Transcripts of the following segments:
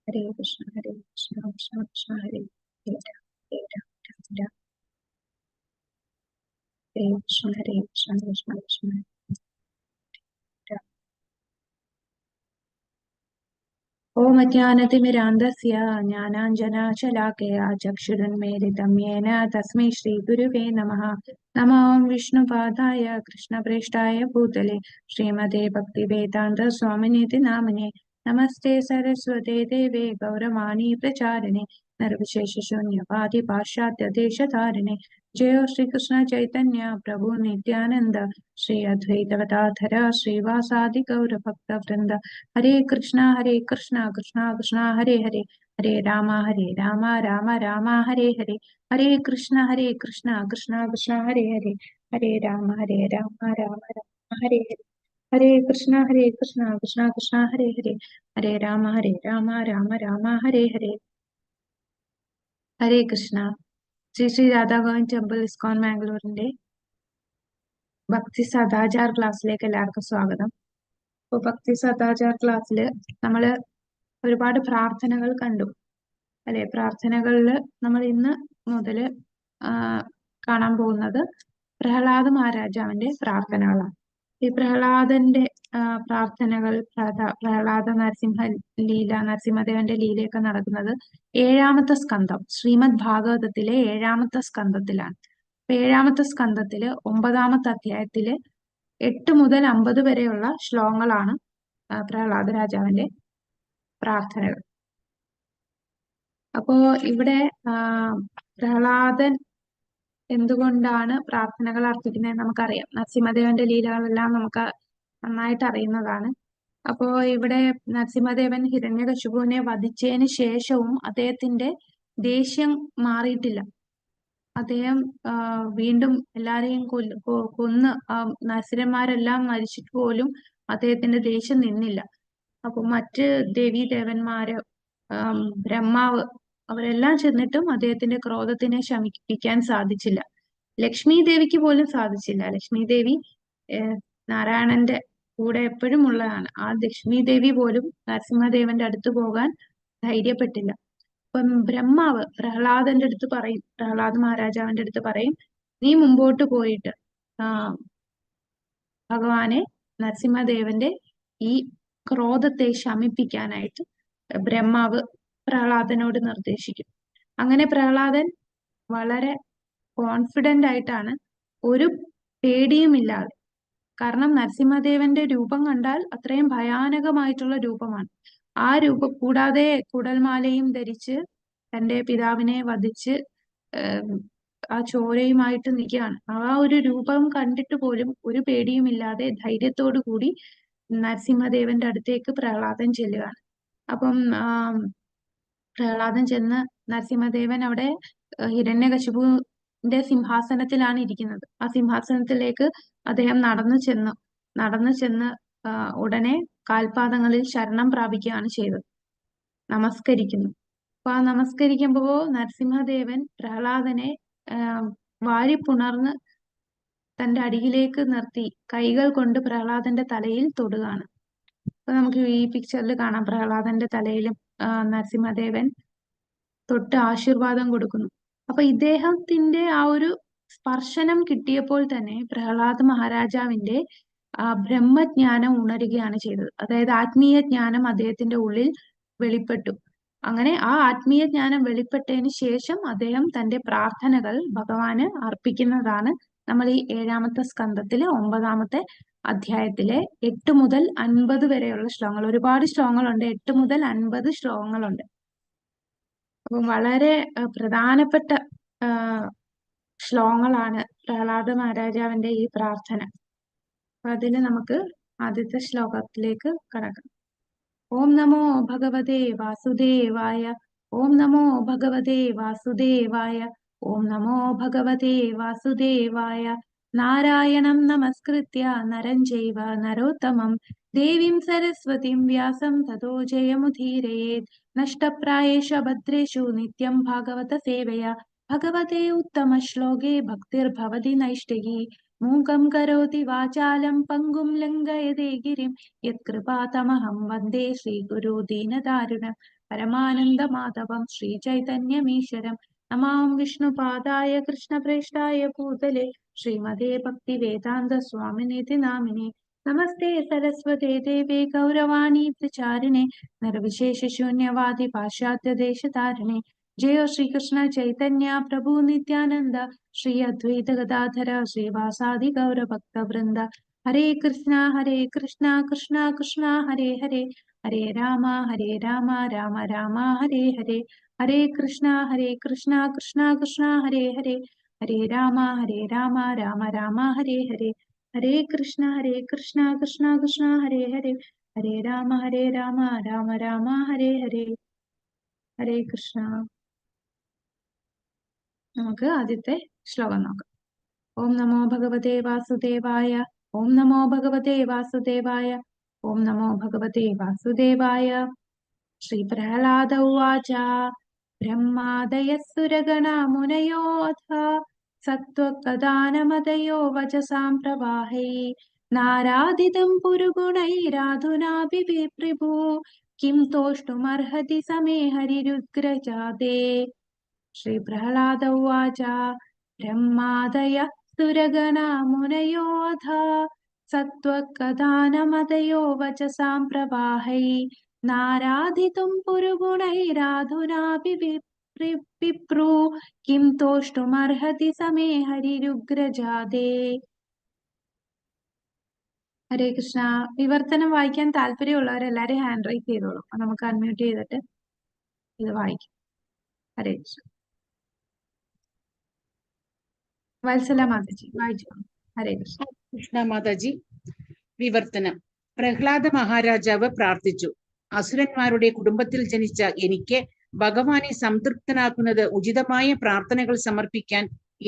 Hare Krishna, Hare Krishna, Krishna Krishna, Hare Hare, Hare Ram, Ram Ram, Hare Krishna, Hare Krishna, Krishna Krishna, Hare Ram. ओम अज्ञानतिमिरान्धस्य ज्ञानाञ्जनशलाकया चक्षुरुन्मीलितं येन तस्मै श्रीगुरुवे नमः। नमो विष्णुपादाय कृष्णप्रेष्ठाय भूतले श्रीमते भक्तिवेदान्तस्वामिनिति नामिने। नमस्ते सरस्वते देवे गौरवाणी प्रचारिणे निर्विशेषशून्यवादी पाश्चात्यदेशधारिणे। जय श्री कृष्ण चैतन्य प्रभु नित्यानंद श्री अद्वैतवताधर श्रीवासादि गौर भक्त वृंद। हरे कृष्णा कृष्णा कृष्णा हरे हरे, हरे राम राम राम हरे हरे, हरे कृष्णा कृष्णा कृष्णा हरे हरे, हरे राम राम राम हरे हरे, हरे कृष्णा कृष्णा कृष्णा हरे हरे, हरे राम राम राम हरे हरे, ഹരേ കൃഷ്ണ. ശ്രീ രാധാഗോവിന്ദ് ടെമ്പിൾ ഇസ്കോൺ മാംഗ്ലൂരിന്റെ ഭക്തി സദാചാർ ക്ലാസ്സിലേക്ക് എല്ലാവർക്കും സ്വാഗതം. ഇപ്പൊ ഭക്തി സദാചാർ ക്ലാസ്സിൽ നമ്മള് ഒരുപാട് പ്രാർത്ഥനകൾ കണ്ടു അല്ലെ. പ്രാർത്ഥനകളിൽ നമ്മൾ ഇന്ന് മുതൽ കാണാൻ പോകുന്നത് പ്രഹ്ലാദ മഹാരാജാവിന്റെ പ്രാർത്ഥനകളാണ്. ഈ പ്രഹ്ലാദന്റെ പ്രാർത്ഥനകൾ, പ്രഹ്ലാദ നരസിംഹദേവന്റെ ലീലയൊക്കെ നടക്കുന്നത് 7ാമത്തെ സ്കന്ധം, ശ്രീമദ് ഭാഗവതത്തിലെ 7ാമത്തെ സ്കന്ധത്തിലാണ്. അപ്പൊ 7ാമത്തെ സ്കന്ധത്തില് 9ാമത്തെ അധ്യായത്തില് 8 മുതൽ 50 വരെയുള്ള ശ്ലോകങ്ങളാണ് പ്രഹ്ലാദ രാജാവിന്റെ പ്രാർത്ഥനകൾ. അപ്പോ ഇവിടെ പ്രഹ്ലാദൻ എന്തുകൊണ്ടാണ് പ്രാർത്ഥനകൾ അർപ്പിക്കുന്നത് നമുക്കറിയാം. നരസിംഹദേവന്റെ ലീലകളെല്ലാം നമുക്ക് നന്നായിട്ട് അറിയുന്നതാണ്. അപ്പോ ഇവിടെ നരസിംഹദേവൻ ഹിരണ്യകശിപുവിനെ വധിച്ചതിന് ശേഷവും അദ്ദേഹത്തിന്റെ ദേഷ്യം മാറിയിട്ടില്ല. അദ്ദേഹം വീണ്ടും എല്ലാരെയും കൊന്ന് നരസിംഹന്മാരെല്ലാം മരിച്ചിട്ട് പോലും അദ്ദേഹത്തിന്റെ ദേഷ്യം നിന്നില്ല. അപ്പൊ മറ്റ് ദേവീദേവന്മാര്, ബ്രഹ്മാവ്, അവരെല്ലാം ചെന്നിട്ടും അദ്ദേഹത്തിന്റെ ക്രോധത്തിനെ ശമിപ്പിക്കാൻ സാധിച്ചില്ല. ലക്ഷ്മി ദേവിക്ക് പോലും സാധിച്ചില്ല. ലക്ഷ്മി ദേവി നാരായണന്റെ കൂടെ എപ്പോഴും ഉള്ളതാണ്. ആ ലക്ഷ്മി ദേവി പോലും നരസിംഹദേവന്റെ അടുത്ത് പോകാൻ ധൈര്യപ്പെട്ടില്ല. അപ്പം ബ്രഹ്മാവ് പ്രഹ്ലാദന്റെ അടുത്ത് പറയും, പ്രഹ്ലാദ് മഹാരാജാവിന്റെ അടുത്ത് പറയും, നീ മുമ്പോട്ട് പോയിട്ട് ഭഗവാനെ നരസിംഹദേവന്റെ ഈ ക്രോധത്തെ ശമിപ്പിക്കാനായിട്ട് ബ്രഹ്മാവ് പ്രഹ്ലാദനോട് നിർദ്ദേശിക്കും. അങ്ങനെ പ്രഹ്ലാദൻ വളരെ കോൺഫിഡന്റ് ആയിട്ടാണ്, ഒരു പേടിയുമില്ലാതെ, കാരണം നരസിംഹദേവന്റെ രൂപം കണ്ടാൽ അത്രയും ഭയാനകമായിട്ടുള്ള രൂപമാണ്. ആ രൂപം കൂടാതെ കുടൽമാലയും ധരിച്ച് തന്റെ പിതാവിനെ വധിച്ച് ആ ചോരയുമായിട്ട് നിൽക്കുകയാണ്. ആ ഒരു രൂപം കണ്ടിട്ട് പോലും ഒരു പേടിയുമില്ലാതെ ധൈര്യത്തോടു കൂടി നരസിംഹദേവന്റെ അടുത്തേക്ക് പ്രഹ്ലാദൻ ചെല്ലുകയാണ്. അപ്പം പ്രഹ്ലാദൻ ചെന്ന് നരസിംഹദേവൻ അവിടെ ഹിരണ്യകശിപുവിന്റെ സിംഹാസനത്തിലാണ് ഇരിക്കുന്നത്. ആ സിംഹാസനത്തിലേക്ക് അദ്ദേഹം നടന്നു ചെന്ന് ഉടനെ കാൽപാദങ്ങളിൽ ശരണം പ്രാപിക്കുകയാണ് ചെയ്തത്. നമസ്കരിക്കുന്നു. അപ്പൊ ആ നമസ്കരിക്കുമ്പോ നരസിംഹദേവൻ പ്രഹ്ലാദനെ വാരിപ്പുണർന്ന് തന്റെ അടിയിലേക്ക് നിർത്തി കൈകൾ കൊണ്ട് പ്രഹ്ലാദന്റെ തലയിൽ തൊടുകയാണ്. അപ്പൊ നമുക്ക് ഈ പിക്ചറിൽ കാണാം, പ്രഹ്ലാദന്റെ തലയിലും നരസിംഹദേവൻ തൊട്ട് ആശീർവാദം കൊടുക്കുന്നു. അപ്പൊ ഇദ്ദേഹത്തിന്റെ ആ ഒരു സ്പർശനം കിട്ടിയപ്പോൾ തന്നെ പ്രഹ്ലാദ മഹാരാജാവിന്റെ ബ്രഹ്മജ്ഞാനം ഉണരുകയാണ് ചെയ്തത്. അതായത് ആത്മീയ ജ്ഞാനം അദ്ദേഹത്തിന്റെ ഉള്ളിൽ വെളിപ്പെട്ടു. അങ്ങനെ ആ ആത്മീയ ജ്ഞാനം വെളിപ്പെട്ടതിന് ശേഷം അദ്ദേഹം തന്റെ പ്രാർത്ഥനകൾ ഭഗവാന് അർപ്പിക്കുന്നതാണ് നമ്മൾ ഈ 7ാമത്തെ സ്കന്ധത്തിലെ 9ാമത്തെ അധ്യായത്തിലെ 8 മുതൽ 50 വരെയുള്ള ശ്ലോകങ്ങൾ. ഒരുപാട് ശ്ലോകങ്ങളുണ്ട്, 8 മുതൽ 50 ശ്ലോകങ്ങളുണ്ട്. അപ്പം വളരെ പ്രധാനപ്പെട്ട ശ്ലോകങ്ങളാണ് പ്രഹ്ലാദ മഹാരാജാവിന്റെ ഈ പ്രാർത്ഥന. അപ്പൊ അതിന് നമുക്ക് ആദ്യത്തെ ശ്ലോകത്തിലേക്ക് കടക്കാം. ഓം നമോ ഭഗവതേ വാസുദേവായ, ഓം നമോ ഭഗവതേ വാസുദേവായ, ഓം നമോ ഭഗവതേ വാസുദേവായ. നാരായണം നമസ്കൃത്യ നരം ചൈവ നരോത്തമം ദേവീം സരസ്വതീം വ്യാസം തതോ ജയമുദീരയേത്. നഷ്ടപ്രായേഷു ഭദ്രേഷു നിത്യം ഭാഗവത സേവയാ ഭഗവതേ ഉത്തമ ശ്ലോകേ ഭക്തിർഭവതി നൈഷ്ഠികി. മൂകം കരോതി വാചാലം പങ്കും ലംഘയതേ ഗിരിം യത്കൃപാതമഹം വന്ദേ ശ്രീഗുരു ദീനദാരുണം പരമാനന്ദമാധവം ശ്രീചൈതന്യമീശ്വരം നമാം വിഷ്ണുപാദായ കൃഷ്ണപ്രേഷ്ഠായ ഭൂതലെ ശ്രീമതേ ഭക്തിവേദാന്ത സ്വാമിനിധി നാമിനെ നമസ്തേ സരസ്വതേ ദേവേ ഗൗരവാണി പ്രചാരിണേ നിർവിശേഷ ശൂന്യവാദി പാശ്ചാത്യ ദേശതാരിണേ ജയോ ശ്രീകൃഷ്ണ ചൈതന്യ പ്രഭു നിത്യാനന്ദ ശ്രീ അദ്വൈത ഗദാധര ശ്രീവാസാദി ഗൗരഭക്തവൃന്ദ ഹരേ കൃഷ്ണ കൃഷ്ണ കൃഷ്ണ ഹരേ ഹരേ ഹരേ രാമ രാമ രാമ ഹരേ ഹരേ ഹരേ കൃഷ്ണ കൃഷ്ണ കൃഷ്ണ ഹരേ ഹരേ ഹരേ രാമ രാമ രാമ ഹരേ ഹരേ ഹരേ കൃഷ്ണ കൃഷ്ണ കൃഷ്ണ ഹരേ ഹരേ ഹരേ രാമ രാമ രാമ ഹരേ ഹരേ ഹരേ കൃഷ്ണ. നമുക്ക് ആദ്യത്തെ ശ്ലോകം നോക്കാം. ഓം നമോ ഭഗവതേ വാസുദേവായ. ഓം നമോ ഭഗവതേ വാസുദേവായ. ഓം നമോ ഭഗവതേ വാസുദേവായ. ശ്രീ പ്രഹ്ലാദ ഉവാച ബ്രഹ്മാദയഃ സുരഗണാ മുനയോऽഥ സത്വകദാനമദയോ വചസാം പ്രവാഹൈ നാരാദിതം പുരുഗുണൈരാധുനാപി വിപ്രഭു കിം തോष्टुमर्हति സമേ ഹരിരുഗ്രജാതേ. ശ്രീ പ്രഹ്ലാദ ഉവാച ബ്രഹ്മാദയഃ സുരഗണാ മുനയോऽഥ സത്വകദാനമദയോ വചസാം പ്രവാഹൈ നാരാധിതും പുരുഗുണൈരാധുനാപി വിപ്രു കിം തോष्टुमर्हति സമേ ഹരിരുഗ്രജാതേ. ഹരേ കൃഷ്ണ. വിവർത്തനം വായിക്കാൻ താല്പര്യമുള്ളവരെല്ലാരും ഹാൻഡ് റൈസ് ചെയ്തോളൂ. നമുക്ക് അൺമ്യൂട്ട് ചെയ്തിട്ട് ഇത് വായിക്കാം. ഹരേ കൃഷ്ണ. വത്സല മാതാജി വായിച്ചു. ഹരേ കൃഷ്ണ. കൃഷ്ണ മാതാജി. വിവർത്തനം. പ്രഹ്ലാദ മഹാരാജാവ് പ്രാർത്ഥിച്ചു, അസുരന്മാരുടെ കുടുംബത്തിൽ ജനിച്ച എനിക്ക് ഭഗവാനെ സംതൃപ്തനാക്കുന്നത് ഉചിതമായ പ്രാർത്ഥനകൾ സമർപ്പിക്കാൻ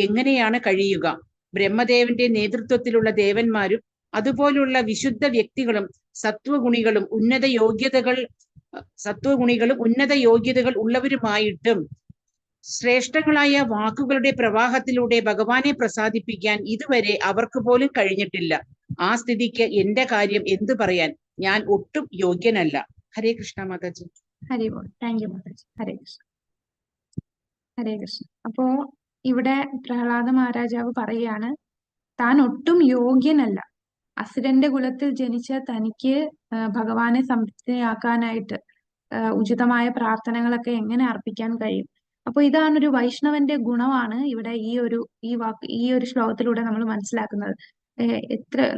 എങ്ങനെയാണ് കഴിയുക? ബ്രഹ്മദേവന്റെ നേതൃത്വത്തിലുള്ള ദേവന്മാരും അതുപോലുള്ള വിശുദ്ധ വ്യക്തികളും സത്വഗുണികളും ഉന്നത യോഗ്യതകൾ ഉള്ളവരുമായിട്ടും ശ്രേഷ്ഠങ്ങളായ വാക്കുകളുടെ പ്രവാഹത്തിലൂടെ ഭഗവാനെ പ്രസാദിപ്പിക്കാൻ ഇതുവരെ അവർക്ക് പോലും കഴിഞ്ഞിട്ടില്ല. ആ സ്ഥിതിക്ക് എന്റെ കാര്യം എന്തു പറയാൻ? ഞാൻ ഒട്ടും യോഗ്യനല്ല. ഹരേ കൃഷ്ണ മാതാജി. ഹരി ബോൾ. Thank you Mataji. ഹരേ കൃഷ്ണ. ഹരേ കൃഷ്ണ. അപ്പോ ഇവിടെ പ്രഹ്ലാദ മഹാരാജാവ് പറയാണ്, താൻ ഒട്ടും യോഗ്യനല്ല. അസുരന്റെ കുലത്തിൽ ജനിച്ച തനിക്ക് ഭഗവാനെ സംതൃപ്തിയാക്കാനായിട്ട് ഉചിതമായ പ്രാർത്ഥനകളൊക്കെ എങ്ങനെ അർപ്പിക്കാൻ കഴിയും? അപ്പൊ ഇതാണ് ഒരു വൈഷ്ണവന്റെ ഗുണമാണ് ഇവിടെ ഈ ഒരു ശ്ലോകത്തിലൂടെ നമ്മൾ മനസ്സിലാക്കുന്നത്.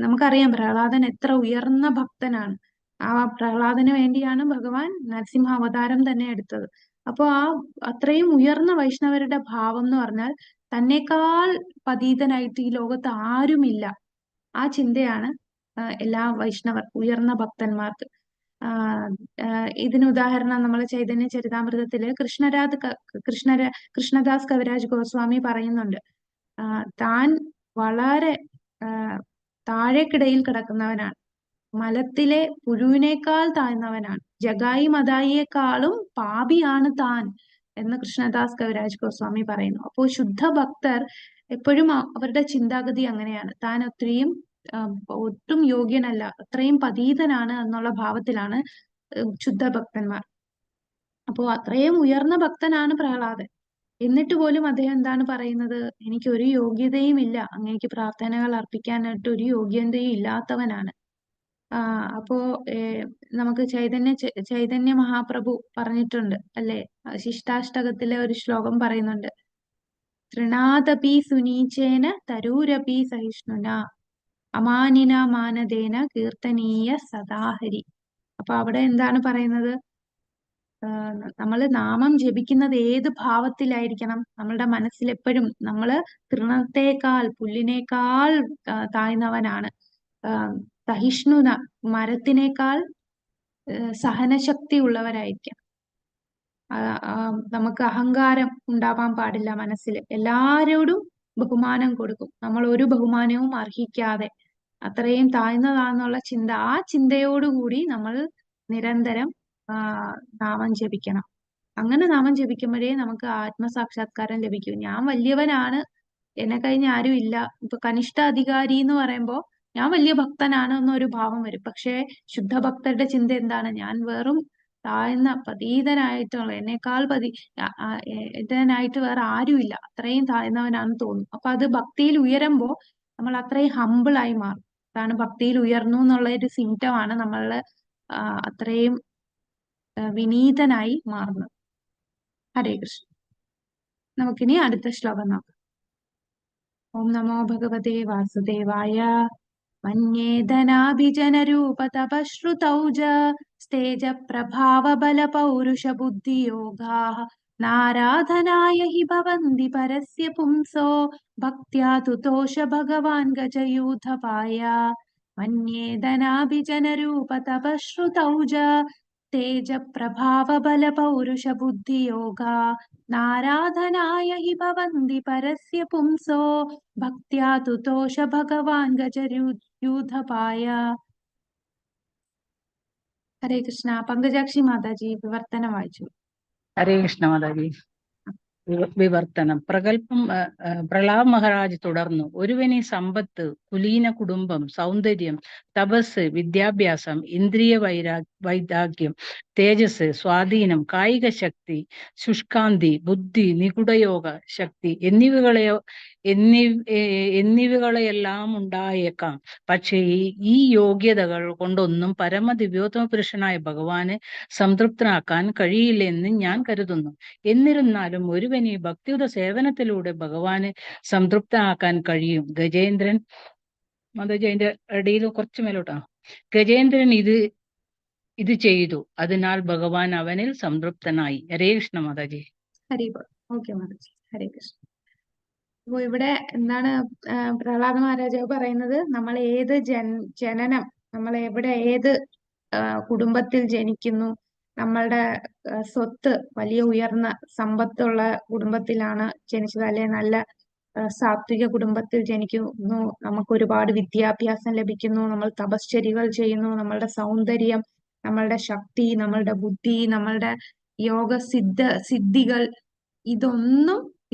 നമുക്കറിയാം പ്രഹ്ലാദൻ എത്ര ഉയർന്ന ഭക്തനാണ്. ആ പ്രഹ്ലാദന് വേണ്ടിയാണ് ഭഗവാൻ നരസിംഹ അവതാരം തന്നെ എടുത്തത്. അപ്പൊ അത്രയും ഉയർന്ന വൈഷ്ണവരുടെ ഭാവം എന്ന് പറഞ്ഞാൽ തന്നെക്കാൾ പതീതനായിട്ട് ഈ ലോകത്ത് ആരുമില്ല. ആ ചിന്തയാണ് എല്ലാ ഉയർന്ന ഭക്തന്മാർക്ക്. ഇതിന് ഉദാഹരണം നമ്മൾ ചൈതന്യ ചരിതാമൃതത്തില് കൃഷ്ണദാസ് കവിരാജ് ഗോസ്വാമി പറയുന്നുണ്ട്, താൻ വളരെ താഴേക്കിടയിൽ കിടക്കുന്നവനാണ്, മലത്തിലെ പുഴുവിനേക്കാൾ താഴ്ന്നവനാണ്, ജഗായി മദായിയേക്കാളും പാപിയാണ് താൻ എന്ന് കൃഷ്ണദാസ് കവിരാജ് ഗോസ്വാമി പറയുന്നു. അപ്പോൾ ശുദ്ധ ഭക്തർ എപ്പോഴും അവരുടെ ചിന്താഗതി അങ്ങനെയാണ്, താൻ ഒട്ടും യോഗ്യനല്ല, അത്രയും പതീതനാണ് എന്നുള്ള ഭാവത്തിലാണ് ശുദ്ധ ഭക്തന്മാർ. അപ്പോ അത്രയും ഉയർന്ന ഭക്തനാണ് പ്രഹ്ലാദൻ. എന്നിട്ട് പോലും അദ്ദേഹം എന്താണ് പറയുന്നത്? എനിക്ക് ഒരു യോഗ്യതയും ഇല്ല, അങ്ങേക്ക് പ്രാർത്ഥനകൾ അർപ്പിക്കാനായിട്ട് ഒരു യോഗ്യതയും ഇല്ലാത്തവനാണ്. അപ്പോ നമുക്ക് ചൈതന്യ മഹാപ്രഭു പറഞ്ഞിട്ടുണ്ട് അല്ലെ, ശിഷ്ടാഷ്ടകത്തിലെ ഒരു ശ്ലോകം പറയുന്നുണ്ട്, തൃണാദപി സുനീചേന തരൂരപി സഹിഷ്ണുന അമാനിന മാനദേന കീർത്തനീയ സദാഹരി. അപ്പൊ അവിടെ എന്താണ് പറയുന്നത്? നമ്മൾ നാമം ജപിക്കുന്നത് ഏത് ഭാവത്തിലായിരിക്കണം? നമ്മളുടെ മനസ്സിൽ എപ്പോഴും നമ്മള് തൃണത്തേക്കാൾ, പുല്ലിനേക്കാൾ താഴ്ന്നവനാണ്, സഹിഷ്ണുത, മരത്തിനേക്കാൾ സഹനശക്തി ഉള്ളവരായിരിക്കാം. നമുക്ക് അഹങ്കാരം ഉണ്ടാവാൻ പാടില്ല മനസ്സിൽ. എല്ലാരോടും ബഹുമാനം കൊടുക്കും, നമ്മൾ ഒരു ബഹുമാനവും അർഹിക്കാതെ. അത്രയും താഴ്ന്നതാന്നുള്ള ചിന്ത, ആ ചിന്തയോടുകൂടി നമ്മൾ നിരന്തരം നാമം ജപിക്കണം. അങ്ങനെ നാമം ജപിക്കുമ്പോഴേ നമുക്ക് ആത്മസാക്ഷാത്കാരം ലഭിക്കൂ. ഞാൻ വലിയവനാണ്, എന്നെ കഴിഞ്ഞ ആരും ഇല്ല. ഇപ്പൊ കനിഷ്ഠ അധികാരി എന്ന് പറയുമ്പോ ഞാൻ വലിയ ഭക്തനാണ് എന്നൊരു ഭാവം വരും. പക്ഷേ ശുദ്ധ ഭക്തരുടെ ചിന്ത എന്താണ്? ഞാൻ വെറും താഴ്ന്ന പതീതനായിട്ടുള്ള എന്നേക്കാൾ ഇതനായിട്ട് വേറെ ആരുമില്ല, അത്രയും താഴ്ന്നവനാണെന്ന് തോന്നും. അപ്പൊ അത് ഭക്തിയിൽ ഉയരുമ്പോ നമ്മൾ അത്രയും ഹമ്പിൾ ആയി മാറും. അതാണ് ഭക്തിയിൽ ഉയർന്നു എന്നുള്ള ഒരു സിംറ്റം ആണ് നമ്മള് അത്രയും വിനീതനായി മാറുന്നത്. ഹരേ കൃഷ്ണ. നമുക്കിനി അടുത്ത ശ്ലോകം നോക്കാം. ഓം നമോ ഭഗവതേ വാസുദേവായ. മന്യേധനാഭിജനരൂപതപശ്രുതൗജ സ്തേജ പ്രഭാവബല പൗരുഷ ബുദ്ധിയോഗാഃ നാരാധനായ ഹി ഭവന്തി പരസ്യ പുംസോ ഭക്ത്യാ തുതോഷ ഭഗവാൻ ഗജയൂഥപായ. മന്യേധനാഭിജനരൂപതപശ്രുതൗജ തേജ പ്രഭാവബല പൗരുഷ ബുദ്ധിയോഗാ നാരാധനായ ഹി ഭവന്തി പരസ്യ പുംസോ ഭക്ത്യാ തുതോഷ ഭഗവാൻ ഗജയൂഥപായ. ഹരേ കൃഷ്ണ. പങ്കജാക്ഷി മാതാജി വിവർത്തനം വായിച്ചു. ഹരേ കൃഷ്ണ മാതാജി. വിവർത്തനം. പ്രഹ്ലാദ് മഹാരാജ് തുടർന്നു. ഒരുവന് സമ്പത്ത്, കുലീന കുടുംബം, സൗന്ദര്യം, തപസ്, വിദ്യാഭ്യാസം, ഇന്ദ്രിയ വൈരാഗ്യം, തേജസ്, സ്വാധീനം, കായിക ശക്തി, ശുഷ്കാന്തി, ബുദ്ധി, നിഗൂഢയോഗ ശക്തി എന്നിവകളെല്ലാം ഉണ്ടായേക്കാം. പക്ഷേ ഈ യോഗ്യതകൾ കൊണ്ടൊന്നും പരമദിവ്യോത്തമ പുരുഷനായ ഭഗവാന് സംതൃപ്തനാക്കാൻ കഴിയില്ലെന്ന് ഞാൻ കരുതുന്നു. എന്നിരുന്നാലും ഒരുവന് ഭക്തിയുത സേവനത്തിലൂടെ ഭഗവാന് സംതൃപ്തനാക്കാൻ കഴിയും. ഗജേന്ദ്രൻ മാതാജിന്റെ ഇടയിൽ കുറച്ച് മേലോട്ടാണ്. ഗജേന്ദ്രൻ ഇത് ചെയ്തു, അതിനാൽ ഭഗവാൻ അവനിൽ സംതൃപ്തനായി. ഹരേ കൃഷ്ണ മാതാജി. ഹരി ഓക്കെ മാതാജി. ഹരേ കൃഷ്ണ. അപ്പൊ ഇവിടെ എന്താണ് പ്രഹ്ലാദ മഹാരാജാവ് പറയുന്നത്? നമ്മൾ ഏത് ജനനം, നമ്മൾ എവിടെ ഏത് കുടുംബത്തിൽ ജനിക്കുന്നു, നമ്മളുടെ സ്വത്ത് വലിയ ഉയർന്ന സമ്പത്തുള്ള കുടുംബത്തിലാണ് ജനിച്ചത്, അല്ലെ നല്ല സാത്വിക കുടുംബത്തിൽ ജനിക്കുന്നു, നമുക്ക് ഒരുപാട് വിദ്യാഭ്യാസം ലഭിക്കുന്നു, നമ്മൾ തപശ്ചര്യകൾ ചെയ്യുന്നു, നമ്മളുടെ സൗന്ദര്യം, നമ്മളുടെ ശക്തി, നമ്മളുടെ ബുദ്ധി, നമ്മളുടെ സിദ്ധികൾ,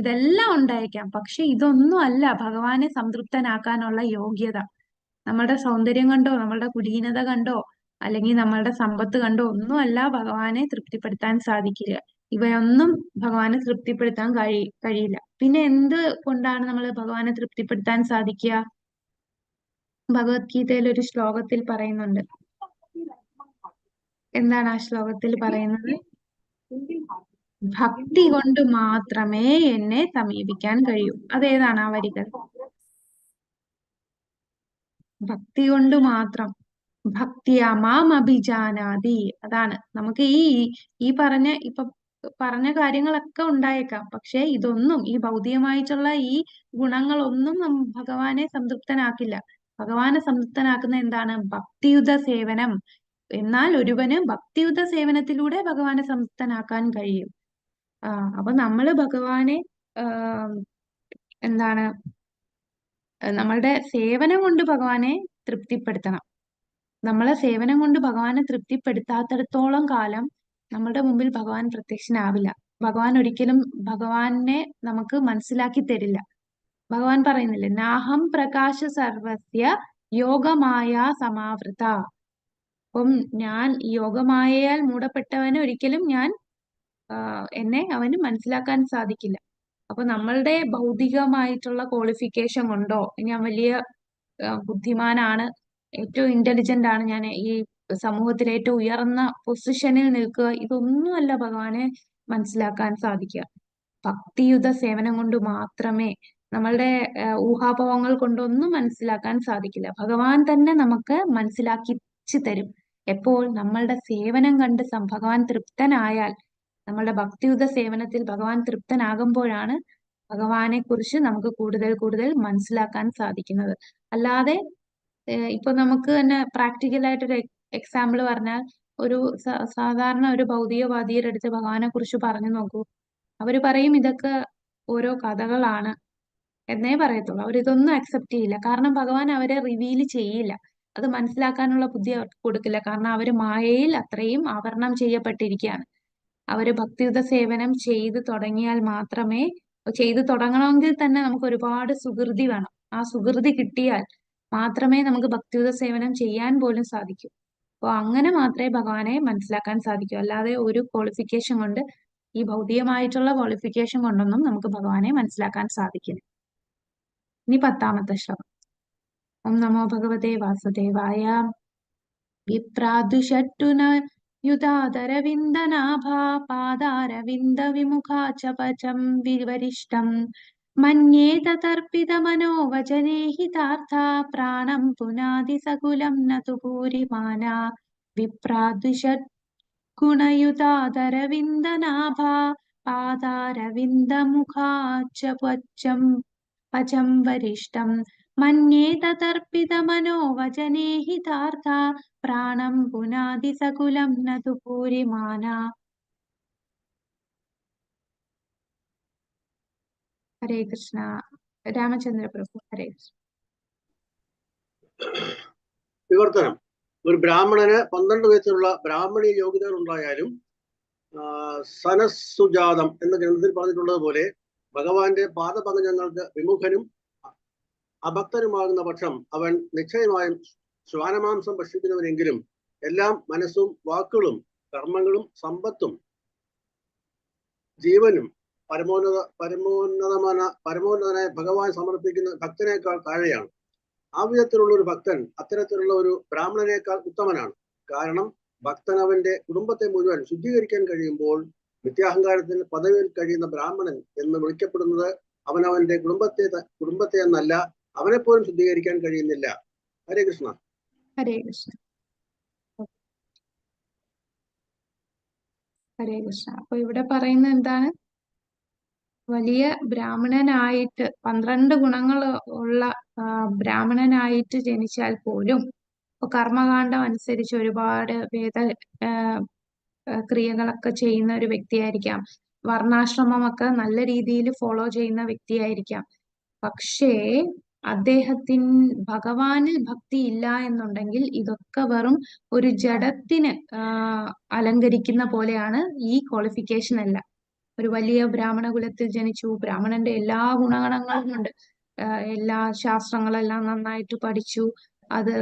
ഇതെല്ലാം ഉണ്ടായേക്കാം. പക്ഷെ ഇതൊന്നും അല്ല ഭഗവാനെ സംതൃപ്തനാക്കാനുള്ള യോഗ്യത. നമ്മളുടെ സൗന്ദര്യം കണ്ടോ, നമ്മളുടെ കുലീനത കണ്ടോ, അല്ലെങ്കിൽ നമ്മളുടെ സമ്പത്ത് കണ്ടോ ഒന്നുമല്ല ഭഗവാനെ തൃപ്തിപ്പെടുത്താൻ സാധിക്കില്ല. ഇവയൊന്നും ഭഗവാനെ തൃപ്തിപ്പെടുത്താൻ കഴിയില്ല. പിന്നെ എന്ത് കൊണ്ടാണ് നമ്മൾ ഭഗവാനെ തൃപ്തിപ്പെടുത്താൻ സാധിക്കുക? ഭഗവത്ഗീതയിൽ ഒരു ശ്ലോകത്തിൽ പറയുന്നുണ്ട്. എന്താണ് ആ ശ്ലോകത്തിൽ പറയുന്നത്? ഭക്തി കൊണ്ട് മാത്രമേ എന്നെ സമീപിക്കാൻ കഴിയൂ. അതേതാണ് ആ വരികൾ? ഭക്തി കൊണ്ട് മാത്രം. ഭക്തിയാ മാം അഭിജാനാതി. അതാണ് നമുക്ക് ഈ പറഞ്ഞ കാര്യങ്ങളൊക്കെ ഉണ്ടായേക്കാം. പക്ഷെ ഇതൊന്നും, ഈ ഭൗതികമായിട്ടുള്ള ഈ ഗുണങ്ങളൊന്നും ഭഗവാനെ സംതൃപ്തനാക്കില്ല. ഭഗവാനെ സംതൃപ്തനാക്കുന്ന എന്താണ്? ഭക്തിയുത സേവനം. എന്നാൽ ഒരുവന് ഭക്തിയുത സേവനത്തിലൂടെ ഭഗവാനെ സംതൃപ്തനാക്കാൻ കഴിയും. അപ്പൊ നമ്മള് ഭഗവാനെ എന്താണ് നമ്മളുടെ സേവനം കൊണ്ട് ഭഗവാനെ തൃപ്തിപ്പെടുത്തണം. നമ്മളെ സേവനം കൊണ്ട് ഭഗവാനെ തൃപ്തിപ്പെടുത്താത്തിടത്തോളം കാലം നമ്മുടെ മുമ്പിൽ ഭഗവാൻ പ്രത്യക്ഷനാവില്ല. ഭഗവാൻ ഒരിക്കലും ഭഗവാനെ നമുക്ക് മനസ്സിലാക്കി തരില്ല. ഭഗവാൻ പറയുന്നില്ലേ, നാഹം പ്രകാശ സർവസ്യ യോഗമായ സമാവൃത. അപ്പം ഞാൻ യോഗമായയാൽ മൂടപ്പെട്ടവന് ഒരിക്കലും എന്നെ അവന് മനസ്സിലാക്കാൻ സാധിക്കില്ല. അപ്പൊ നമ്മളുടെ ഭൗതികമായിട്ടുള്ള ക്വാളിഫിക്കേഷൻ കൊണ്ടോ, ഞാൻ വലിയ ബുദ്ധിമാനാണ്, ഏറ്റവും ഇന്റലിജന്റ് ആണ്, ഞാൻ ഈ സമൂഹത്തിൽ ഏറ്റവും ഉയർന്ന പൊസിഷനിൽ നിൽക്കുക, ഇതൊന്നുമല്ല ഭഗവാനെ മനസ്സിലാക്കാൻ സാധിക്കുക. ഭക്തിയുത സേവനം കൊണ്ട് മാത്രമേ, നമ്മളുടെ ഊഹാപോഹങ്ങൾ കൊണ്ടൊന്നും മനസ്സിലാക്കാൻ സാധിക്കില്ല. ഭഗവാൻ തന്നെ നമുക്ക് മനസ്സിലാക്കിച്ചു തരും. എപ്പോൾ നമ്മളുടെ സേവനം കണ്ട് ഭഗവാൻ തൃപ്തനായാൽ, നമ്മളുടെ ഭക്തിയുത സേവനത്തിൽ ഭഗവാൻ തൃപ്തനാകുമ്പോഴാണ് ഭഗവാനെ കുറിച്ച് നമുക്ക് കൂടുതൽ കൂടുതൽ മനസ്സിലാക്കാൻ സാധിക്കുന്നത്. അല്ലാതെ ഇപ്പൊ നമുക്ക് തന്നെ പ്രാക്ടിക്കലായിട്ടൊരു എക്സാമ്പിൾ പറഞ്ഞാൽ, ഒരു സാധാരണ ഒരു ഭൗതികവാദിയുടെ അടുത്ത് ഭഗവാനെ കുറിച്ച് പറഞ്ഞു നോക്കൂ. അവര് പറയും ഇതൊക്കെ ഓരോ കഥകളാണ് എന്നേ പറയത്തുള്ളൂ. അവരിതൊന്നും അക്സെപ്റ്റ് ചെയ്യില്ല. കാരണം ഭഗവാൻ അവരെ റിവീൽ ചെയ്യില്ല. അത് മനസ്സിലാക്കാനുള്ള ബുദ്ധി അവർക്ക് കൊടുക്കില്ല. കാരണം അവര് മായയിൽ അത്രയും ആവരണം ചെയ്യപ്പെട്ടിരിക്കുകയാണ്. അവര് ഭക്തിയുത സേവനം ചെയ്തു തുടങ്ങിയാൽ മാത്രമേ ചെയ്തു തുടങ്ങണമെങ്കിൽ തന്നെ നമുക്ക് ഒരുപാട് സുകൃതി വേണം. ആ സുകൃതി കിട്ടിയാൽ മാത്രമേ നമുക്ക് ഭക്തിയുത സേവനം ചെയ്യാൻ പോലും സാധിക്കൂ. അപ്പോൾ അങ്ങനെ മാത്രമേ ഭഗവാനെ മനസ്സിലാക്കാൻ സാധിക്കൂ. അല്ലാതെ ഒരു ക്വാളിഫിക്കേഷൻ കൊണ്ട്, ഈ ഭൗതികമായിട്ടുള്ള ക്വാളിഫിക്കേഷൻ കൊണ്ടൊന്നും നമുക്ക് ഭഗവാനെ മനസ്സിലാക്കാൻ സാധിക്കില്ല. ഇനി 10ാമത്തെ ശ്ലോകം. ഓം നമോ ഭഗവതേ വാസുദേവായ. വിപ്രാദുഷട്ടുന യുതാദരവിന്ദനാഭാ പാദാരവിന്ദ വിമുഖാ ച പചം വിവരിഷ്ടം മന്യേതർപ്പിതമനോ വചനേ ഹിതാർത്ഥ പ്രാണം പുനാതി സകുലം നതു ഭൂരിമാന. വിപ്രാദുഷട്ട് ഗുണയുതാദരവിന്ദനാഭാ പാദാരവിന്ദമുഖാ ച പചം വരിഷ്ടം മന്യേതർപ്പിതമനോ വചനേ ഹിതാർത്ഥ പ്രാണം പുനാതി സകുലം നതു ഭൂരിമാന. ഹരേ കൃഷ്ണ. രാമചന്ദ്ര പ്രഭു. ഹരേ കൃഷ്ണ. വിവർത്തനം. ഒരു ബ്രാഹ്മണന് 12 വയസ്സിലുള്ള ബ്രാഹ്മണീയ യോഗ്യതകൾ ഉണ്ടായാലും സനസുജാതം എന്ന ഗ്രന്ഥത്തിൽ പറഞ്ഞിട്ടുള്ളത് പോലെ ഭഗവാന്റെ പാദപങ്കജങ്ങൾക്ക് വിമുഖനും അഭക്തനുമാകുന്ന പക്ഷം അവൻ നിശ്ചയമായും ശ്വാനമാംസം ഭക്ഷിക്കുന്നവനെങ്കിലും എല്ലാം മനസ്സും വാക്കുകളും കർമ്മങ്ങളും സമ്പത്തും ജീവനും പരമോന്നതനായ ഭഗവാൻ സമർപ്പിക്കുന്ന ഭക്തനേക്കാൾ താഴെയാണ്. ആ വിധത്തിലുള്ള ഒരു ഭക്തൻ അത്തരത്തിലുള്ള ഒരു ബ്രാഹ്മണനേക്കാൾ ഉത്തമനാണ്. കാരണം ഭക്തൻ അവന്റെ കുടുംബത്തെ മുഴുവൻ ശുദ്ധീകരിക്കാൻ കഴിയുമ്പോൾ നിത്യാഹങ്കാരത്തിന് പദവിയിൽ കഴിയുന്ന ബ്രാഹ്മണൻ എന്ന് വിളിക്കപ്പെടുന്നത് അവനവന്റെ കുടുംബത്തെ എന്നല്ല, അവനെപ്പോലും ശുദ്ധീകരിക്കാൻ കഴിയുന്നില്ല. ഹരേ കൃഷ്ണ. ഹരേ കൃഷ്ണ. ഹരേ കൃഷ്ണ. അപ്പൊ ഇവിടെ പറയുന്നത് എന്താണ്? വലിയ ബ്രാഹ്മണനായിട്ട് 12 ഗുണങ്ങൾ ഉള്ള ബ്രാഹ്മണനായിട്ട് ജനിച്ചാൽ പോലും കർമ്മകാണ്ഡം അനുസരിച്ച് ഒരുപാട് ക്രിയകളൊക്കെ ചെയ്യുന്ന ഒരു വ്യക്തിയായിരിക്കാം. വർണ്ണാശ്രമമൊക്കെ നല്ല രീതിയിൽ ഫോളോ ചെയ്യുന്ന വ്യക്തിയായിരിക്കാം. പക്ഷേ ഭഗവാനിൽ ഭക്തി ഇല്ല എന്നുണ്ടെങ്കിൽ ഇതൊക്കെ വെറും ഒരു ജഡത്തിന് അലങ്കരിക്കുന്ന പോലെയാണ്. ഈ ക്വാളിഫിക്കേഷൻ അല്ല. ഒരു വലിയ ബ്രാഹ്മണ കുലത്തിൽ ജനിച്ചു, ബ്രാഹ്മണന്റെ എല്ലാ ഗുണഗണങ്ങളും ഉണ്ട്, എല്ലാ ശാസ്ത്രങ്ങളെല്ലാം നന്നായിട്ട് പഠിച്ചു, അത്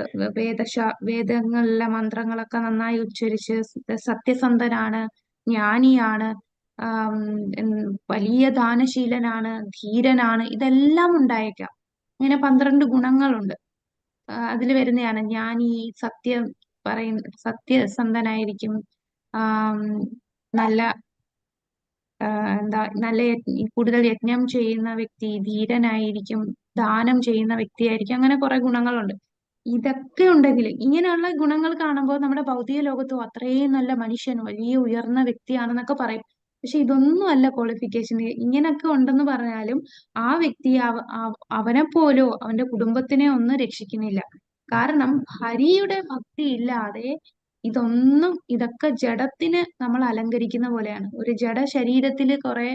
വേദങ്ങളിലെ മന്ത്രങ്ങളൊക്കെ നന്നായി ഉച്ചരിച്ച് സത്യസന്ധനാണ്, ജ്ഞാനിയാണ്, വലിയ ദാനശീലനാണ്, ധീരനാണ്, ഇതെല്ലാം ഉണ്ടായേക്കാം. ഇങ്ങനെ 12 ഗുണങ്ങളുണ്ട്. അതിൽ വരുന്നതാണ് ജ്ഞാനി, സത്യസന്ധനായിരിക്കും, നല്ല കൂടുതൽ യജ്ഞം ചെയ്യുന്ന വ്യക്തി, ധീരനായിരിക്കും, ദാനം ചെയ്യുന്ന വ്യക്തിയായിരിക്കും. അങ്ങനെ കുറെ ഗുണങ്ങളുണ്ട്. ഇതൊക്കെ ഉണ്ടെങ്കിൽ, ഇങ്ങനെയുള്ള ഗുണങ്ങൾ കാണുമ്പോൾ നമ്മുടെ ഭൗതിക ലോകത്തും അത്രയും നല്ല മനുഷ്യൻ, വലിയ ഉയർന്ന വ്യക്തിയാണെന്നൊക്കെ പറയും. പക്ഷെ ഇതൊന്നും അല്ല ക്വാളിഫിക്കേഷൻ. ഇങ്ങനൊക്കെ ഉണ്ടെന്ന് പറഞ്ഞാലും ആ വ്യക്തി അവനെ പോലോ അവന്റെ കുടുംബത്തിനെ ഒന്നും രക്ഷിക്കുന്നില്ല. കാരണം ഹരിയുടെ ഭക്തി ഇല്ലാതെ ഇതൊക്കെ ജഡത്തിന് നമ്മൾ അലങ്കരിക്കുന്ന പോലെയാണ്. ഒരു ജഡ ശരീരത്തില് കുറെ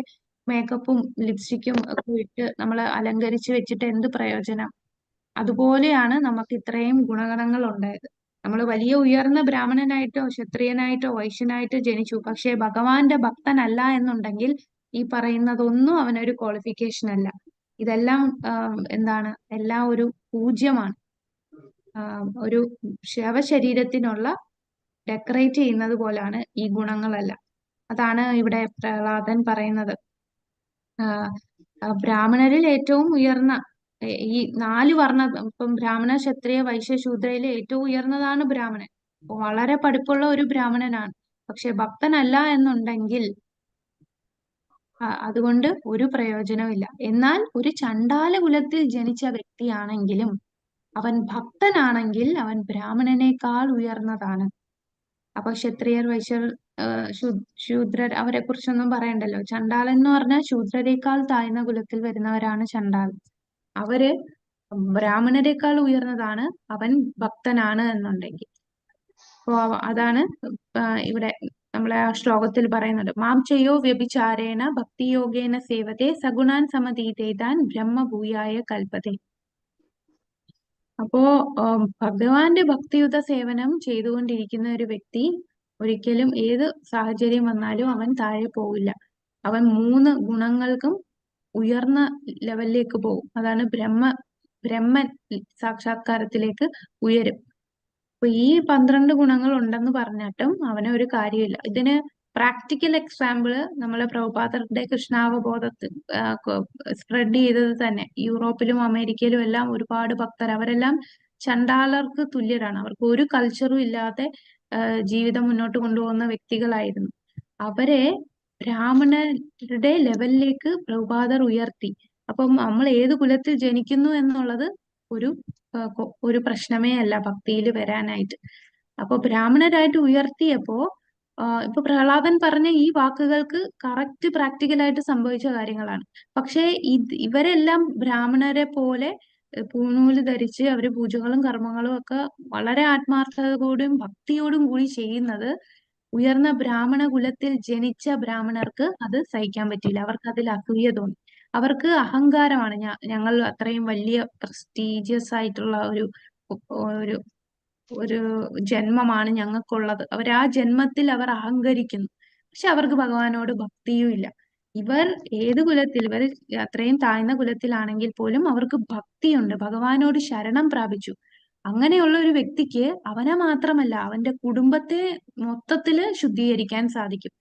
മേക്കപ്പും ലിപ്സ്റ്റിക്കും ഒക്കെ ഇട്ട് നമ്മൾ അലങ്കരിച്ച് വെച്ചിട്ട് എന്ത് പ്രയോജനം? അതുപോലെയാണ് നമുക്ക് ഇത്രയും ഗുണഗണങ്ങൾ ഉണ്ടായത്. നമ്മൾ വലിയ ഉയർന്ന ബ്രാഹ്മണനായിട്ടോ ക്ഷത്രിയനായിട്ടോ വൈശ്യനായിട്ടോ ജനിച്ചു, പക്ഷെ ഭഗവാന്റെ ഭക്തനല്ല എന്നുണ്ടെങ്കിൽ ഈ പറയുന്നതൊന്നും അവനൊരു ക്വാളിഫിക്കേഷൻ അല്ല. ഇതെല്ലാം എന്താണ്? എല്ലാം ഒരു പൂജ്യമാണ്. ഒരു ശവശരീരത്തിനുള്ള ഡെക്കറേറ്റ് ചെയ്യുന്നത് പോലാണ് ഈ ഗുണങ്ങളെല്ലാം. അതാണ് ഇവിടെ പ്രഹ്ലാദൻ പറയുന്നത്. ബ്രാഹ്മണരിൽ ഏറ്റവും ഉയർന്ന ഈ 4 വർണ്ണ, ഇപ്പം ബ്രാഹ്മണ, ക്ഷത്രിയ, വൈശ്യ, ശൂദ്രയിൽ ഏറ്റവും ഉയർന്നതാണ് ബ്രാഹ്മണൻ. വളരെ പഠിപ്പുള്ള ഒരു ബ്രാഹ്മണനാണ്. പക്ഷെ ഭക്തനല്ല എന്നുണ്ടെങ്കിൽ അതുകൊണ്ട് ഒരു പ്രയോജനമില്ല. എന്നാൽ ഒരു ചണ്ടാല കുലത്തിൽ ജനിച്ച വ്യക്തിയാണെങ്കിലും അവൻ ഭക്തനാണെങ്കിൽ അവൻ ബ്രാഹ്മണനേക്കാൾ ഉയർന്നതാണ്. അപ്പൊ ക്ഷത്രിയർ, വൈശ്യർ, ശൂദ്രർ അവരെ കുറിച്ചൊന്നും പറയണ്ടല്ലോ. ചണ്ടാളൻ എന്ന് പറഞ്ഞാൽ ശൂദ്രരേക്കാൾ താഴ്ന്ന കുലത്തിൽ വരുന്നവരാണ് ചണ്ടാളൻ. അവര് ബ്രാഹ്മണരേക്കാൾ ഉയർന്നതാണ് അവൻ ഭക്തനാണ് എന്നുണ്ടെങ്കിൽ. അപ്പോ അതാണ് ഇവിടെ നമ്മളെ ആ ശ്ലോകത്തിൽ പറയുന്നത്. മാം ചെയ്യോ വ്യഭിചാരേണ ഭക്തിയോഗേന സേവത്തെ സഗുണാൻ സമതീതേതാൻ ബ്രഹ്മഭൂയായ കൽപ്പതേ. അപ്പോ ഭഗവാന്റെ ഭക്തിയുത സേവനം ചെയ്തുകൊണ്ടിരിക്കുന്ന ഒരു വ്യക്തി ഒരിക്കലും ഏത് സാഹചര്യം വന്നാലും അവൻ താഴെ പോവില്ല. അവൻ 3 ഗുണങ്ങൾക്കും ഉയർന്ന ലെവലിലേക്ക് പോകും. അതാണ് ബ്രഹ്മൻ സാക്ഷാത്കാരത്തിലേക്ക് ഉയരും. അപ്പൊ ഈ 12 ഗുണങ്ങൾ ഉണ്ടെന്ന് പറഞ്ഞിട്ടും അവന് ഒരു കാര്യമില്ല. ഇതിന് പ്രാക്ടിക്കൽ എക്സാമ്പിള് നമ്മളെ പ്രഭുപാദരുടെ കൃഷ്ണാവബോധത്തിൽ സ്പ്രെഡ് ചെയ്തത് തന്നെ. യൂറോപ്പിലും അമേരിക്കയിലും എല്ലാം ഒരുപാട് ഭക്തർ, അവരെല്ലാം ചണ്ടാലർക്ക് തുല്യരാണ്. അവർക്ക് ഒരു കൾച്ചറും ഇല്ലാതെ ജീവിതം മുന്നോട്ട് കൊണ്ടുപോകുന്ന വ്യക്തികളായിരുന്നു. അവരെ ബ്രാഹ്മണരുടെ ലെവലിലേക്ക് പ്രഭുപാദർ ഉയർത്തി. അപ്പം നമ്മൾ ഏത് കുലത്തിൽ ജനിക്കുന്നു എന്നുള്ളത് ഒരു പ്രശ്നമേ അല്ല ഭക്തിയിൽ വരാനായിട്ട്. അപ്പൊ ബ്രാഹ്മണരായിട്ട് ഉയർത്തിയപ്പോ ഇപ്പൊ പ്രഹ്ലാദൻ പറഞ്ഞ ഈ വാക്കുകൾക്ക് കറക്റ്റ് പ്രാക്ടിക്കലായിട്ട് സംഭവിച്ച കാര്യങ്ങളാണ്. പക്ഷേ ഇവരെല്ലാം ബ്രാഹ്മണരെ പോലെ പൂണൂല് ധരിച്ച് അവര് പൂജകളും കർമ്മങ്ങളും ഒക്കെ വളരെ ആത്മാർത്ഥതയോടും ഭക്തിയോടും കൂടി ചെയ്യുന്നത് ഉയർന്ന ബ്രാഹ്മണ കുലത്തിൽ ജനിച്ച ബ്രാഹ്മണർക്ക് അത് സഹിക്കാൻ പറ്റിയില്ല. അവർക്ക് അതിൽ അസൂയ തോന്നി. അവർക്ക് അഹങ്കാരമാണ്. ഞങ്ങൾ അത്രയും വലിയ പ്രസ്റ്റീജിയസ് ആയിട്ടുള്ള ഒരു ഒരു ജന്മമാണ് ഞങ്ങൾക്കുള്ളത്. അവർ ആ ജന്മത്തിൽ അവർ അഹങ്കരിക്കുന്നു. പക്ഷെ അവർക്ക് ഭഗവാനോട് ഭക്തിയും ഇല്ല. ഇവർ ഏത് കുലത്തിൽ, ഇവർ അത്രയും താഴ്ന്ന കുലത്തിലാണെങ്കിൽ പോലും അവർക്ക് ഭക്തിയുണ്ട്, ഭഗവാനോട് ശരണം പ്രാപിച്ചു. അങ്ങനെയുള്ള ഒരു വ്യക്തിക്ക് അവനെ മാത്രമല്ല അവന്റെ കുടുംബത്തെ മൊത്തത്തില് ശുദ്ധീകരിക്കാൻ സാധിക്കും.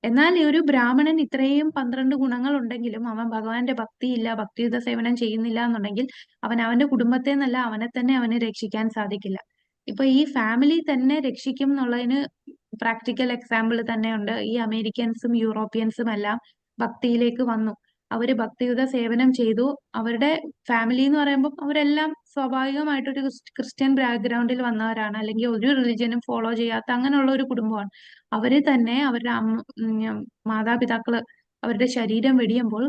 എന്നാൽ ഈ ഒരു ബ്രാഹ്മണൻ ഇത്രയും 12 ഗുണങ്ങൾ ഉണ്ടെങ്കിലും അവൻ ഭഗവാന്റെ ഭക്തിയില്ല, ഭക്തിയുത സേവനം ചെയ്യുന്നില്ല എന്നുണ്ടെങ്കിൽ അവന്റെ കുടുംബത്തെ എന്നല്ല അവനെ തന്നെ അവന് രക്ഷിക്കാൻ സാധിക്കില്ല. ഇപ്പൊ ഈ ഫാമിലി തന്നെ രക്ഷിക്കും എന്നുള്ളതിന് പ്രാക്ടിക്കൽ എക്സാമ്പിൾ തന്നെയുണ്ട്. ഈ അമേരിക്കൻസും യൂറോപ്യൻസും എല്ലാം ഭക്തിയിലേക്ക് വന്നു. അവര് ഭക്തിയുത സേവനം ചെയ്തു. അവരുടെ ഫാമിലി എന്ന് പറയുമ്പോൾ അവരെല്ലാം സ്വാഭാവികമായിട്ടൊരു ക്രിസ്ത്യൻ ബാക്ക്ഗ്രൗണ്ടിൽ വന്നവരാണ്, അല്ലെങ്കിൽ ഒരു റിലിജനും ഫോളോ ചെയ്യാത്ത അങ്ങനെയുള്ള ഒരു കുടുംബമാണ്. അവര് തന്നെ അവരുടെ മാതാപിതാക്കള് അവരുടെ ശരീരം വെടിയുമ്പോൾ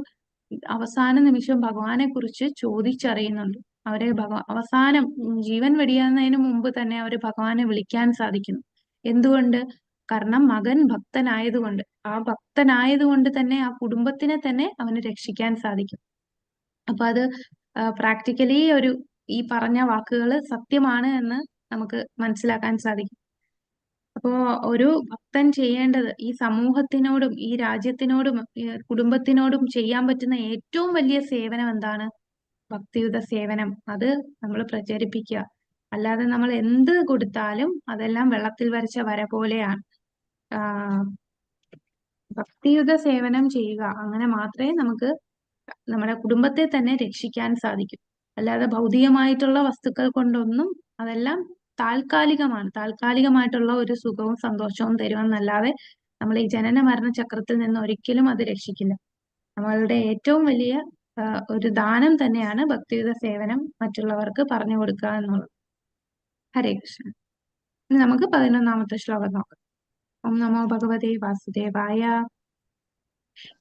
അവസാന നിമിഷം ഭഗവാനെ കുറിച്ച് ചോദിച്ചറിയുന്നുണ്ട്. അവരെ അവസാനം ജീവൻ വെടിയുന്നതിന് മുമ്പ് തന്നെ അവര് ഭഗവാനെ വിളിക്കാൻ സാധിക്കുന്നു. എന്തുകൊണ്ട്? കാരണം മകൻ ഭക്തനായതുകൊണ്ട്. ആ ഭക്തനായതുകൊണ്ട് തന്നെ ആ കുടുംബത്തിനെ തന്നെ അവന് രക്ഷിക്കാൻ സാധിക്കും. അപ്പൊ അത് പ്രാക്ടിക്കലി ഈ പറഞ്ഞ വാക്കുകൾ സത്യമാണ് എന്ന് നമുക്ക് മനസ്സിലാക്കാൻ സാധിക്കും. അപ്പോ ഒരു ഭക്തൻ ചെയ്യേണ്ടത് ഈ സമൂഹത്തിനോടും ഈ രാജ്യത്തിനോടും കുടുംബത്തിനോടും ചെയ്യാൻ പറ്റുന്ന ഏറ്റവും വലിയ സേവനം എന്താണ്? ഭക്തിയുത സേവനം. അത് നമ്മൾ പ്രചരിപ്പിക്കുക. അല്ലാതെ നമ്മൾ എന്ത് കൊടുത്താലും അതെല്ലാം വെള്ളത്തിൽ വരച്ച വര പോലെയാണ്. ഭക്തിയുത സേവനം ചെയ്യുക. അങ്ങനെ മാത്രമേ നമുക്ക് നമ്മുടെ കുടുംബത്തെ തന്നെ രക്ഷിക്കാൻ സാധിക്കും. അല്ലാതെ ഭൗതികമായിട്ടുള്ള വസ്തുക്കൾ കൊണ്ടൊന്നും, അതെല്ലാം താൽക്കാലികമാണ്. താൽക്കാലികമായിട്ടുള്ള ഒരു സുഖവും സന്തോഷവും തരുമെന്നല്ലാതെ നമ്മൾ ഈ ജനന മരണ ചക്രത്തിൽ നിന്ന് ഒരിക്കലും അത് രക്ഷിക്കില്ല. നമ്മളുടെ ഏറ്റവും വലിയ ഒരു ദാനം തന്നെയാണ് ഭക്തിയുത സേവനം മറ്റുള്ളവർക്ക് പറഞ്ഞു കൊടുക്കുക എന്നുള്ളത്. ഹരേ കൃഷ്ണ. ഇനി നമുക്ക് 11ാമത്തെ ശ്ലോകം നോക്കാം. ഓം നമോ ഭഗവതേ വാസുദേവായ.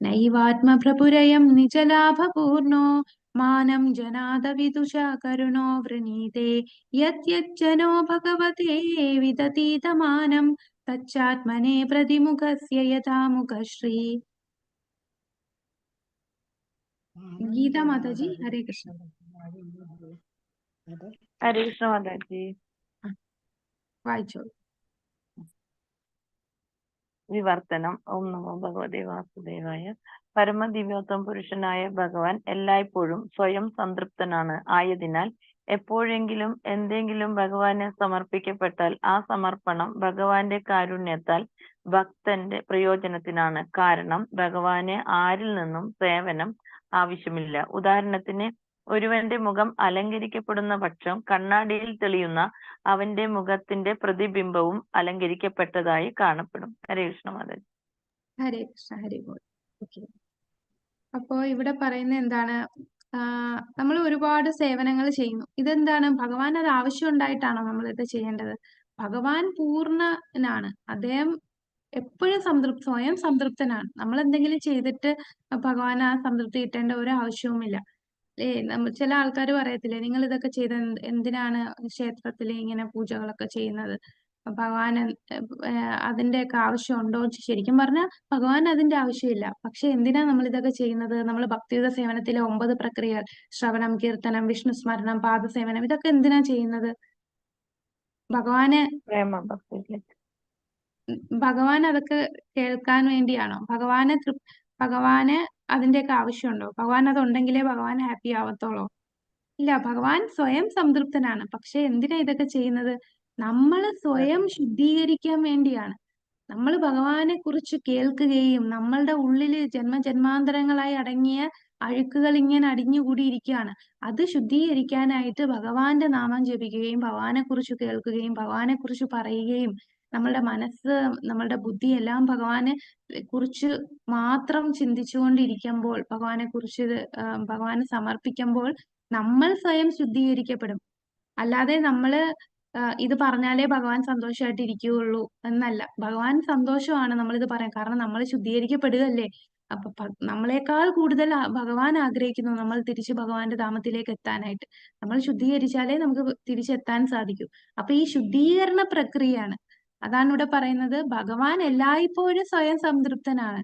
നൈവാത്മപ്രപുരയം നിജലാഭപൂർണോ മാനം ജനാദവിദുഷ കരുണോ വൃണീതേ യജ്ജനോ ഭഗവതേ വിദതീതമാനം തച്ചാത്മനെ പ്രതിമുഖസ്യ യഥാ മുഖശ്രീ. ഗീതാ മാതാജി. ഹരേ കൃഷ്ണ. ഹരേ കൃഷ്ണ മാതാജി. വായിച്ചോളൂ. വിവർത്തനം. ഓം നമോ ഭഗവതേ വാസുദേവായ. പരമദിവ്യോത്തമ പുരുഷനായ ഭഗവാൻ എല്ലായ്പ്പോഴും സ്വയം സംതൃപ്തനാണ്. ആയതിനാൽ എപ്പോഴെങ്കിലും എന്തെങ്കിലും ഭഗവാന് സമർപ്പിക്കപ്പെട്ടാൽ ആ സമർപ്പണം ഭഗവാന്റെ കാരുണ്യത്താൽ ഭക്തന്റെ പ്രയോജനത്തിനാണ്. കാരണം ഭഗവാന് ആരിൽ നിന്നും സേവനം ആവശ്യമില്ല. ഉദാഹരണത്തിന്, ഒരുവന്റെ മുഖം അലങ്കരിക്കപ്പെടുന്ന പക്ഷം കണ്ണാടിയിൽ തെളിയുന്ന അവന്റെ മുഖത്തിന്റെ പ്രതിബിംബവും അലങ്കരിക്കപ്പെട്ടതായി കാണപ്പെടും. ഹരേ കൃഷ്ണ മാതാജി. ഹരേ കൃഷ്ണ. ഹരി ബോൾ. ഓക്കെ. അപ്പോ ഇവിടെ പറയുന്ന എന്താണ്? നമ്മൾ ഒരുപാട് സേവനങ്ങൾ ചെയ്യുന്നു. ഇതെന്താണ്? ഭഗവാൻ അത് ആവശ്യം ഉണ്ടായിട്ടാണോ നമ്മൾ ഇത് ചെയ്യേണ്ടത്? ഭഗവാൻ പൂർണ്ണനാണ്. അദ്ദേഹം എപ്പോഴും സ്വയം സംതൃപ്തനാണ്. നമ്മൾ എന്തെങ്കിലും ചെയ്തിട്ട് ഭഗവാൻ ആ സംതൃപ്തി കിട്ടേണ്ട ഒരു ആവശ്യവുമില്ല. ചില ആൾക്കാർ പറയത്തില്ലേ, നിങ്ങൾ ഇതൊക്കെ ചെയ്ത് എന്തിനാണ് ക്ഷേത്രത്തിൽ ഇങ്ങനെ പൂജകളൊക്കെ ചെയ്യുന്നത്? ഭഗവാൻ അതിന്റെയൊക്കെ ആവശ്യമുണ്ടോ? ശരിക്കും പറഞ്ഞാൽ ഭഗവാൻ അതിന്റെ ആവശ്യമില്ല. പക്ഷെ എന്തിനാ നമ്മൾ ഇതൊക്കെ ചെയ്യുന്നത്? നമ്മൾ ഭക്തിയുത സേവനത്തിലെ 9 പ്രക്രിയകൾ, ശ്രവണം, കീർത്തനം, വിഷ്ണു സ്മരണം, പാദസേവനം, ഇതൊക്കെ എന്തിനാ ചെയ്യുന്നത്? ഭഗവാൻ അതൊക്കെ കേൾക്കാൻ വേണ്ടിയാണോ? ഭഗവാന് അതിന്റെയൊക്കെ ആവശ്യമുണ്ടോ? ഭഗവാൻ അതുണ്ടെങ്കിലേ ഭഗവാൻ ഹാപ്പി ആവത്തോളോ? ഇല്ല, ഭഗവാൻ സ്വയം സംതൃപ്തനാണ്. പക്ഷെ എന്തിനാ ഇതൊക്കെ ചെയ്യുന്നത്? നമ്മൾ സ്വയം ശുദ്ധീകരിക്കാൻ വേണ്ടിയാണ്. നമ്മൾ ഭഗവാനെ കുറിച്ച് കേൾക്കുകയും നമ്മളുടെ ഉള്ളില് ജന്മജന്മാന്തരങ്ങളായി അടങ്ങിയ അഴുക്കുകൾ ഇങ്ങനെ അടിഞ്ഞുകൂടിയിരിക്കുകയാണ്. അത് ശുദ്ധീകരിക്കാനായിട്ട് ഭഗവാന്റെ നാമം ജപിക്കുകയും ഭഗവാനെ കുറിച്ച് കേൾക്കുകയും ഭഗവാനെ കുറിച്ച് പറയുകയും നമ്മളുടെ മനസ്സ് നമ്മളുടെ ബുദ്ധി എല്ലാം ഭഗവാനെ കുറിച്ച് മാത്രം ചിന്തിച്ചുകൊണ്ടിരിക്കുമ്പോൾ ഭഗവാനെ സമർപ്പിക്കുമ്പോൾ നമ്മൾ സ്വയം ശുദ്ധീകരിക്കപ്പെടും. അല്ലാതെ നമ്മള് ഇത് പറഞ്ഞാലേ ഭഗവാൻ സന്തോഷമായിട്ട് ഇരിക്കുകയുള്ളൂ എന്നല്ല. ഭഗവാൻ സന്തോഷമാണ് നമ്മളിത് പറയാൻ. കാരണം നമ്മൾ ശുദ്ധീകരിക്കപ്പെടുകയല്ലേ. അപ്പൊ നമ്മളെക്കാൾ കൂടുതൽ ഭഗവാൻ ആഗ്രഹിക്കുന്നു നമ്മൾ തിരിച്ച് ഭഗവാന്റെ ധാമത്തിലേക്ക് എത്താനായിട്ട്. നമ്മൾ ശുദ്ധീകരിച്ചാലേ നമുക്ക് തിരിച്ചെത്താൻ സാധിക്കൂ. അപ്പൊ ഈ ശുദ്ധീകരണ പ്രക്രിയയാണ്. അതാണ് ഇവിടെ പറയുന്നത്. ഭഗവാൻ എല്ലായ്പ്പോഴും സ്വയം സംതൃപ്തനാണ്.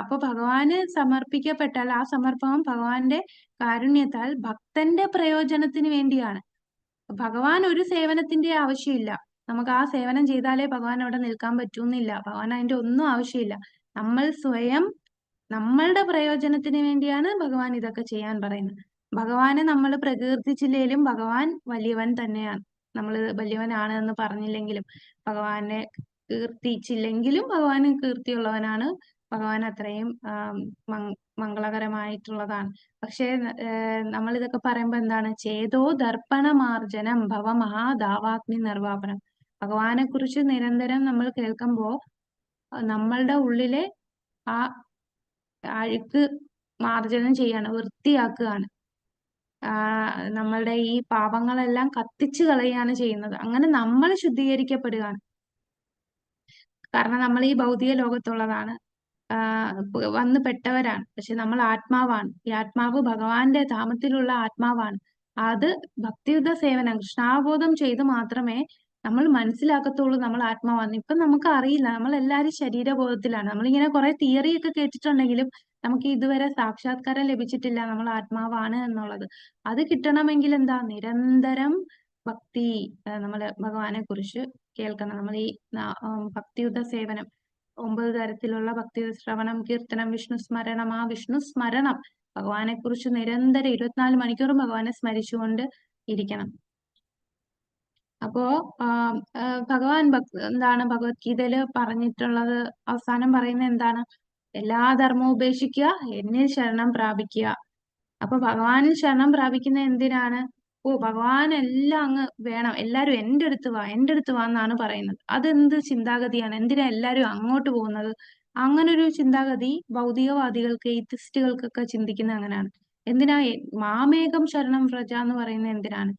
അപ്പൊ ഭഗവാന് സമർപ്പിക്കപ്പെട്ടാൽ ആ സമർപ്പണം ഭഗവാന്റെ കാരുണ്യത്താൽ ഭക്തന്റെ പ്രയോജനത്തിന് വേണ്ടിയാണ്. ഭഗവാൻ ഒരു സേവനത്തിന്റെ ആവശ്യമില്ല. നമുക്ക് ആ സേവനം ചെയ്താലേ ഭഗവാൻ അവിടെ നിൽക്കാൻ പറ്റൂന്നില്ല. ഭഗവാൻ അതിന്റെ ഒന്നും ആവശ്യമില്ല. നമ്മൾ സ്വയം നമ്മളുടെ പ്രയോജനത്തിന് വേണ്ടിയാണ് ഭഗവാൻ ഇതൊക്കെ ചെയ്യാൻ പറയുന്നത്. ഭഗവാനെ നമ്മൾ പ്രകീർത്തിച്ചില്ലെങ്കിലും ഭഗവാൻ വലിയവൻ തന്നെയാണ്. നമ്മൾ വലിയവനാണ് എന്ന് പറഞ്ഞില്ലെങ്കിലും ഭഗവാനെ കീർത്തിച്ചില്ലെങ്കിലും ഭഗവാന് കീർത്തിയുള്ളവനാണ്. ഭഗവാൻ അത്രയും മംഗളകരമായിട്ടുള്ളതാണ്. പക്ഷേ നമ്മൾ ഇതൊക്കെ പറയുമ്പോ എന്താണ്? ചേതോ ദർപ്പണമാർജനം ഭവമഹാദാവാഗ്നി നിർവാപനം. ഭഗവാനെ കുറിച്ച് നിരന്തരം നമ്മൾ കേൾക്കുമ്പോ നമ്മളുടെ ഉള്ളിലെ ആ അഴുക്ക് മാർജനം ചെയ്യാണ്, വൃത്തിയാക്കുകയാണ്. നമ്മളുടെ ഈ പാപങ്ങളെല്ലാം കത്തിച്ചു കളയാണ് ചെയ്യുന്നത്. അങ്ങനെ നമ്മൾ ശുദ്ധീകരിക്കപ്പെടുകയാണ്. കാരണം നമ്മൾ ഈ ഭൗതിക ലോകത്തുള്ളതാണ്, വന്ന് പെട്ടവരാണ്. പക്ഷെ നമ്മൾ ആത്മാവാണ്. ഈ ആത്മാവ് ഭഗവാന്റെ ധാമത്തിലുള്ള ആത്മാവാണ്. അത് ഭക്തിയുത സേവനം കൃഷ്ണാവബോധം ചെയ്ത് മാത്രമേ നമ്മൾ മനസ്സിലാക്കത്തുള്ളൂ നമ്മൾ ആത്മാവാണ്. ഇപ്പൊ നമുക്ക് അറിയില്ല, നമ്മൾ എല്ലാവരും ശരീരബോധത്തിലാണ്. നമ്മളിങ്ങനെ കുറെ തിയറി ഒക്കെ കേട്ടിട്ടുണ്ടെങ്കിലും നമുക്ക് ഇതുവരെ സാക്ഷാത്കാരം ലഭിച്ചിട്ടില്ല നമ്മൾ ആത്മാവാണ് എന്നുള്ളത്. അത് കിട്ടണമെങ്കിൽ എന്താ? നിരന്തരം ഭക്തി, നമ്മള് ഭഗവാനെ കുറിച്ച് കേൾക്കണം. നമ്മൾ ഈ ഭക്തിയുത സേവനം 9 തരത്തിലുള്ള ഭക്തി ശ്രവണം, കീർത്തനം, വിഷ്ണു സ്മരണം. ആ വിഷ്ണു സ്മരണം ഭഗവാനെ കുറിച്ച് നിരന്തരം 24 മണിക്കൂറും ഭഗവാനെ സ്മരിച്ചുകൊണ്ട് ഇരിക്കണം. അപ്പോ ഭഗവാൻ എന്താണ് ഭഗവത്ഗീതയില് പറഞ്ഞിട്ടുള്ളത്? അവസാനം പറയുന്നത് എന്താണ്? എല്ലാ ധർമ്മവും ഉപേക്ഷിക്കുക, എന്നിൽ ശരണം പ്രാപിക്കുക. അപ്പൊ ഭഗവാനിൽ ശരണം പ്രാപിക്കുന്ന എന്തിനാണ്? ഭഗവാൻ എല്ലാം അങ്ങ് വേണം, എല്ലാരും എന്റെ അടുത്ത് വാ എന്നാണ് പറയുന്നത്. അതെന്ത് ചിന്താഗതിയാണ്? എന്തിനാ എല്ലാരും അങ്ങോട്ട് പോകുന്നത്? അങ്ങനൊരു ചിന്താഗതി ഭൗതികവാദികൾക്ക്, എത്തിസ്റ്റുകൾക്കൊക്കെ ചിന്തിക്കുന്നത് അങ്ങനെയാണ്. എന്തിനാ മാമേകം ശരണം വ്രജ എന്ന് പറയുന്നത്? എന്തിനാണ്?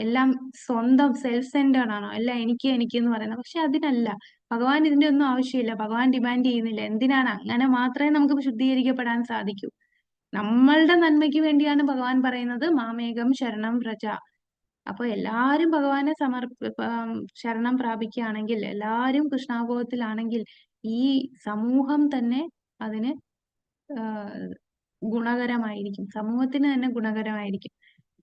എല്ലാം സ്വന്തം സെൽഫ് സെന്റേർഡ് ആണോ? എല്ലാം എനിക്ക് എന്ന് പറയുന്നത്. പക്ഷെ അതിനല്ല. ഭഗവാൻ ഇതിന്റെ ഒന്നും ആവശ്യമില്ല. ഭഗവാൻ ഡിമാൻഡ് ചെയ്യുന്നില്ല. എന്തിനാണ്? അങ്ങനെ മാത്രമേ നമുക്ക് ശുദ്ധീകരിക്കപ്പെടാൻ സാധിക്കൂ. നമ്മളുടെ നന്മയ്ക്ക് വേണ്ടിയാണ് ഭഗവാൻ പറയുന്നത് മാമേകം ശരണം വ്രജ. അപ്പൊ എല്ലാരും ഭഗവാനെ ശരണം പ്രാപിക്കുകയാണെങ്കിൽ, എല്ലാരും കൃഷ്ണാബോധത്തിലാണെങ്കിൽ ഈ സമൂഹം തന്നെ അതിന് ഗുണകരമായിരിക്കും. സമൂഹത്തിന് തന്നെ ഗുണകരമായിരിക്കും.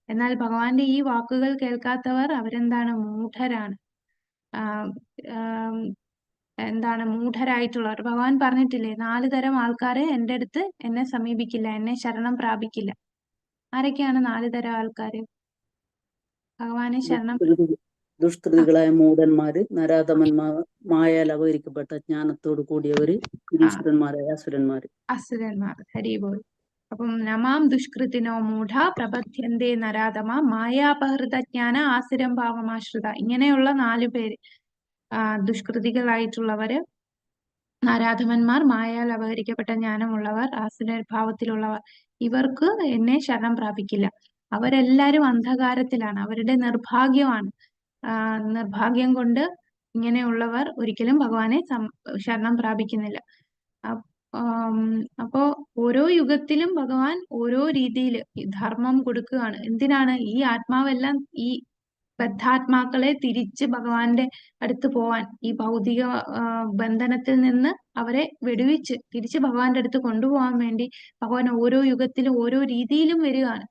എന്നാൽ ഭഗവാന്റെ ഈ വാക്കുകൾ കേൾക്കാത്തവർ അവരെന്താണ്? മൂഢരാണ്. എന്താണ്? മൂഢരായിട്ടുള്ളവർ. ഭഗവാൻ പറഞ്ഞിട്ടില്ലേ 4 തരം ആൾക്കാരെ എന്റെ അടുത്ത് എന്നെ സമീപിക്കില്ല, എന്നെ ശരണം പ്രാപിക്കില്ല. ആരൊക്കെയാണ് 4 തരം ആൾക്കാര്? ഭഗവാനെ ശരണം ദുഷ്കൃതികളായ മൂഢന്മാര്, നരാധമന്മാർ, മായയാൽ അപഹരിക്കപ്പെട്ട ജ്ഞാനത്തോട് കൂടിയവര്, നിരീശ്വരന്മാരായ അസുരന്മാര്. ഹരിബോൾ. അപ്പം നമാം ദുഷ്കൃതിനോ മൂഢ പ്രബധ്യന്തേ നരാധമ മായാപഹൃത ജ്ഞാന ആസുരം ഭാവമാശ്രിത. ഇങ്ങനെയുള്ള 4 പേര് ദുഷ്കൃതികളായിട്ടുള്ളവര്, നരാധമന്മാർ, മായയാൽ അപഹരിക്കപ്പെട്ട ജ്ഞാനമുള്ളവർ, ആസുരഭാവത്തിലുള്ളവർ. ഇവർക്ക് എന്നെ ശരണം പ്രാപിക്കില്ല. അവരെല്ലാരും അന്ധകാരത്തിലാണ്. അവരുടെ നിർഭാഗ്യമാണ്. നിർഭാഗ്യം കൊണ്ട് ഇങ്ങനെയുള്ളവർ ഒരിക്കലും ഭഗവാനെ ശരണം പ്രാപിക്കുന്നില്ല. അപ്പോ ഓരോ യുഗത്തിലും ഭഗവാൻ ഓരോ രീതിയിൽ ധർമ്മം കൊടുക്കുകയാണ്. എന്തിനാണ്? ഈ ആത്മാവെല്ലാം, ഈ ബദ്ധാത്മാക്കളെ തിരിച്ച് ഭഗവാന്റെ അടുത്ത് പോവാൻ, ഈ ഭൗതിക ബന്ധനത്തിൽ നിന്ന് അവരെ വെടിവെച്ച് തിരിച്ച് ഭഗവാന്റെ അടുത്ത് കൊണ്ടുപോകാൻ വേണ്ടി ഭഗവാൻ ഓരോ യുഗത്തിലും ഓരോ രീതിയിലും വരികയാണ്.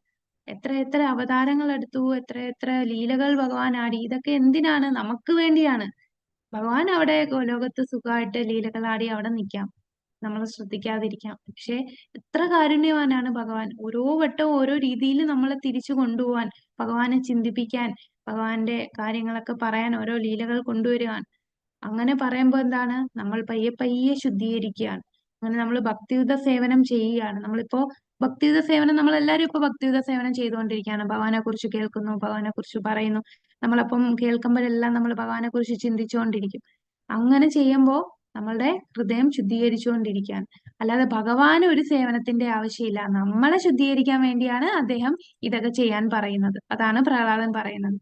എത്ര അവതാരങ്ങൾ എടുത്തു, എത്ര ലീലകൾ ഭഗവാൻ ആടി. ഇതൊക്കെ എന്തിനാണ്? നമുക്ക് വേണ്ടിയാണ്. ഭഗവാൻ അവിടെ ലോകത്ത് സുഖമായിട്ട് ലീലകളാടി അവിടെ നിൽക്കാം. നമ്മൾ ശ്രദ്ധിക്കാതിരിക്കാം. പക്ഷെ എത്ര കാരുണ്യവാനാണ് ഭഗവാൻ. ഓരോ വട്ടവും ഓരോ രീതിയിൽ നമ്മളെ തിരിച്ചു കൊണ്ടുപോവാൻ, ഭഗവാനെ ചിന്തിപ്പിക്കാൻ, ഭഗവാന്റെ കാര്യങ്ങളൊക്കെ പറയാൻ ഓരോ ലീലകൾ കൊണ്ടുവരുവാൻ. അങ്ങനെ പറയുമ്പോൾ എന്താണ്, നമ്മൾ പയ്യെ പയ്യെ ശുദ്ധീകരിക്കുകയാണ്. അങ്ങനെ നമ്മൾ ഭക്തിയുത സേവനം ചെയ്യുകയാണ്. നമ്മളിപ്പോ ഭക്തിയുത സേവനം, നമ്മളെല്ലാവരും ഇപ്പൊ ഭക്തിയുത സേവനം ചെയ്തുകൊണ്ടിരിക്കുകയാണ്. ഭഗവാനെ കുറിച്ച് കേൾക്കുന്നു, ഭഗവാനെ കുറിച്ച് പറയുന്നു. നമ്മളപ്പം കേൾക്കുമ്പോഴെല്ലാം നമ്മൾ ഭഗവാനെ കുറിച്ച് ചിന്തിച്ചുകൊണ്ടിരിക്കും. അങ്ങനെ ചെയ്യുമ്പോൾ നമ്മളുടെ ഹൃദയം ശുദ്ധീകരിച്ചുകൊണ്ടിരിക്കുകയാണ്. അല്ലാതെ ഭഗവാന് ഒരു സേവനത്തിന്റെ ആവശ്യമില്ല. നമ്മളെ ശുദ്ധീകരിക്കാൻ വേണ്ടിയാണ് അദ്ദേഹം ഇതൊക്കെ ചെയ്യാൻ പറയുന്നത്. അതാണ് പ്രഹ്ലാദൻ പറയുന്നത്.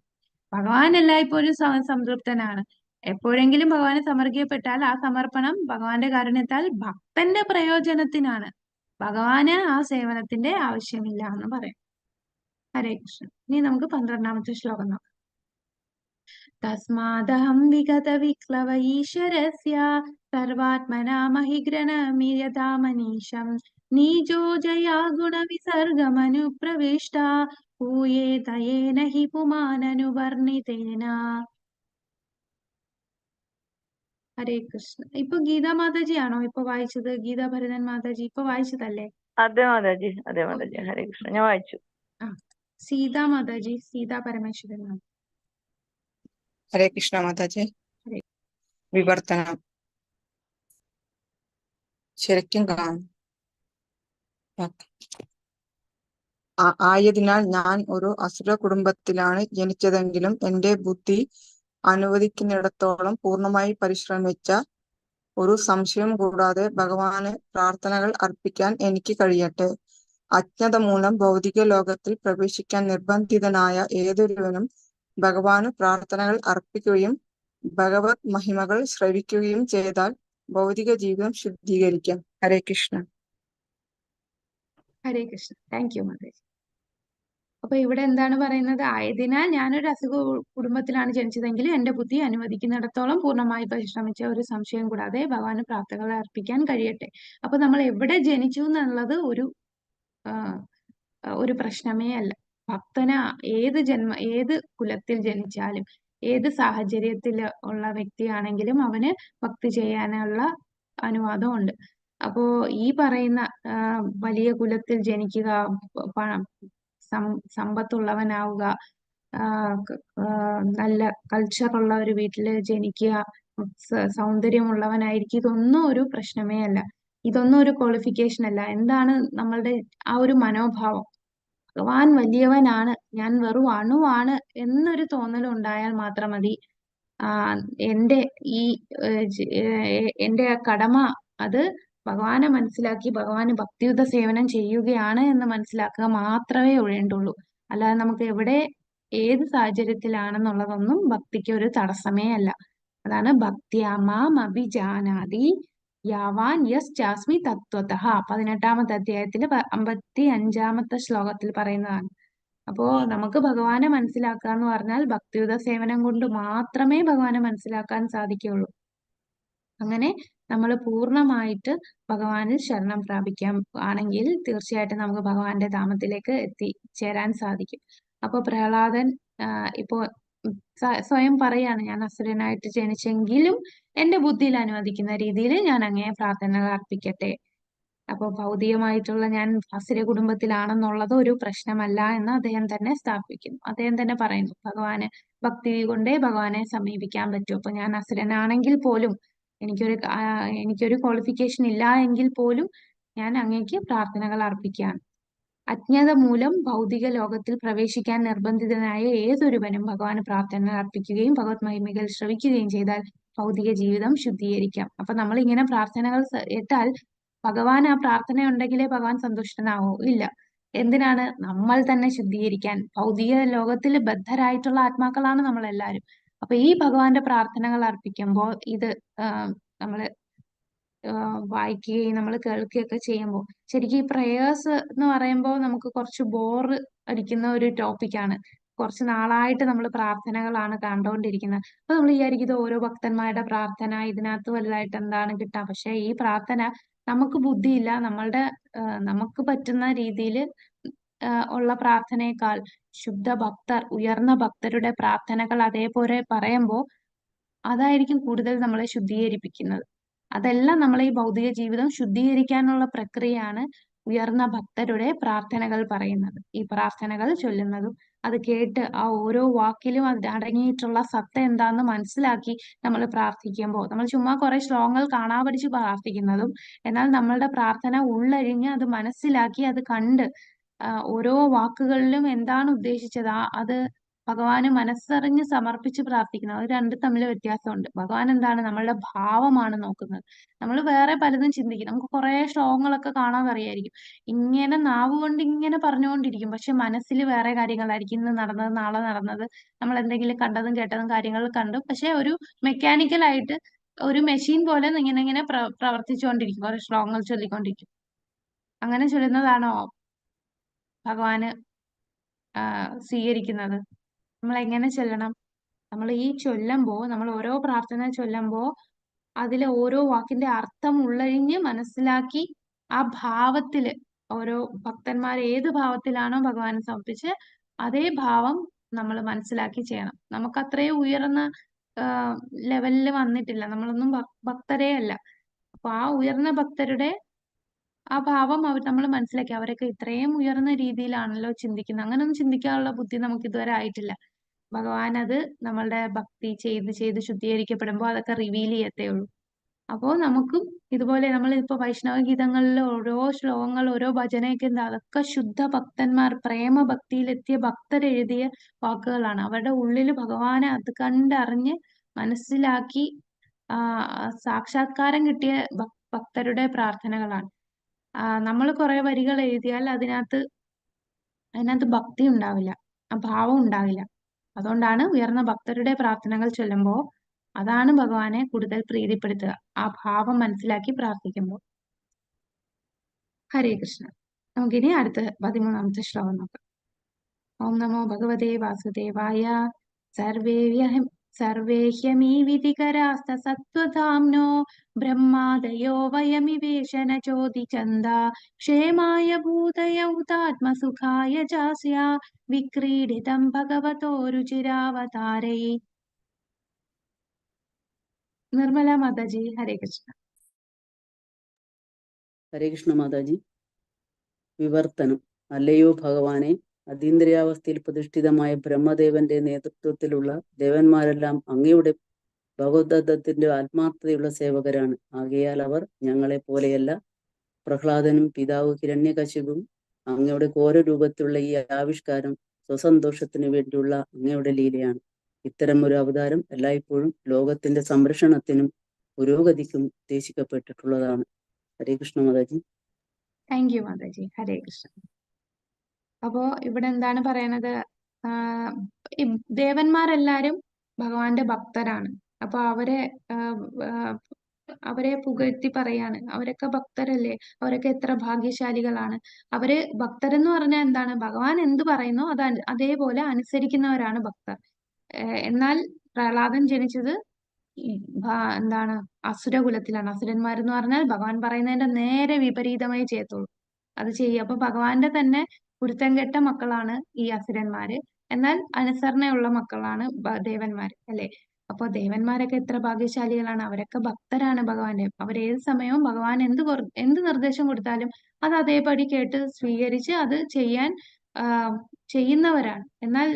ഭഗവാൻ എല്ലായ്പ്പോഴും സംതൃപ്തനാണ്. എപ്പോഴെങ്കിലും ഭഗവാന് സമർപ്പിക്കപ്പെട്ടാൽ ആ സമർപ്പണം ഭഗവാന്റെ കാരുണ്യത്താൽ ഭക്തന്റെ പ്രയോജനത്തിനാണ്. ഭഗവാന് ആ സേവനത്തിന്റെ ആവശ്യമില്ല എന്ന് പറയാം. ഹരേ കൃഷ്ണ. ഇനി നമുക്ക് 12ാമത്തെ ശ്ലോകം നോക്കാം. തസ്മാദഹം വിഗത വിക്ലവ ഈശ്വരസ്യ സർവാത്മനാ മഹിഗ്രണമിയതാ മനീഷം നീജോ ജയാ ഗുണവിസർഗമനുപ്രവിഷ്ട പൂയേതയേന ഹി പുമാനനുവർണിതേന. ഹരേ കൃഷ്ണ. ഇപ്പൊ ഗീതാ മാതാജി ആണോ ഇപ്പൊ വായിച്ചത്? ഗീതാ ഭരതൻ മാതാജി ഇപ്പൊ വായിച്ചതല്ലേ? അതെ മാതാജി, അതെ മാതാജി. ഹരേ കൃഷ്ണ, ഞാൻ വായിച്ചു. സീതാ മാതാജി, സീതാ പരമേശ്വരൻ. ഹരേ കൃഷ്ണ മാതാജി. ഹരേ. വിവർത്തനം ശരിക്കും കാണും. ആയതിനാൽ ഞാൻ ഒരു അസുര കുടുംബത്തിലാണ് ജനിച്ചതെങ്കിലും എന്റെ ബുദ്ധി അനുവദിക്കുന്നിടത്തോളം പൂർണ്ണമായി പരിശ്രമിച്ച ഒരു സംശയം കൂടാതെ ഭഗവാന് പ്രാർത്ഥനകൾ അർപ്പിക്കാൻ എനിക്ക് കഴിയട്ടെ. അജ്ഞത മൂലം ഭൗതിക ലോകത്തിൽ പ്രവേശിക്കാൻ നിർബന്ധിതനായ ഏതൊരുവനും ഭഗവാന് പ്രാർത്ഥനകൾ അർപ്പിക്കുകയും ഭഗവത് മഹിമകൾ ശ്രവിക്കുകയും ചെയ്താൽ ഭൗതിക ജീവിതം ശുദ്ധീകരിക്കാം. ഹരേ കൃഷ്ണ. ഹരേ കൃഷ്ണ. Thank you Mataji. അപ്പൊ ഇവിടെ എന്താണ് പറയുന്നത്? ആയതിനാൽ ഞാനൊരു അസുഖ കുടുംബത്തിലാണ് ജനിച്ചതെങ്കിലും എന്റെ ബുദ്ധി അനുവദിക്കുന്നിടത്തോളം പൂർണ്ണമായി പരിശ്രമിച്ച ഒരു സംശയം കൂടാതെ ഭഗവാന് പ്രാർത്ഥനകൾ അർപ്പിക്കാൻ കഴിയട്ടെ. അപ്പൊ നമ്മൾ എവിടെ ജനിച്ചു എന്നുള്ളത് ഒരു പ്രശ്നമേ അല്ല. ഭക്തന ഏത് കുലത്തിൽ ജനിച്ചാലും ഏത് സാഹചര്യത്തിൽ ഉള്ള വ്യക്തിയാണെങ്കിലും അവന് ഭക്തി ചെയ്യാനുള്ള അനുവാദമുണ്ട്. അപ്പോ ഈ പറയുന്ന വലിയ കുലത്തിൽ ജനിക്കുക, സമ്പത്തുള്ളവനാവുക, നല്ല കൾച്ചറുള്ള ഒരു വീട്ടില് ജനിക്കുക, സൗന്ദര്യമുള്ളവനായിരിക്കും, ഇതൊന്നും ഒരു പ്രശ്നമേ അല്ല. ഇതൊന്നും ഒരു ക്വാളിഫിക്കേഷൻ അല്ല. എന്താണ് നമ്മളുടെ ആ ഒരു മനോഭാവം? ഭഗവാൻ വലിയവനാണ്, ഞാൻ വെറും അണുവാണ് എന്നൊരു തോന്നൽ ഉണ്ടായാൽ മാത്രം മതി. എന്റെ കടമ അത് ഭഗവാനെ മനസ്സിലാക്കി ഭഗവാന് ഭക്തിയുത സേവനം ചെയ്യുകയാണ് എന്ന് മനസ്സിലാക്കുക മാത്രമേ വേണ്ടുള്ളൂ. അല്ലാതെ നമുക്ക് എവിടെ ഏത് സാഹചര്യത്തിലാണെന്നുള്ളതൊന്നും ഭക്തിക്ക് ഒരു തടസ്സമേ അല്ല. അതാണ് ഭക്തിയാ മാം അഭിജാനാതി യാവാൻ യസ് ചാസ്മി തത്വതഃ 18ാമത്തെ അധ്യായത്തില് 55ാമത്തെ ശ്ലോകത്തിൽ പറയുന്നതാണ്. അപ്പോ നമുക്ക് ഭഗവാനെ മനസ്സിലാക്കുക എന്ന് പറഞ്ഞാൽ ഭക്തിയുത സേവനം കൊണ്ട് മാത്രമേ ഭഗവാനെ മനസ്സിലാക്കാൻ സാധിക്കുകയുള്ളൂ. അങ്ങനെ നമ്മൾ പൂർണ്ണമായിട്ട് ഭഗവാനിൽ ശരണം പ്രാപിക്കാൻ ആണെങ്കിൽ തീർച്ചയായിട്ടും നമുക്ക് ഭഗവാന്റെ ധാമത്തിലേക്ക് എത്തിച്ചേരാൻ സാധിക്കും. അപ്പൊ പ്രഹ്ലാദൻ ഇപ്പോ സ്വയം പറയാണ്, ഞാൻ അസുരനായിട്ട് ജനിച്ചെങ്കിലും എന്റെ ബുദ്ധിയിൽ അനുവദിക്കുന്ന രീതിയിൽ ഞാൻ അങ്ങയെ പ്രാർത്ഥനകൾ അർപ്പിക്കട്ടെ. അപ്പൊ ഭൗതികമായിട്ടുള്ള ഞാൻ അസുര കുടുംബത്തിലാണെന്നുള്ളത് ഒരു പ്രശ്നമല്ല എന്ന് അദ്ദേഹം തന്നെ സ്ഥാപിക്കുന്നു. അദ്ദേഹം തന്നെ പറയുന്നു, ഭഗവാന് ഭക്തി കൊണ്ടേ ഭഗവാനെ സമീപിക്കാൻ പറ്റൂ. അപ്പൊ ഞാൻ അസുരനാണെങ്കിൽ പോലും എനിക്കൊരു ക്വാളിഫിക്കേഷൻ ഇല്ല എങ്കിൽ പോലും ഞാൻ അങ്ങേക്ക് പ്രാർത്ഥനകൾ അർപ്പിക്കുകയാണ്. അജ്ഞത മൂലം ഭൗതിക ലോകത്തിൽ പ്രവേശിക്കാൻ നിർബന്ധിതനായ ഏതൊരുവനും ഭഗവാന് പ്രാർത്ഥന അർപ്പിക്കുകയും ഭഗവത് മഹിമകൾ ശ്രവിക്കുകയും ചെയ്താൽ ഭൗതിക ജീവിതം ശുദ്ധീകരിക്കാം. അപ്പൊ നമ്മൾ ഇങ്ങനെ പ്രാർത്ഥനകൾ ഇട്ടാൽ ഭഗവാൻ ആ പ്രാർത്ഥന ഉണ്ടെങ്കിലേ ഭഗവാൻ സന്തുഷ്ടനാവോ? ഇല്ല. എന്തിനാണ്? നമ്മൾ തന്നെ ശുദ്ധീകരിക്കാൻ. ഭൗതിക ലോകത്തിൽ ബദ്ധരായിട്ടുള്ള ആത്മാക്കളാണ് നമ്മൾ എല്ലാവരും. അപ്പൊ ഈ ഭഗവാന്റെ പ്രാർത്ഥനകൾ അർപ്പിക്കുമ്പോൾ ഇത് നമ്മള് വായിക്കുകയും നമ്മൾ കേൾക്കുകയൊക്കെ ചെയ്യുമ്പോൾ ശരിക്കും ഈ പ്രേയേഴ്സ് എന്ന് പറയുമ്പോൾ നമുക്ക് കുറച്ച് ബോറ് അടിക്കുന്ന ഒരു ടോപ്പിക്കാണ്. കുറച്ച് നാളായിട്ട് നമ്മൾ പ്രാർത്ഥനകളാണ് കണ്ടുകൊണ്ടിരിക്കുന്നത്. അപ്പൊ നമ്മൾ വിചാരിക്കും ഇത് ഓരോ ഭക്തന്മാരുടെ പ്രാർത്ഥന, ഇതിനകത്ത് വലുതായിട്ട് എന്താണ് കിട്ടുക? പക്ഷെ ഈ പ്രാർത്ഥന നമുക്ക് ബുദ്ധിയില്ല, നമുക്ക് പറ്റുന്ന രീതിയിൽ ഉള്ള പ്രാർത്ഥനയേക്കാൾ ശുദ്ധ ഭക്തർ, ഉയർന്ന ഭക്തരുടെ പ്രാർത്ഥനകൾ അതേപോലെ പറയുമ്പോൾ അതായിരിക്കും കൂടുതൽ നമ്മളെ ശുദ്ധീകരിപ്പിക്കുന്നത്. അതെല്ലാം നമ്മളെ ഈ ഭൗതിക ജീവിതം ശുദ്ധീകരിക്കാനുള്ള പ്രക്രിയയാണ് ഉയർന്ന ഭക്തരുടെ പ്രാർത്ഥനകൾ പറയുന്നത്. ഈ പ്രാർത്ഥനകൾ ചൊല്ലുന്നതും അത് കേട്ട് ആ ഓരോ വാക്കിലും അത് അടങ്ങിയിട്ടുള്ള സത്ത എന്താന്ന് മനസ്സിലാക്കി നമ്മൾ പ്രാർത്ഥിക്കുമ്പോൾ, നമ്മൾ ചുമ്മാ കുറെ ശ്ലോകങ്ങൾ കാണാ പഠിച്ച് പ്രാർത്ഥിക്കുന്നതും, എന്നാൽ നമ്മളുടെ പ്രാർത്ഥന ഉള്ളഴിഞ്ഞ് അത് മനസ്സിലാക്കി അത് കണ്ട് ഓരോ വാക്കുകളിലും എന്താണ് ഉദ്ദേശിച്ചത് അത് ഭഗവാന് മനസ്സറിഞ്ഞ് സമർപ്പിച്ച് പ്രാർത്ഥിക്കുന്നത്, അത് രണ്ടും തമ്മിൽ വ്യത്യാസമുണ്ട്. ഭഗവാൻ എന്താണ് നമ്മളുടെ ഭാവമാണ് നോക്കുന്നത്. നമ്മൾ വേറെ പലതും ചിന്തിക്കും. നമുക്ക് കുറെ ശ്ലോകങ്ങളൊക്കെ കാണാൻ അറിയായിരിക്കും, ഇങ്ങനെ നാവ് കൊണ്ട് ഇങ്ങനെ പറഞ്ഞുകൊണ്ടിരിക്കും, പക്ഷെ മനസ്സിൽ വേറെ കാര്യങ്ങളായിരിക്കും. ഇന്ന് നടന്നത്, നാളെ നടന്നത്, നമ്മൾ എന്തെങ്കിലും കണ്ടതും കേട്ടതും കാര്യങ്ങൾ കണ്ടു, പക്ഷെ ഒരു മെക്കാനിക്കലായിട്ട് ഒരു മെഷീൻ പോലെ ഇങ്ങനെ പ്രവർത്തിച്ചുകൊണ്ടിരിക്കും, കുറെ ശ്ലോകങ്ങൾ ചൊല്ലിക്കൊണ്ടിരിക്കും. അങ്ങനെ ചൊല്ലുന്നതാണോ ഭഗവാന് സ്വീകരിക്കുന്നത്? നമ്മൾ എങ്ങനെ ചൊല്ലണം? നമ്മൾ ഈ നമ്മൾ ഓരോ പ്രാർത്ഥന ചൊല്ലുമ്പോൾ അതിലെ ഓരോ വാക്കിന്റെ അർത്ഥം ഉള്ളഴിഞ്ഞ് മനസ്സിലാക്കി ആ ഭാവത്തില് ഓരോ ഭക്തന്മാർ ഏത് ഭാവത്തിലാണോ ഭഗവാനെ സമർപ്പിച്ച് അതേ ഭാവം നമ്മൾ മനസ്സിലാക്കി ചെയ്യണം. നമുക്ക് അത്രയും ഉയർന്ന ലെവലിൽ വന്നിട്ടില്ല, നമ്മളൊന്നും ഭക്തരേ അല്ല. അപ്പൊ ആ ഉയർന്ന ഭക്തരുടെ ആ ഭാവം നമ്മൾ മനസ്സിലാക്കി, അവരൊക്കെ ഇത്രയും ഉയർന്ന രീതിയിലാണല്ലോ ചിന്തിക്കുന്നത്. അങ്ങനൊന്നും ചിന്തിക്കാനുള്ള ബുദ്ധി നമുക്ക് ഇതുവരെ ആയിട്ടില്ല. ഭഗവാൻ അത് നമ്മളുടെ ഭക്തി ചെയ്ത് ശുദ്ധീകരിക്കപ്പെടുമ്പോൾ അതൊക്കെ റിവീൽ ചെയ്യത്തേ ഉള്ളൂ. അപ്പോൾ നമുക്കും ഇതുപോലെ നമ്മൾ ഇപ്പൊ വൈഷ്ണവ ഗീതങ്ങളിലെ ഓരോ ശ്ലോകങ്ങൾ, ഓരോ ഭജനയൊക്കെ എന്താ, അതൊക്കെ ശുദ്ധ ഭക്തന്മാർ, പ്രേമഭക്തിയിലെത്തിയ ഭക്തരെഴുതിയ വാക്കുകളാണ്. അവരുടെ ഉള്ളിൽ ഭഗവാനെ അത് കണ്ടറിഞ്ഞ് മനസ്സിലാക്കി സാക്ഷാത്കാരം കിട്ടിയ ഭക്തരുടെ പ്രാർത്ഥനകളാണ്. നമ്മൾ കുറെ വരികൾ എഴുതിയാൽ അതിനകത്ത് ഭക്തി ഉണ്ടാവില്ല, ആ ഭാവം ഉണ്ടാവില്ല. അതുകൊണ്ടാണ് ഉയർന്ന ഭക്തരുടെ പ്രാർത്ഥനകൾ ചൊല്ലുമ്പോൾ അതാണ് ഭഗവാനെ കൂടുതൽ പ്രീതിപ്പെടുത്തുക, ആ ഭാവം മനസ്സിലാക്കി പ്രാർത്ഥിക്കുമ്പോൾ. ഹരേ കൃഷ്ണ. നമുക്കിനി അടുത്ത 13ാമത്തെ ശ്ലോകം നോക്കാം. ഓം നമോ ഭഗവതേ വാസുദേവായ. സർവേ ഹ്യമീ വിധികരാസ്ത സത്വധാംനോ ബ്രഹ്മാദയോ വയമിവേശന ചോദിചന്ദ ക്ഷേമായ ഭൂതയ ഉതാത്മസുഖായ ജാസ്യ വിക്രീഡിതം ഭഗവതോ രുചിരാവതാരൈ. നിർമ്മല മാതാജി, ഹരേ കൃഷ്ണ. ഹരേ കൃഷ്ണ മാതാജി. വിവർത്തനം. അല്ലയോ ഭഗവാനെ, അതീന്ദ്രിയാവസ്ഥയിൽ പ്രതിഷ്ഠിതമായ ബ്രഹ്മദേവന്റെ നേതൃത്വത്തിലുള്ള ദേവന്മാരെല്ലാം അങ്ങയുടെ ഭഗവതത്വത്തിന്റെ ആത്മാർത്ഥതയുള്ള സേവകരാണ്. ആകയാൽ അവർ ഞങ്ങളെ പോലെയല്ല. പ്രഹ്ലാദനും പിതാവ് ഹിരണ്യകശിപും അങ്ങയുടെ ഘോര രൂപത്തിലുള്ള ഈ ആവിഷ്കാരം സ്വസന്തോഷത്തിന് വേണ്ടിയുള്ള അങ്ങയുടെ ലീലയാണ്. ഇത്തരം ഒരു അവതാരം എല്ലായ്പ്പോഴും ലോകത്തിന്റെ സംരക്ഷണത്തിനും പുരോഗതിക്കും ഉദ്ദേശിക്കപ്പെട്ടിട്ടുള്ളതാണ്. ഹരേ കൃഷ്ണ മാതാജി. Thank you Mataji. ഹരേ കൃഷ്ണ. അപ്പോ ഇവിടെ എന്താണ് പറയണത്? ഈ ദേവന്മാരെല്ലാരും ഭഗവാന്റെ ഭക്തരാണ്. അപ്പൊ അവരെ പുകഴ്ത്തി പറയാണ്, അവരൊക്കെ ഭക്തരല്ലേ, അവരൊക്കെ എത്ര ഭാഗ്യശാലികളാണ്. അവര് ഭക്തരെന്ന് പറഞ്ഞാൽ എന്താണ്? ഭഗവാൻ എന്ത് പറയുന്നോ അത് അതേപോലെ അനുസരിക്കുന്നവരാണ് ഭക്തർ. എന്നാൽ പ്രഹ്ലാദൻ ജനിച്ചത് എന്താണ്? അസുരകുലത്തിലാണ്. അസുരന്മാരെന്ന് പറഞ്ഞാൽ ഭഗവാൻ പറയുന്നതിന്റെ നേരെ വിപരീതമായി ചെയ്യത്തുള്ളൂ, അത് ചെയ്യും. അപ്പൊ ഭഗവാന്റെ തന്നെ കുരുത്തം കെട്ട മക്കളാണ് ഈ അസുരന്മാര്, എന്നാൽ അനുസരണയുള്ള മക്കളാണ് ദേവന്മാര്, അല്ലെ? അപ്പൊ ദേവന്മാരൊക്കെ എത്ര ഭാഗ്യശാലികളാണ്, അവരൊക്കെ ഭക്തരാണ് ഭഗവാന്റെ. അവരേത് സമയവും ഭഗവാൻ എന്ത് നിർദ്ദേശം കൊടുത്താലും അത് അതേപടി കേട്ട് സ്വീകരിച്ച് അത് ചെയ്യുന്നവരാണ്. എന്നാൽ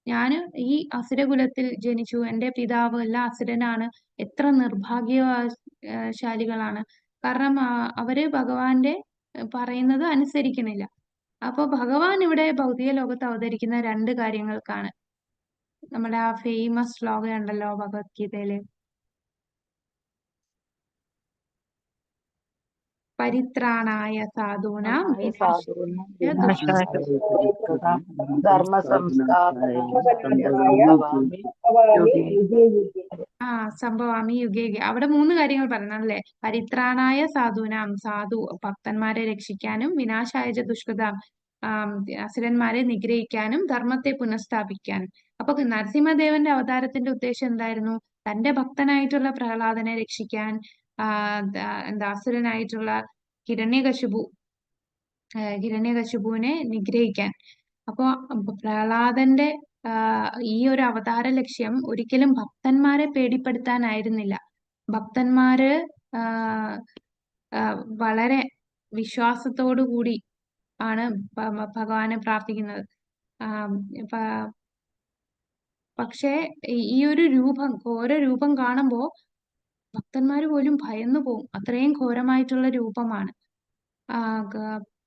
ഞാന് ഈ അസുരകുലത്തിൽ ജനിച്ചു, എന്റെ പിതാവ് എല്ലാം അസുരനാണ്, എത്ര നിർഭാഗ്യശാലികളാണ്. കാരണം അവര് ഭഗവാന്റെ പറയുന്നത് അനുസരിക്കുന്നില്ല. അപ്പൊ ഭഗവാൻ ഇവിടെ ഭൗതിക ലോകത്ത് അവതരിക്കുന്ന 2 കാര്യങ്ങൾക്കാണ്. നമ്മുടെ ആ ഫേമസ് ശ്ലോകം ഉണ്ടല്ലോ ഭഗവത്ഗീതയില്, പരിത്രാണായ സാധൂനാം ധർമ്മ സംഭവാമി യുഗേ യുഗേ. അവിടെ 3 കാര്യങ്ങൾ പറയണം അല്ലെ? പരിത്രാണായ സാധൂനാം, ഭക്തന്മാരെ രക്ഷിക്കാനും, വിനാശായ ദുഷ്കൃതാം, അസുരന്മാരെ നിഗ്രഹിക്കാനും, ധർമ്മത്തെ പുനഃസ്ഥാപിക്കാനും. അപ്പൊ നരസിംഹദേവന്റെ അവതാരത്തിന്റെ ഉദ്ദേശം എന്തായിരുന്നു? തന്റെ ഭക്തനായിട്ടുള്ള പ്രഹ്ലാദനെ രക്ഷിക്കാൻ, അസുരനായിട്ടുള്ള ഹിരണ്യകശിപുവിനെ നിഗ്രഹിക്കാൻ. അപ്പൊ പ്രഹ്ലാദന്റെ ഈ ഒരു അവതാര ലക്ഷ്യം ഒരിക്കലും ഭക്തന്മാരെ പേടിപ്പെടുത്താനായിരുന്നില്ല, ഭക്തന്മാര് വളരെ വിശ്വാസത്തോടു കൂടി ആണ് ഭഗവാനെ പ്രാർത്ഥിക്കുന്നത്. പക്ഷേ ഈ ഒരു ഘോര രൂപം കാണുമ്പോ ഭക്തന്മാര് പോലും ഭയന്നു പോകും. അത്രയും ഘോരമായിട്ടുള്ള രൂപമാണ്.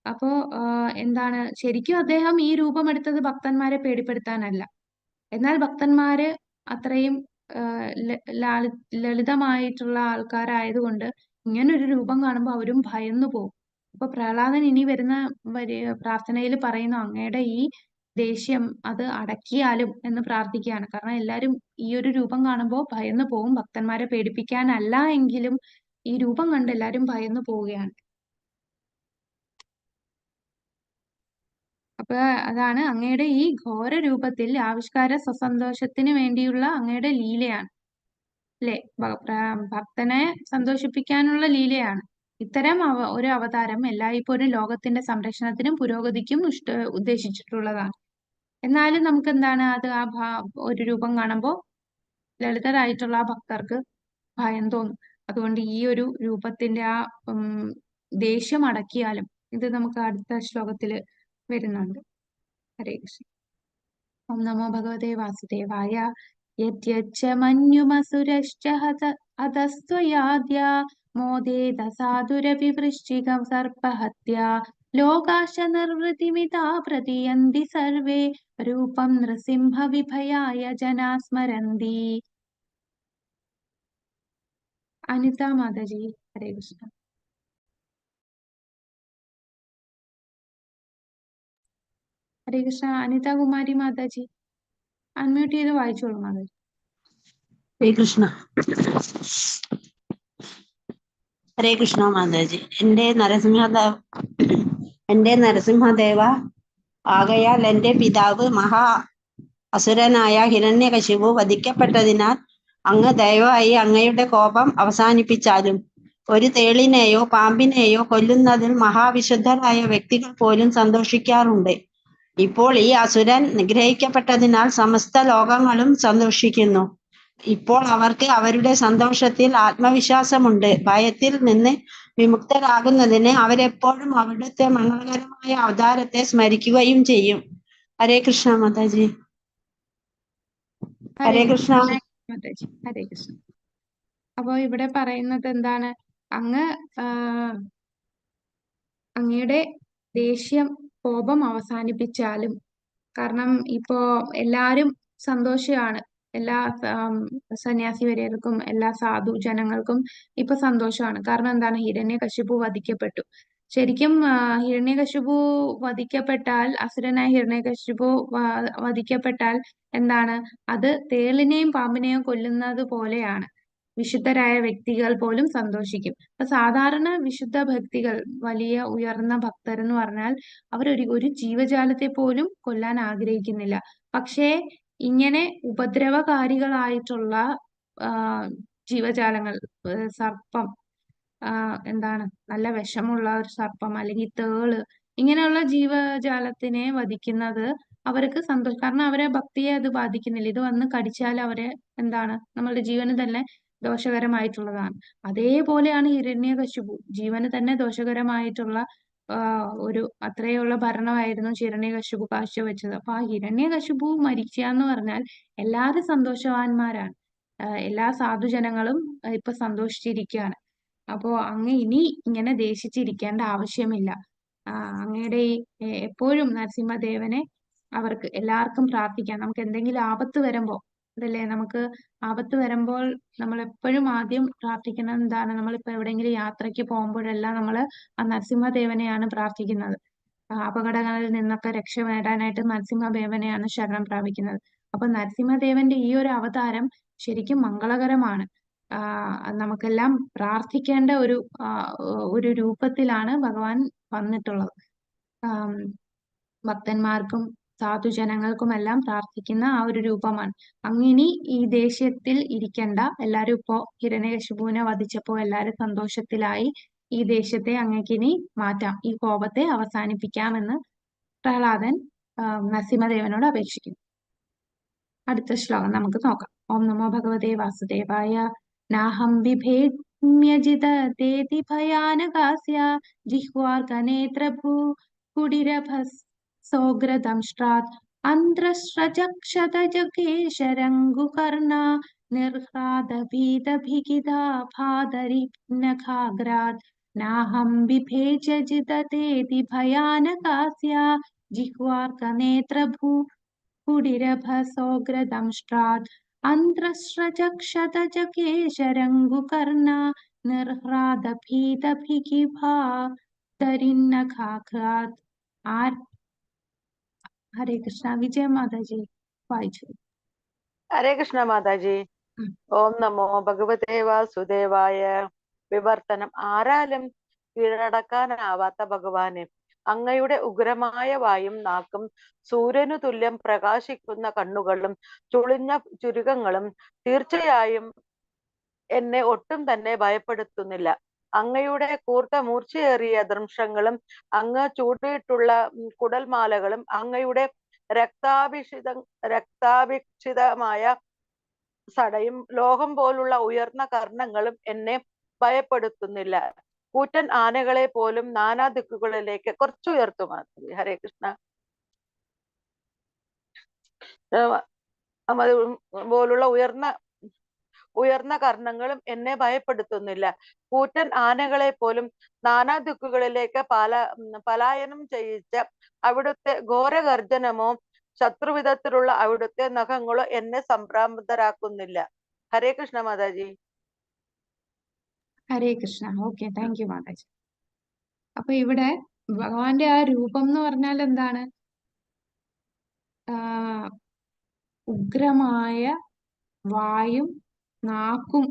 അപ്പോ എന്താണ്, ശരിക്കും അദ്ദേഹം ഈ രൂപം എടുത്തത് ഭക്തന്മാരെ പേടിപ്പെടുത്താനല്ല. എന്നാൽ ഭക്തന്മാര് അത്രയും ലളിതമായിട്ടുള്ള ആൾക്കാരായതുകൊണ്ട് ഇങ്ങനൊരു രൂപം കാണുമ്പോൾ അവരും ഭയന്നു പോകും. അപ്പൊ പ്രഹ്ലാദൻ ഇനി വരുന്ന പ്രാർത്ഥനയിൽ പറയുന്നു, അങ്ങയുടെ ഈ ദേഷ്യം അത് അടക്കിയാലും എന്ന് പ്രാർത്ഥിക്കുകയാണ്. കാരണം എല്ലാരും ഈ ഒരു രൂപം കാണുമ്പോൾ ഭയന്നു പോകും. ഭക്തന്മാരെ പേടിപ്പിക്കാനല്ല എങ്കിലും ഈ രൂപം കണ്ട് എല്ലാരും ഭയന്നു പോവുകയാണ്. അപ്പൊ അതാണ് അങ്ങയുടെ ഈ ഘോര രൂപത്തിൽ ആവിഷ്കാര സസന്തോഷത്തിന് വേണ്ടിയുള്ള അങ്ങയുടെ ലീലയാണ്, അല്ലെ? ഭക്തനെ സന്തോഷിപ്പിക്കാനുള്ള ലീലയാണ്. ഇത്തരം ഒരു അവതാരം എല്ലായ്പ്പോഴും ലോകത്തിന്റെ സംരക്ഷണത്തിനും പുരോഗതിക്കും ഉദ്ദേശിച്ചിട്ടുള്ളതാണ്. എന്നാലും നമുക്ക് എന്താണ്, അത് ഒരു രൂപം കാണുമ്പോൾ ലളിതരായിട്ടുള്ള ആ ഭക്തർക്ക് ഭയം തോന്നും. അതുകൊണ്ട് ഈ ഒരു രൂപത്തിന്റെ ദേഷ്യം അടക്കിയാലും, ഇത് നമുക്ക് അടുത്ത ശ്ലോകത്തില് വരുന്നുണ്ട്. ഹരേ കൃഷ്ണ. ഓം നമോ ഭഗവതേ വാസുദേവായ. യദ്യച്ഛ മന്യുമസുരശ്ച ഹതസ്ത്വയാദ്യ മോദേത സാധുരപി വൃശ്ചികം സർപ്പഹത്യ ലോകാശ നിർവൃതിമിതാ പ്രതിയന്തി സർവേ രൂപം നൃസിംഹ വിഭയായ ജനാ സ്മരന്തി. അനിത മാതാജി, ഹരേ കൃഷ്ണ. ഹരേ കൃഷ്ണ. അനിത കുമാരി മാതാജി അൺമ്യൂട്ട് ചെയ്ത് വായിച്ചോളൂ മാതാജി. ഹരേ കൃഷ്ണ. ഹരേ കൃഷ്ണ മാതാജി. എന്റെ നരസിംഹദേവ, ആകയാൽ എന്റെ പിതാവ് മഹാ അസുരനായ ഹിരണ്യകശിപു വധിക്കപ്പെട്ടതിനാൽ അങ്ങ് ദയവായി അങ്ങയുടെ കോപം അവസാനിപ്പിച്ചാലും. ഒരു തേളിനെയോ പാമ്പിനെയോ കൊല്ലുന്നതിൽ മഹാവിശുദ്ധരായ വ്യക്തികൾ പോലും സന്തോഷിക്കാറുണ്ട്. ഇപ്പോൾ ഈ അസുരൻ നിഗ്രഹിക്കപ്പെട്ടതിനാൽ സമസ്ത ലോകങ്ങളും സന്തോഷിക്കുന്നു. ഇപ്പോൾ അവർക്ക് അവരുടെ സന്തോഷത്തിൽ ആത്മവിശ്വാസമുണ്ട്. ഭയത്തിൽ നിന്ന് വിമുക്തരാകുന്നതിന് അവരെപ്പോഴും അവിടുത്തെ മംഗളകരമായ അവതാരത്തെ സ്മരിക്കുകയും ചെയ്യും. ഹരേ കൃഷ്ണ മാതാജി. ഹരേ കൃഷ്ണ മാതാജി. ഹരേ കൃഷ്ണ. അപ്പോ ഇവിടെ പറയുന്നത് എന്താണ്, അങ്ങയുടെ ദേഷ്യം, കോപം അവസാനിപ്പിച്ചാലും, കാരണം ഇപ്പോ എല്ലാരും സന്തോഷമാണ്. എല്ലാ സന്യാസി വര്യർക്കും എല്ലാ സാധു ജനങ്ങൾക്കും ഇപ്പൊ സന്തോഷമാണ്. കാരണം എന്താണ്, ഹിരണ്യകശിപു വധിക്കപ്പെട്ടു. ശരിക്കും ഹിരണ്യകശിപു വധിക്കപ്പെട്ടാൽ, അസുരനായ ഹിരണ്യകശിപു വധിക്കപ്പെട്ടാൽ എന്താണ്, അത് തേളിനെയും പാമ്പിനെയും കൊല്ലുന്നത് പോലെയാണ്. വിശുദ്ധരായ വ്യക്തികൾ പോലും സന്തോഷിക്കും. അപ്പൊ സാധാരണ വിശുദ്ധ ഭക്തികൾ, വലിയ ഉയർന്ന ഭക്തരെന്ന് പറഞ്ഞാൽ അവർ ഒരു ജീവജാലത്തെ പോലും കൊല്ലാൻ ആഗ്രഹിക്കുന്നില്ല. പക്ഷേ ഇങ്ങനെ ഉപദ്രവകാരികളായിട്ടുള്ള ജീവജാലങ്ങൾ, സർപ്പം, എന്താണ്, നല്ല വിഷമുള്ള ഒരു സർപ്പം അല്ലെങ്കിൽ തേള്, ഇങ്ങനെയുള്ള ജീവജാലത്തിനെ വധിക്കുന്നത് അവർക്ക് സന്തോഷം. കാരണം അവരെ ഭക്തിയെ അത് ബാധിക്കുന്നില്ല. ഇത് വന്ന് കടിച്ചാൽ അവരെ എന്താണ്, നമ്മളുടെ ജീവന് തന്നെ ദോഷകരമായിട്ടുള്ളതാണ്. അതേപോലെയാണ് ഹിരണ്യകശിപു, ജീവന് തന്നെ ദോഷകരമായിട്ടുള്ള ഒരു അത്രയുള്ള ഭരണമായിരുന്നു ഹിരണ്യകശിപു കാഴ്ചവെച്ചത്. അപ്പൊ ആ ഹിരണ്യകശിപു മരിക്കുക എന്ന് പറഞ്ഞാൽ എല്ലാവരും സന്തോഷവാന്മാരാണ്. എല്ലാ സാധുജനങ്ങളും ഇപ്പൊ സന്തോഷിച്ചിരിക്കുകയാണ്. അപ്പോ അങ്ങ് ഇനി ഇങ്ങനെ ദേഷിച്ചിരിക്കേണ്ട ആവശ്യമില്ല. അങ്ങയുടെ എപ്പോഴും നരസിംഹദേവനെ അവർക്ക് എല്ലാവർക്കും പ്രാർത്ഥിക്കാം. നമുക്ക് എന്തെങ്കിലും ആപത്ത് വരുമ്പോ, അതല്ലേ, നമുക്ക് ആപത്ത് വരുമ്പോൾ നമ്മൾ എപ്പോഴും ആദ്യം പ്രാർത്ഥിക്കുന്നത് എന്താണ്, നമ്മളിപ്പോ എവിടെയെങ്കിലും യാത്രയ്ക്ക് പോകുമ്പോഴെല്ലാം നമ്മൾ ആ നരസിംഹദേവനെയാണ് പ്രാർത്ഥിക്കുന്നത്. അപകടങ്ങളിൽ നിന്നൊക്കെ രക്ഷ നേടാനായിട്ട് നരസിംഹദേവനെയാണ് ശരണം പ്രാപിക്കുന്നത്. അപ്പൊ നരസിംഹദേവന്റെ ഈ ഒരു അവതാരം ശരിക്കും മംഗളകരമാണ്. നമുക്കെല്ലാം പ്രാർത്ഥിക്കേണ്ട ഒരു രൂപത്തിലാണ് ഭഗവാൻ വന്നിട്ടുള്ളത്. ഭക്തന്മാർക്കും സാധുജനങ്ങൾക്കുമെല്ലാം പ്രാർത്ഥിക്കുന്ന ആ ഒരു രൂപമാണ്. അങ്ങിനി ഈ ദേഷ്യത്തിൽ ഇരിക്കണ്ട. എല്ലാരും ഇപ്പോ ഹിരണ്യകശിപുവിനെ വധിച്ചപ്പോ എല്ലാരും സന്തോഷത്തിലായി. ഈ ദേഷ്യത്തെ അങ്ങേക്കിനി മാറ്റാം, ഈ കോപത്തെ അവസാനിപ്പിക്കാമെന്ന് പ്രഹ്ലാദൻ നരസിംഹദേവനോട് അപേക്ഷിക്കുന്നു. അടുത്ത ശ്ലോകം നമുക്ക് നോക്കാം. ഓം നമോ ഭഗവതേ വാസുദേവായ. नाहं बिभेम्यजिततेति भयानकास्य जिह्वार्कनेत्रभूकुटिरभसोग्रदंष्ट्रात् अन्ध्रस्रजक्षतजकेशरङ्गुकर्णा निर्ह्रादभीतभिगिधा भादरिनखाग्रात् नाहं बिभेज्यजिततेति भयानकास्य जिह्वार्कनेत्रभूकुटिरभसोग्रदंष्ट्रात् अन्ध्रस्रजक्षतजकेशरङ्गुकर्णा നിർഹ്ലാദഭീതഭിഗിഭാതരിന്നഖാഘ്രാത് ആർ ഹരേ കൃഷ്ണ. വിജയ മാതാജി വായിച്ചു. ഹരേ കൃഷ്ണ മാതാജി. ഉം. ഓം നമോ ഭഗവതേ വാസുദേവായ. വിവർത്തനം. ആരാലും കീഴടക്കാനാവാത്ത ഭഗവാനെ, അങ്ങയുടെ ഉഗ്രമായ വായും നാക്കും സൂര്യനു തുല്യം പ്രകാശിക്കുന്ന കണ്ണുകളും ചുളിഞ്ഞ ചുരുക്കങ്ങളും തീർച്ചയായും എന്നെ ഒട്ടും തന്നെ ഭയപ്പെടുത്തുന്നില്ല. അങ്ങയുടെ കൂർത്ത മൂർച്ചയേറിയ ദംശങ്ങളും അങ്ങ് ചൂടിയിട്ടുള്ള കുടൽമാലകളും അങ്ങയുടെ രക്താഭിഷിതമായ സടയും ലോകം പോലുള്ള ഉയർന്ന കർണങ്ങളും എന്നെ ഭയപ്പെടുത്തുന്നില്ല. കൂറ്റൻ ആനകളെ പോലും നാനാ ദിക്കുകളിലേക്ക് കുറച്ചുയർത്തു മാത്രമേ. ഹരേ കൃഷ്ണ. പോലുള്ള ഉയർന്ന കർണങ്ങളും എന്നെ ഭയപ്പെടുത്തുന്നില്ല. കൂറ്റൻ ആനകളെ പോലും നാനാ ദിക്കുകളിലേക്ക് പലായനം ചെയ്യിച്ച അവിടുത്തെ ഘോരഗർജനമോ ശത്രുവിധത്തിലുള്ള അവിടുത്തെ നഖങ്ങളോ എന്നെ സംഭ്രാന്തരാക്കുന്നില്ല. Hare Krishna Mataji. Hare Krishna. Okay, thank you Mataji. അപ്പൊ ഇവിടെ ഭഗവാന്റെ ആ രൂപം എന്ന് പറഞ്ഞാൽ എന്താണ്? ഉഗ്രമായ വായും നാക്കും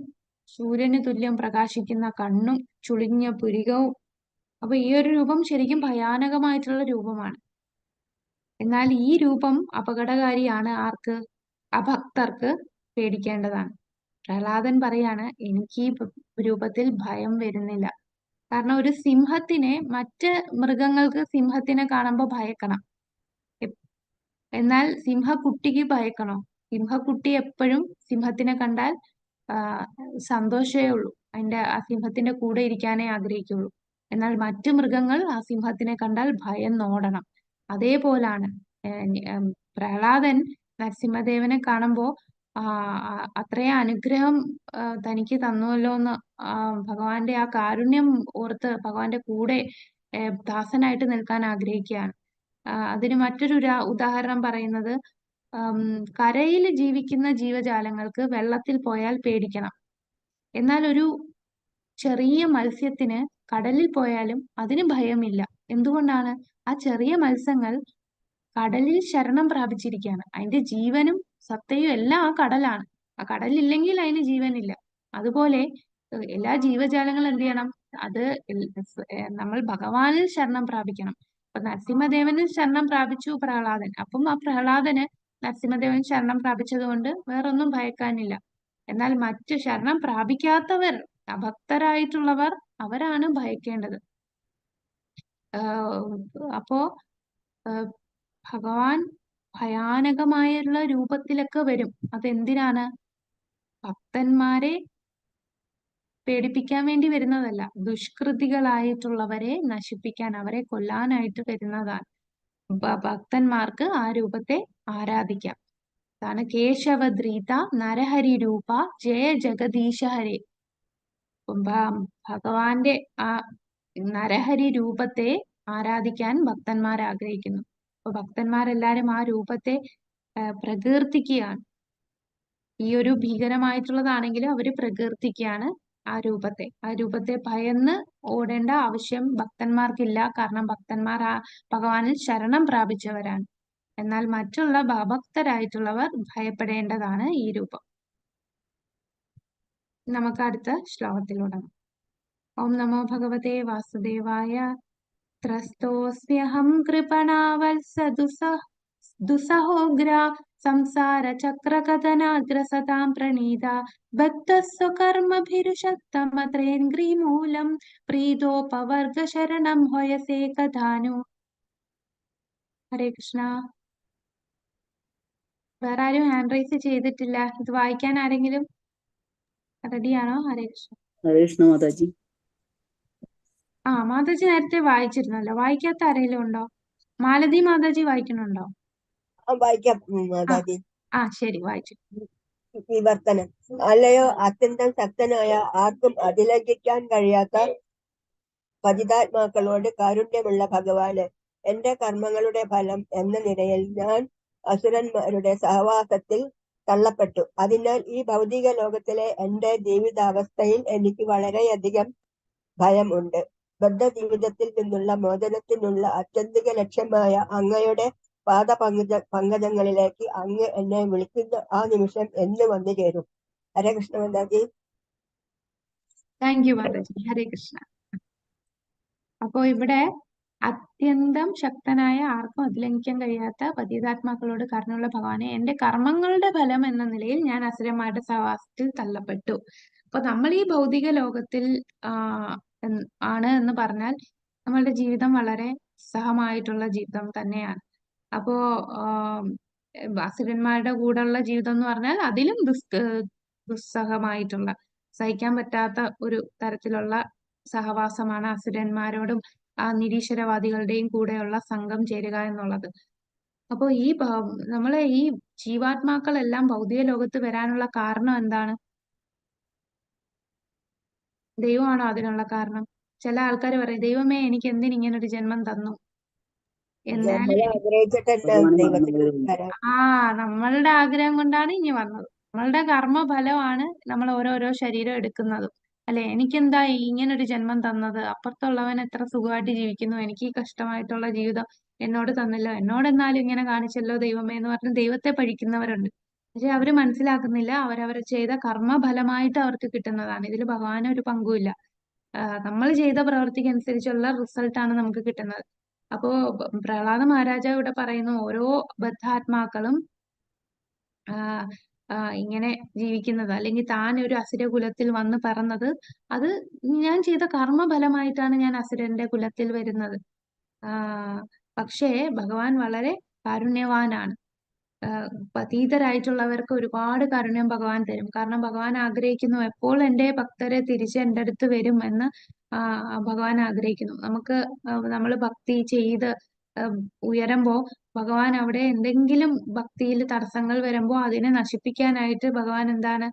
സൂര്യന് തുല്യം പ്രകാശിക്കുന്ന കണ്ണും ചുളിഞ്ഞ പുരികവും. അപ്പൊ ഈ ഒരു രൂപം ശരിക്കും ഭയാനകമായിട്ടുള്ള രൂപമാണ്. എന്നാൽ ഈ രൂപം അപകടകാരിയാണ്. ആർക്ക്? അഭക്തർക്ക് പേടിക്കേണ്ടതാണ്. പ്രഹ്ലാദൻ പറയാണ്, എനിക്ക് ഈ രൂപത്തിൽ ഭയം വരുന്നില്ല. കാരണം ഒരു സിംഹത്തിനെ, മറ്റ് മൃഗങ്ങൾക്ക് സിംഹത്തിനെ കാണുമ്പോൾ ഭയക്കണം, എന്നാൽ സിംഹക്കുട്ടിക്ക് ഭയക്കണോ? സിംഹക്കുട്ടി എപ്പോഴും സിംഹത്തിനെ കണ്ടാൽ സന്തോഷമേ ഉള്ളൂ, ആ സിംഹത്തിന്റെ കൂടെ ഇരിക്കാനേ ആഗ്രഹിക്കുള്ളൂ. എന്നാൽ മറ്റു മൃഗങ്ങൾ ആ സിംഹത്തിനെ കണ്ടാൽ ഭയന്നോടണം. അതേപോലാണ് പ്രഹ്ലാദൻ നരസിംഹദേവനെ കാണുമ്പോ അത്രയും അനുഗ്രഹം തനിക്ക് തന്നുവല്ലോ എന്ന് ഭഗവാന്റെ ആ കാരുണ്യം ഓർത്ത് ഭഗവാന്റെ കൂടെ ദാസനായിട്ട് നിൽക്കാൻ ആഗ്രഹിക്കുകയാണ്. അതിന് മറ്റൊരു ഉദാഹരണം പറയുന്നത്, കരയിൽ ജീവിക്കുന്ന ജീവജാലങ്ങൾക്ക് വെള്ളത്തിൽ പോയാൽ പേടിക്കണം. എന്നാൽ ഒരു ചെറിയ മത്സ്യത്തിന് കടലിൽ പോയാലും അതിന് ഭയമില്ല. എന്തുകൊണ്ടാണ്? ആ ചെറിയ മത്സ്യങ്ങൾ കടലിൽ ശരണം പ്രാപിച്ചിരിക്കുകയാണ്. അതിന്റെ ജീവനും സത്തയും എല്ലാം ആ കടലാണ്. ആ കടലില്ലെങ്കിൽ അതിന് ജീവനില്ല. അതുപോലെ എല്ലാ ജീവജാലങ്ങളും എന്ത് ചെയ്യണം? അത് നമ്മൾ ഭഗവാനിൽ ശരണം പ്രാപിക്കണം. അപ്പൊ നരസിംഹദേവനിൽ ശരണം പ്രാപിച്ചു പ്രഹ്ലാദൻ. അപ്പം ആ പ്രഹ്ലാദന് നരസിംഹദേവൻ ശരണം പ്രാപിച്ചത് കൊണ്ട് വേറൊന്നും ഭയക്കാനില്ല. എന്നാൽ മറ്റു ശരണം പ്രാപിക്കാത്തവർ, അഭക്തരായിട്ടുള്ളവർ, അവരാണ് ഭയക്കേണ്ടത്. അപ്പോ ഭഗവാൻ ഭയാനകമായുള്ള രൂപത്തിലൊക്കെ വരും. അതെന്തിനാണ്? ഭക്തന്മാരെ പേടിപ്പിക്കാൻ വേണ്ടി വരുന്നതല്ല, ദുഷ്കൃതികളായിട്ടുള്ളവരെ നശിപ്പിക്കാൻ, അവരെ കൊല്ലാനായിട്ട് വരുന്നതാണ്. ഭക്തന്മാർക്ക് ആ രൂപത്തെ ആരാധിക്കാം. അതാണ് കേശവദ്രീത നരഹരി രൂപ ജയ ജഗദീശ ഹരേ. ഭഗവാന്റെ ആ നരഹരി രൂപത്തെ ആരാധിക്കാൻ ഭക്തന്മാർ ആഗ്രഹിക്കുന്നു. അപ്പൊ ഭക്തന്മാരെല്ലാരും ആ രൂപത്തെ പ്രകീർത്തിക്കുകയാണ്. ഈ ഒരു ഭീകരമായിട്ടുള്ളതാണെങ്കിലും അവര് പ്രകീർത്തിക്കുകയാണ് ആ രൂപത്തെ ഭയന്ന് ഓടേണ്ട ആവശ്യം ഭക്തന്മാർക്കില്ല. കാരണം ഭക്തന്മാർ ആ ഭഗവാനിൽ ശരണം പ്രാപിച്ചവരാണ്. എന്നാൽ മറ്റുള്ള അഭക്തരായിട്ടുള്ളവർ ഭയപ്പെടേണ്ടതാണ് ഈ രൂപം. നമുക്ക് അടുത്ത ശ്ലോകത്തിലൂടെ. ഓം നമോ ഭഗവതേ വാസുദേവായ. ത്രസ്തോസ്മ്യഹം കൃപണാവത്സദുസഹോഗ്ര സംസാര ചക്രകഥനാഗ്രസതാം പ്രണീത ബദ്ധസ്വകർമ്മഭിരുഷത്തമത്രേന്ദ്രിമൂലം പ്രീതോപവർഗ ശരണം ഹൊയസേ കഥാനു. ഹരേ കൃഷ്ണ. വേറെ ആരും ഹാൻഡ് റൈസ് ചെയ്തിട്ടില്ല. ഇത് വായിക്കാൻ ആരെങ്കിലും? റെഡിയാണോ? ഹരേ കൃഷ്ണ. ഹരേ കൃഷ്ണ മാതാജി. മാതാജി നേരത്തെ വായിച്ചിരുന്നല്ലോ. വായിക്കാത്ത ആരെങ്കിലും ഉണ്ടോ? മാലതി മാതാജി വായിക്കണുണ്ടോ? വായിക്കാം മാതാജി. ശരി, വായിച്ചു. വിവർത്തനം. അല്ലയോ അത്യന്തം ശക്തനായ, ആർക്കും അതിലംഘിക്കാൻ കഴിയാത്ത പതിതാത്മാക്കളോട് കാരുണ്യമുള്ള ഭഗവാന്, എന്റെ കർമ്മങ്ങളുടെ ഫലം എന്ന നിലയിൽ ഞാൻ അസുരന്മാരുടെ സഹവാസത്തിൽ തള്ളപ്പെട്ടു. അതിനാൽ ഈ ഭൗതിക ലോകത്തിലെ എന്റെ ജീവിതാവസ്ഥയിൽ എനിക്ക് വളരെയധികം ഭയം ഉണ്ട്. ബദ്ധ ജീവിതത്തിൽ നിന്നുള്ള മോചനത്തിനുള്ള ആത്യന്തിക ലക്ഷ്യമായ അങ്ങയുടെ പങ്കജങ്ങളിലേക്ക് അങ്ങ് എന്നെ വിളിക്കുന്ന ആ നിമിഷം എന്ന് വന്നു ചേരും. ഹരേ കൃഷ്ണ മാതാജി. Thank you Mataji. ഹരേ കൃഷ്ണ. അപ്പോ ഇവിടെ അത്യന്തം ശക്തനായ, ആർക്കും അതിലംഘിക്കാൻ കഴിയാത്ത പതിതാത്മാക്കളോട് കരുണയുള്ള ഭഗവാനെ, എന്റെ കർമ്മങ്ങളുടെ ഫലം എന്ന നിലയിൽ ഞാൻ അസുരന്മാരുടെ സഹവാസത്തിൽ തള്ളപ്പെട്ടു. അപ്പൊ നമ്മൾ ഈ ഭൗതിക ലോകത്തിൽ ആണ് എന്ന് പറഞ്ഞാൽ നമ്മളുടെ ജീവിതം വളരെ സഹമായിട്ടുള്ള ജീവിതം തന്നെയാണ്. അപ്പോ അസുരന്മാരുടെ കൂടെയുള്ള ജീവിതം എന്ന് പറഞ്ഞാൽ അതിലും ദുസ്സഹമായിട്ടുള്ള, സഹിക്കാൻ പറ്റാത്ത ഒരു തരത്തിലുള്ള സഹവാസമാണ് അസുരന്മാരോടും നിരീശ്വരവാദികളുടെയും കൂടെയുള്ള സംഘം ചേരുക എന്നുള്ളത്. അപ്പോ നമ്മളെ ഈ ജീവാത്മാക്കളെല്ലാം ഭൗതിക ലോകത്ത് വരാനുള്ള കാരണം എന്താണ്? ദൈവമാണോ അതിനുള്ള കാരണം? ചില ആൾക്കാർ പറയും, ദൈവമേ എനിക്ക് എന്തിനിങ്ങനെ ഒരു ജന്മം തന്നു. നമ്മളുടെ ആഗ്രഹം കൊണ്ടാണ് ഇനി വന്നത്. നമ്മളുടെ കർമ്മഫലമാണ് നമ്മൾ ഓരോരോ ശരീരം എടുക്കുന്നതും, അല്ലെ? എനിക്കെന്താ ഇങ്ങനൊരു ജന്മം തന്നത്? അപ്പുറത്തുള്ളവൻ എത്ര സുഖമായിട്ട് ജീവിക്കുന്നു, എനിക്ക് ഈ കഷ്ടമായിട്ടുള്ള ജീവിതം എന്നോട് തന്നല്ലോ, എന്നോട് എന്നാലും ഇങ്ങനെ കാണിച്ചല്ലോ ദൈവമേ എന്ന് പറഞ്ഞ് ദൈവത്തെ പഴിക്കുന്നവരുണ്ട്. പക്ഷെ അവര് മനസ്സിലാക്കുന്നില്ല, അവരവർ ചെയ്ത കർമ്മഫലമായിട്ട് അവർക്ക് കിട്ടുന്നതാണ്. ഇതിൽ ഭഗവാന് ഒരു പങ്കുമില്ല. നമ്മൾ ചെയ്ത പ്രവൃത്തിക്ക് അനുസരിച്ചുള്ള റിസൾട്ടാണ് നമുക്ക് കിട്ടുന്നത്. അപ്പോ പ്രഹ്ലാദ മഹാരാജാവ് ഇവിടെ പറയുന്നു, ഓരോ ബദ്ധാത്മാക്കളും ഇങ്ങനെ ജീവിക്കുന്നത്, അല്ലെങ്കിൽ താൻ ഒരു അസുര കുലത്തിൽ വന്ന് പറഞ്ഞത്, അത് ഞാൻ ചെയ്ത കർമ്മഫലമായിട്ടാണ് ഞാൻ അസുരന്റെ കുലത്തിൽ വരുന്നത്. പക്ഷേ ഭഗവാൻ വളരെ കാരുണ്യവാനാണ്. പതീതരായിട്ടുള്ളവർക്ക് ഒരുപാട് കാരുണ്യം ഭഗവാൻ തരും. കാരണം ഭഗവാൻ ആഗ്രഹിക്കുന്നു, എപ്പോൾ എന്റെ ഭക്തരെ തിരിച്ച് എന്റെ അടുത്ത് വരും എന്ന് ഭഗവാൻ ആഗ്രഹിക്കുന്നു. നമ്മൾ ഭക്തി ചെയ്ത് ഉയരുമ്പോ ഭഗവാൻ അവിടെ എന്തെങ്കിലും ഭക്തിയിൽ തടസ്സങ്ങൾ വരുമ്പോ അതിനെ നശിപ്പിക്കാനായിട്ട് ഭഗവാൻ എന്താണ്,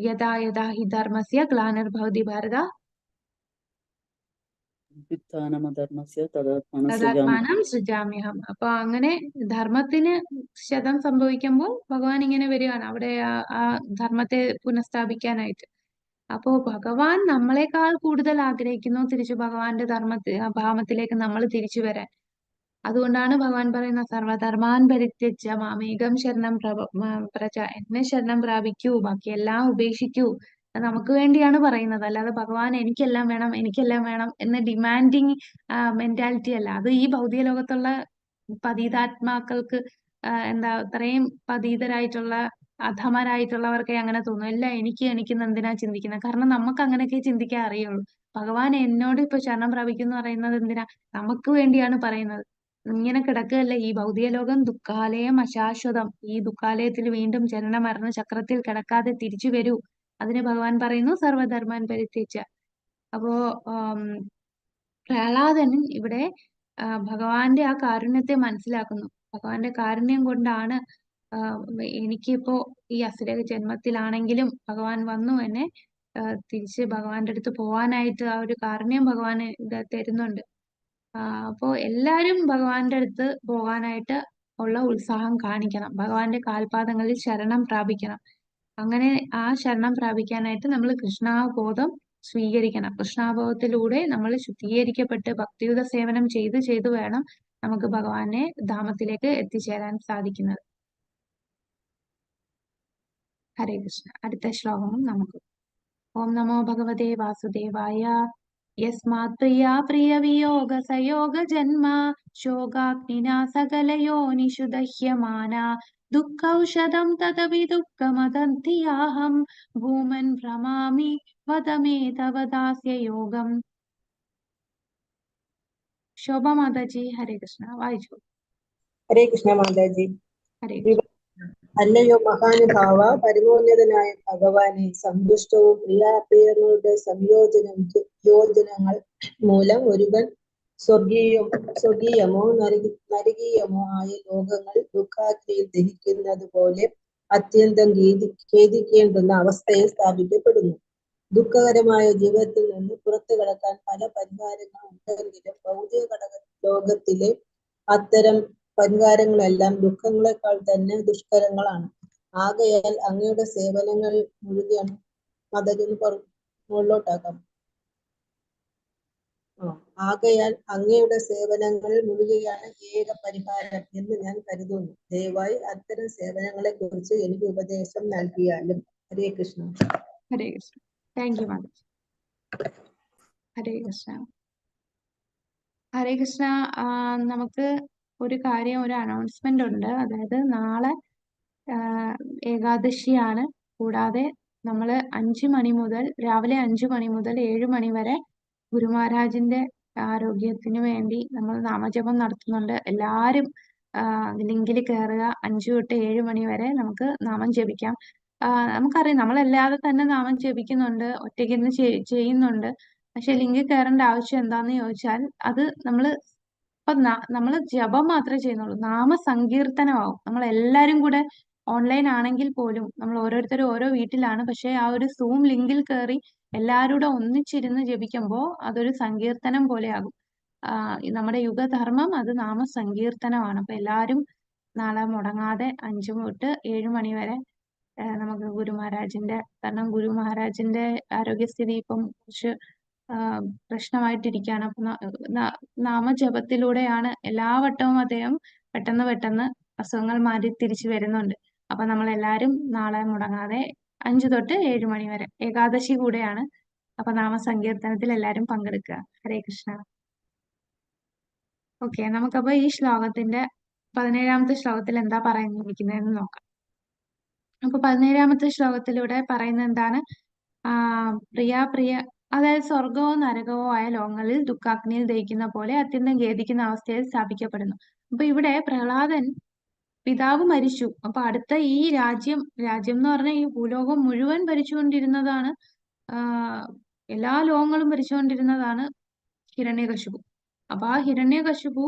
യഥാ യഥാ ഹി ധർമ്മസ്യ ഗ്ലാനിർഭവതി ഭാരത തദാത്മാനം സൃജാമ്യഹം. അപ്പൊ അങ്ങനെ ധർമ്മത്തിന് ക്ഷതം സംഭവിക്കുമ്പോൾ ഭഗവാൻ ഇങ്ങനെ വരികയാണ് അവിടെ ആ ധർമ്മത്തെ പുനഃസ്ഥാപിക്കാനായിട്ട്. അപ്പോ ഭഗവാൻ നമ്മളെക്കാൾ കൂടുതൽ ആഗ്രഹിക്കുന്നു തിരിച്ചു ഭഗവാന്റെ ഭാവത്തിലേക്ക് നമ്മൾ തിരിച്ചു വരാൻ. അതുകൊണ്ടാണ് ഭഗവാൻ പറയുന്ന, സർവധർമാൻ പരിത്യജ്യ മാമേകം ശരണം പ്രജ, എന്നെ ശരണം പ്രാപിക്കൂ, ബാക്കിയെല്ലാം ഉപേക്ഷിക്കൂ. നമുക്ക് വേണ്ടിയാണ് പറയുന്നത്, അല്ലാതെ ഭഗവാൻ എനിക്കെല്ലാം വേണം എനിക്കെല്ലാം വേണം എന്ന ഡിമാൻഡിങ് മെന്റാലിറ്റി അല്ല. അത് ഈ ഭൗതിക ലോകത്തുള്ള പതീതാത്മാക്കൾക്ക് എന്താ, അത്രയും പതീതരായിട്ടുള്ള അധമരായിട്ടുള്ളവർക്കേ അങ്ങനെ തോന്നും. എല്ലാം എനിക്ക് എന്തിനാ ചിന്തിക്കുന്നത്? കാരണം നമുക്ക് അങ്ങനെയൊക്കെ ചിന്തിക്കാൻ അറിയുള്ളൂ. ഭഗവാൻ എന്നോട് ഇപ്പൊ ശരണം പ്രാപിക്കുന്നു പറയുന്നത് എന്തിനാ? നമുക്ക് വേണ്ടിയാണ് പറയുന്നത്. ഇങ്ങനെ കിടക്കുകയല്ല ഈ ഭൗതിക ലോകം, ദുഃഖാലയം അശാശ്വതം. ഈ ദുഃഖാലയത്തിൽ വീണ്ടും ജനന മരണ ചക്രത്തിൽ കിടക്കാതെ തിരിച്ചു വരൂ. അതിന് ഭഗവാൻ പറയുന്നു സർവധർമാൻ പരിത്യജ്യ. അപ്പോ പ്രഹ്ലാദൻ ഇവിടെ ഭഗവാന്റെ ആ കാരുണ്യത്തെ മനസ്സിലാക്കുന്നു. ഭഗവാന്റെ കാരുണ്യം കൊണ്ടാണ് എനിക്കിപ്പോ ഈ അസുര ജന്മത്തിലാണെങ്കിലും ഭഗവാൻ വന്നു എന്നെ തിരിച്ച് ഭഗവാന്റെ അടുത്ത് പോവാനായിട്ട് ആ ഒരു കാരുണ്യം ഭഗവാൻ തരുന്നുണ്ട്. അപ്പോ എല്ലാരും ഭഗവാന്റെ അടുത്ത് പോകാനായിട്ട് ഉള്ള ഉത്സാഹം കാണിക്കണം. ഭഗവാന്റെ കാൽപാദങ്ങളിൽ ശരണം പ്രാപിക്കണം. അങ്ങനെ ആ ശരണം പ്രാപിക്കാനായിട്ട് നമ്മൾ കൃഷ്ണാബോധം സ്വീകരിക്കണം. കൃഷ്ണാബോധത്തിലൂടെ നമ്മൾ ശുദ്ധീകരിക്കപ്പെട്ട് ഭക്തിയുത സേവനം ചെയ്ത് വേണം നമുക്ക് ഭഗവാനെ ധാമത്തിലേക്ക് എത്തിച്ചേരാൻ സാധിക്കുന്നത്. ഹരേ കൃഷ്ണ. അടുത്ത ശ്ലോകവും നമുക്ക്. ഓം നമോ ഭഗവതേ വാസുദേവായ. യസ്മാത് പ്രിയാ പ്രിയ വിയോഗ സയോഗ ജന്മ ശോകാഗ്നിനാ സകലയോനിഷു ദഹ്യമാന ദുഃഖൌഷധം തദപി ദുഃഖമദന്തിയാഹം ഭൂമൻ ഭ്രമാമി വദമേ തവ ദാസ്യ യോഗം. ശോഭ മാതാജി ഹരേ കൃഷ്ണ വായിച്ചു. ഹരേ കൃഷ്ണ മാതാജി. ഹരേ കൃഷ്ണ. അല്ലയോ മഹാനുഭാവ, പരമോന്നതനായ ഭഗവാനെ, സന്തുഷ്ടവും പ്രിയാപ്രിയങ്ങളുടെ യോജനങ്ങൾ മൂലം ഒരുവൻ സ്വർഗീയമോ നരകീയമോ ആയ ലോകങ്ങൾ ദുഃഖാഗ്നിയിൽ ദഹിക്കുന്നത് പോലെ അത്യന്തം ഖേദിക്കേണ്ടുന്ന അവസ്ഥയിൽ സ്ഥാപിക്കപ്പെടുന്നു. ദുഃഖകരമായ ജീവിതത്തിൽ നിന്ന് പുറത്തു കടക്കാൻ പല പരിഹാരങ്ങൾ ഉണ്ടെങ്കിലും ഭൗതിക ലോകത്തിലെ അത്തരം പരിഹാരങ്ങളെല്ലാം ദുഃഖങ്ങളെക്കാൾ തന്നെ ദുഷ്കരങ്ങളാണ്. ആകയാൽ അങ്ങയുടെ സേവനങ്ങൾ മുഴുകയാണ്. മതജൊന്ന് മുകളിലോട്ടാക്കാം. ആകയാൽ അങ്ങയുടെ സേവനങ്ങളിൽ മുഴുകയാണ് ഏക പരിഹാരം എന്ന് ഞാൻ കരുതുന്നു. ദയവായി അത്തരം സേവനങ്ങളെ കുറിച്ച് എനിക്ക് ഉപദേശം നൽകിയാലും. ഹരേ കൃഷ്ണ. ഹരേ കൃഷ്ണ. Thank you Mataji. ഹരേ കൃഷ്ണ. ഹരേ കൃഷ്ണ. നമുക്ക് ഒരു അനൗൺസ്മെന്റ് ഉണ്ട്. അതായത് നാളെ ഏകാദശിയാണ്. കൂടാതെ നമ്മൾ രാവിലെ 5 മണി മുതൽ 7 മണി വരെ ഗുരുമഹാരാജിന്റെ ആരോഗ്യത്തിന് വേണ്ടി നമ്മൾ നാമജപം നടത്തുന്നുണ്ട്. എല്ലാവരും ലിങ്കിൽ കയറുക. 5 തൊട്ട് 7 മണി വരെ നമുക്ക് നാമം ജപിക്കാം. നമുക്കറിയാം, നമ്മളല്ലാതെ തന്നെ നാമം ജപിക്കുന്നുണ്ട്, ഒറ്റയ്ക്കിരുന്ന് ചെയ്യുന്നുണ്ട്. പക്ഷെ ലിങ്കിൽ കയറേണ്ട ആവശ്യം എന്താന്ന് ചോദിച്ചാൽ, അത് നമ്മൾ ജപം മാത്രമേ ചെയ്യുന്നുള്ളൂ. നാമസങ്കീർത്തനമാവും. നമ്മൾ എല്ലാവരും കൂടെ ഓൺലൈൻ ആണെങ്കിൽ പോലും നമ്മൾ ഓരോരുത്തരും ഓരോ വീട്ടിലാണ്. പക്ഷെ ആ ഒരു സൂം ലിങ്കിൽ കയറി എല്ലാവരും കൂടെ ഒന്നിച്ചിരുന്ന് ജപിക്കുമ്പോൾ അതൊരു സങ്കീർത്തനം പോലെയാകും. നമ്മുടെ യുഗധർമ്മം അത് നാമസങ്കീർത്തനമാണ്. അപ്പൊ എല്ലാവരും നാളെ മുടങ്ങാതെ 5 തൊട്ട് 7 മണി വരെ നമുക്ക് കാരണം ഗുരു മഹാരാജിന്റെ ആരോഗ്യസ്ഥിതി ഇപ്പം കുറച്ച് പ്രശ്നമായിട്ടിരിക്കുകയാണ്. അപ്പൊ നാമജപത്തിലൂടെയാണ് എല്ലാ വട്ടവും അദ്ദേഹം പെട്ടെന്ന് അസുഖങ്ങൾ മാറി തിരിച്ചു വരുന്നുണ്ട്. അപ്പൊ നമ്മളെല്ലാരും നാളെ മുടങ്ങാതെ 5 തൊട്ട് 7 മണി വരെ, ഏകാദശി കൂടെയാണ്. അപ്പൊ നാമസങ്കീർത്തനത്തിൽ എല്ലാരും പങ്കെടുക്കുക. ഹരേ കൃഷ്ണ. ഓക്കെ, നമുക്കപ്പോ ഈ ശ്ലോകത്തിന്റെ 17ാമത്തെ ശ്ലോകത്തിൽ എന്താ പറഞ്ഞിരിക്കുന്നതെന്ന് നോക്കാം. അപ്പൊ 17ാമത്തെ ശ്ലോകത്തിലൂടെ പറയുന്നത് എന്താണ്? അതായത് സ്വർഗവോ നരകവോ ആയ ലോകങ്ങളിൽ ദുഃഖാഗ്നിയിൽ ദഹിക്കുന്ന പോലെ അത്യന്തം ഖേദിക്കുന്ന അവസ്ഥയിൽ സ്ഥാപിക്കപ്പെടുന്നു. അപ്പൊ ഇവിടെ പ്രഹ്ലാദൻ പിതാവ് മരിച്ചു. അപ്പൊ അടുത്ത ഈ രാജ്യം എന്ന് പറഞ്ഞാൽ ഈ ഭൂലോകം മുഴുവൻ ഭരിച്ചുകൊണ്ടിരുന്നതാണ്, എല്ലാ ലോകങ്ങളും ഭരിച്ചുകൊണ്ടിരുന്നതാണ് ഹിരണ്യകശിപു. അപ്പൊ ആ ഹിരണ്യകശിപു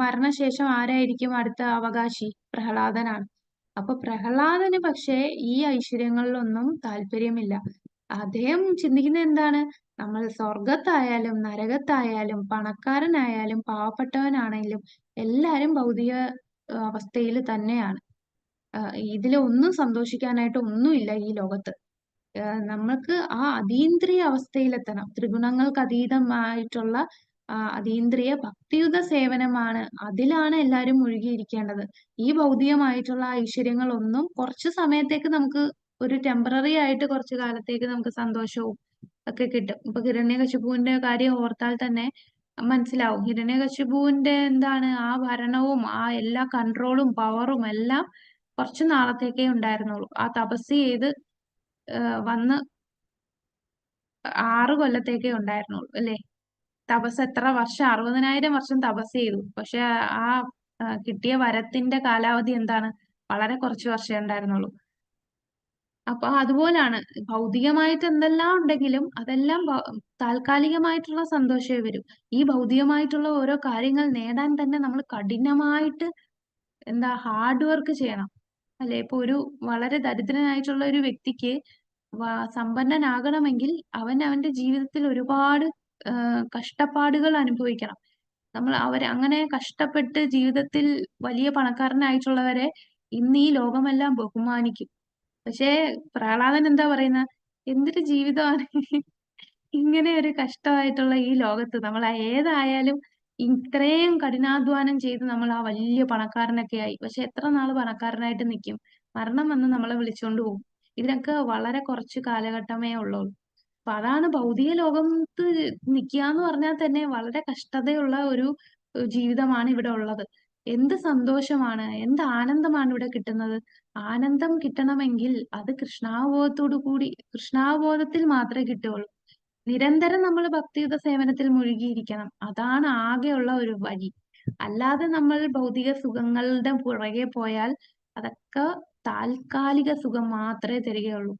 മരണശേഷം ആരായിരിക്കും അടുത്ത അവകാശി? പ്രഹ്ലാദനാണ്. അപ്പൊ പ്രഹ്ലാദന് പക്ഷേ ഈ ഐശ്വര്യങ്ങളിലൊന്നും താല്പര്യമില്ല. അദ്ദേഹം ചിന്തിക്കുന്നത് എന്താണ്? നമ്മൾ സ്വർഗത്തായാലും നരകത്തായാലും പണക്കാരനായാലും പാവപ്പെട്ടവനാണെങ്കിലും എല്ലാരും ഭൗതിക അവസ്ഥയിൽ തന്നെയാണ്. ഇതിലൊന്നും സന്തോഷിക്കാനായിട്ട് ഒന്നുമില്ല ഈ ലോകത്ത്. നമ്മൾക്ക് ആ അതീന്ദ്രിയ അവസ്ഥയിലെത്തണം. ത്രിഗുണങ്ങൾക്ക് അതീതമായിട്ടുള്ള അതീന്ദ്രിയ ഭക്തിയുത സേവനമാണ്, അതിലാണ് എല്ലാവരും മുഴുകിയിരിക്കേണ്ടത്. ഈ ഭൗതികമായിട്ടുള്ള ഐശ്വര്യങ്ങളൊന്നും കുറച്ചു സമയത്തേക്ക് നമുക്ക് ഒരു ടെമ്പററി ആയിട്ട് കുറച്ചു കാലത്തേക്ക് നമുക്ക് സന്തോഷവും ഒക്കെ കിട്ടും. ഇപ്പൊ ഹിരണ്യകശിപുവിന്റെ കാര്യം ഓർത്താൽ തന്നെ മനസ്സിലാവും. ഹിരണ്യകശിപുവിന്റെ എന്താണ് ആ ഭരണവും ആ എല്ലാ കൺട്രോളും പവറും എല്ലാം കുറച്ചു നാളത്തേക്കേ ഉണ്ടായിരുന്നുള്ളൂ. ആ തപസ് ചെയ്ത് വന്ന് 6 കൊല്ലത്തേക്കേ ഉണ്ടായിരുന്നുള്ളൂ അല്ലെ? തപസ് എത്ര വർഷം? 60,000 വർഷം തപസ് ചെയ്തു. പക്ഷെ ആ കിട്ടിയ വരത്തിന്റെ കാലാവധി എന്താണ്? വളരെ കുറച്ച് വർഷമേ ഉണ്ടായിരുന്നുള്ളൂ. അപ്പൊ അതുപോലാണ് ഭൗതികമായിട്ട് എന്തെല്ലാം ഉണ്ടെങ്കിലും അതെല്ലാം താൽക്കാലികമായിട്ടുള്ള സന്തോഷമേ വരും. ഈ ഭൗതികമായിട്ടുള്ള ഓരോ കാര്യങ്ങൾ നേടാൻ തന്നെ നമ്മൾ കഠിനമായിട്ട് ഹാർഡ് വർക്ക് ചെയ്യണം അല്ലെ? ഇപ്പൊ ഒരു വളരെ ദരിദ്രനായിട്ടുള്ള ഒരു വ്യക്തിക്ക് സമ്പന്നനാകണമെങ്കിൽ അവന്റെ ജീവിതത്തിൽ ഒരുപാട് കഷ്ടപ്പാടുകൾ അനുഭവിക്കണം. അങ്ങനെ കഷ്ടപ്പെട്ട് ജീവിതത്തിൽ വലിയ പണക്കാരനായിട്ടുള്ളവരെ ഇന്ന് ഈ ലോകമെല്ലാം ബഹുമാനിക്കും. പക്ഷേ പ്രഹ്ലാദൻ എന്താ പറയുന്ന? എന്തൊരു ജീവിതമാണ് ഇങ്ങനെ ഒരു കഷ്ടമായിട്ടുള്ള ഈ ലോകത്ത്. നമ്മൾ ഏതായാലും ഇത്രയും കഠിനാധ്വാനം ചെയ്ത് നമ്മൾ ആ വലിയ പണക്കാരനൊക്കെ ആയി. പക്ഷെ എത്ര നാള് പണക്കാരനായിട്ട് നിൽക്കും? മരണം വന്ന് നമ്മളെ വിളിച്ചുകൊണ്ട് പോകും. ഇതിനൊക്കെ വളരെ കുറച്ച് കാലഘട്ടമേ ഉള്ളൂ. അപ്പൊ അതാണ് ഭൗതിക ലോകത്ത് നിൽക്കുക എന്ന് പറഞ്ഞാൽ തന്നെ വളരെ കഷ്ടതയുള്ള ഒരു ജീവിതമാണ് ഇവിടെ ഉള്ളത്. എന്ത് സന്തോഷമാണ്, എന്ത് ആനന്ദമാണ് ഇവിടെ കിട്ടുന്നത്. ആനന്ദം കിട്ടണമെങ്കിൽ അത് കൃഷ്ണാവബോധത്തിൽ മാത്രമേ കിട്ടുകയുള്ളൂ. നിരന്തരം നമ്മൾ ഭക്തിയുത സേവനത്തിൽ മുഴുകിയിരിക്കണം. അതാണ് ആകെയുള്ള ഒരു വഴി. അല്ലാതെ നമ്മൾ ഭൗതിക സുഖങ്ങളുടെ പുറകെ പോയാൽ അതൊക്കെ താൽക്കാലിക സുഖം മാത്രമേ തരികയുള്ളൂ.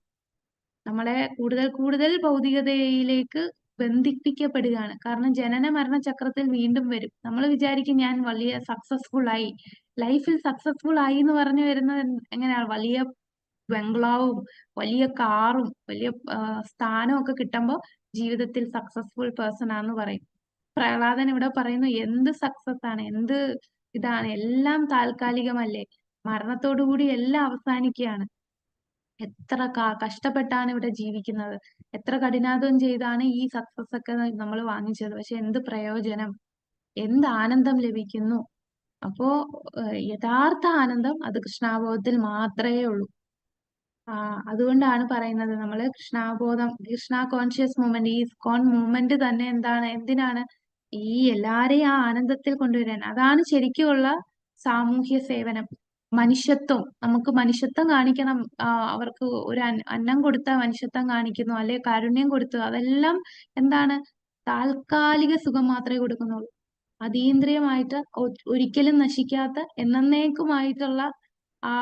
നമ്മളെ കൂടുതൽ കൂടുതൽ ഭൗതികതയിലേക്ക് ബന്ധിപ്പിക്കപ്പെടുകയാണ്. കാരണം ജനന മരണ ചക്രത്തിൽ വീണ്ടും വരും. നമ്മൾ വിചാരിക്കും ഞാൻ വലിയ സക്സസ്ഫുൾ ആയി, ലൈഫിൽ സക്സസ്ഫുൾ ആയി എന്ന് പറഞ്ഞു വരുന്നത് എങ്ങനെയാണ്? വലിയ ബംഗ്ലാവും വലിയ കാറും വലിയ സ്ഥാനവും ഒക്കെ കിട്ടുമ്പോൾ ജീവിതത്തിൽ സക്സസ്ഫുൾ പേഴ്സൺ ആണെന്ന് പറയും. പ്രഹ്ലാദൻ ഇവിടെ പറയുന്നു, എന്ത് സക്സസ് ആണ്, എന്ത് ഇതാണ്, എല്ലാം താൽക്കാലികമല്ലേ, മരണത്തോടുകൂടി എല്ലാം അവസാനിക്കുകയാണ്. എത്ര കഷ്ടപ്പെട്ടാണ് ഇവിടെ ജീവിക്കുന്നത്, എത്ര കഠിനാധ്വാനം ചെയ്താണ് ഈ സക്സസ് ഒക്കെ നമ്മൾ വാങ്ങിച്ചത്. പക്ഷെ എന്ത് പ്രയോജനം, എന്ത് ആനന്ദം ലഭിക്കുന്നു? അപ്പോ യഥാർത്ഥ ആനന്ദം അത് കൃഷ്ണാബോധത്തിൽ മാത്രമേ ഉള്ളൂ. അതുകൊണ്ടാണ് പറയുന്നത് നമ്മള് കൃഷ്ണാബോധം, കൃഷ്ണ കോൺഷ്യസ് മൂവ്മെന്റ്, ഈ ഇസ്കോൺ മൂവ്മെന്റ് തന്നെ എന്തിനാണ്? ഈ എല്ലാരെയും ആ ആനന്ദത്തിൽ കൊണ്ടുവരാൻ. അതാണ് ശരിക്കുമുള്ള സാമൂഹ്യ സേവനം. മനുഷ്യത്വം, നമുക്ക് മനുഷ്യത്വം കാണിക്കണം. അവർക്ക് ഒരു അന്നം കൊടുത്ത മനുഷ്യത്വം കാണിക്കുന്നു, അല്ലെ കാരുണ്യം കൊടുത്തു, അതെല്ലാം എന്താണ്? താൽക്കാലിക സുഖം മാത്രമേ കൊടുക്കുന്നുള്ളൂ. അതീന്ദ്രിയമായിട്ട് ഒരിക്കലും നശിക്കാത്ത എന്നേക്കുമായിട്ടുള്ള ആ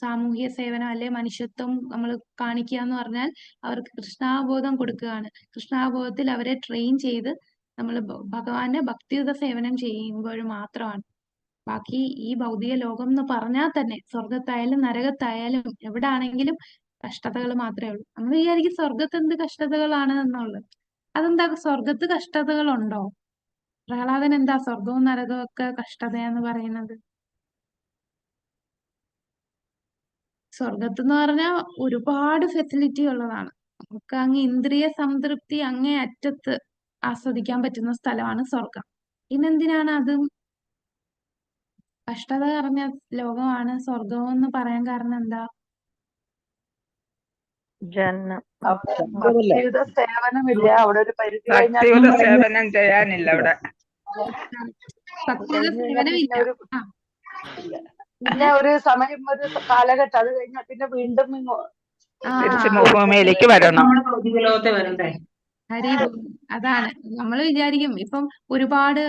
സാമൂഹ്യ സേവനം അല്ലെ മനുഷ്യത്വം നമ്മൾ കാണിക്കുക എന്ന് പറഞ്ഞാൽ അവർക്ക് കൃഷ്ണാബോധം കൊടുക്കുകയാണ്. കൃഷ്ണാബോധത്തിൽ അവരെ ട്രെയിൻ ചെയ്ത് നമ്മൾ ഭഗവാന്റെ ഭക്തിയുത സേവനം ചെയ്യുമ്പോൾ മാത്രമാണ്. ബാക്കി ഈ ഭൗതിക ലോകം എന്ന് പറഞ്ഞാൽ തന്നെ സ്വർഗത്തായാലും നരകത്തായാലും എവിടാണെങ്കിലും കഷ്ടതകൾ മാത്രമേ ഉള്ളൂ. നമ്മൾ വിചാരിക്കും സ്വർഗത്ത് എന്ത് കഷ്ടതകളാണ് എന്നുള്ളത്. അതെന്താ, സ്വർഗത്ത് കഷ്ടതകളുണ്ടോ? പ്രഹ്ലാദൻ എന്താ സ്വർഗവും നരകവും ഒക്കെ കഷ്ടതയാന്ന് പറയുന്നത്? സ്വർഗത്ത് എന്ന് പറഞ്ഞാൽ ഒരുപാട് ഫെസിലിറ്റി ഉള്ളതാണ്. നമുക്ക് അങ്ങ് ഇന്ദ്രിയ സംതൃപ്തി അങ്ങേ അറ്റത്ത് ആസ്വദിക്കാൻ പറ്റുന്ന സ്ഥലമാണ് സ്വർഗം. പിന്നെന്തിനാണ് അതും കഷ്ടത പറഞ്ഞ ലോകമാണ് സ്വർഗം എന്ന് പറയാൻ കാരണം എന്താ? ഭക്തിയുത സേവനമില്ല അവിടെ, ഒരു പരിധി കഴിഞ്ഞാൽ ഭക്തിയുടെ സേവനം ചെയ്യാനില്ല അവിടെ. ഭക്തിയുത സേവനമില്ല. പിന്നെ ഒരു സമയം, ഒരു കാലഘട്ടം, അത് കഴിഞ്ഞാൽ പിന്നെ വീണ്ടും തിരിച്ച് ഭൂമിയിലേക്ക് വരണം. ലോകത്തെ വരണ്ടേ? അതാണ് നമ്മൾ വിചാരിക്കും. ഇപ്പം ഒരുപാട്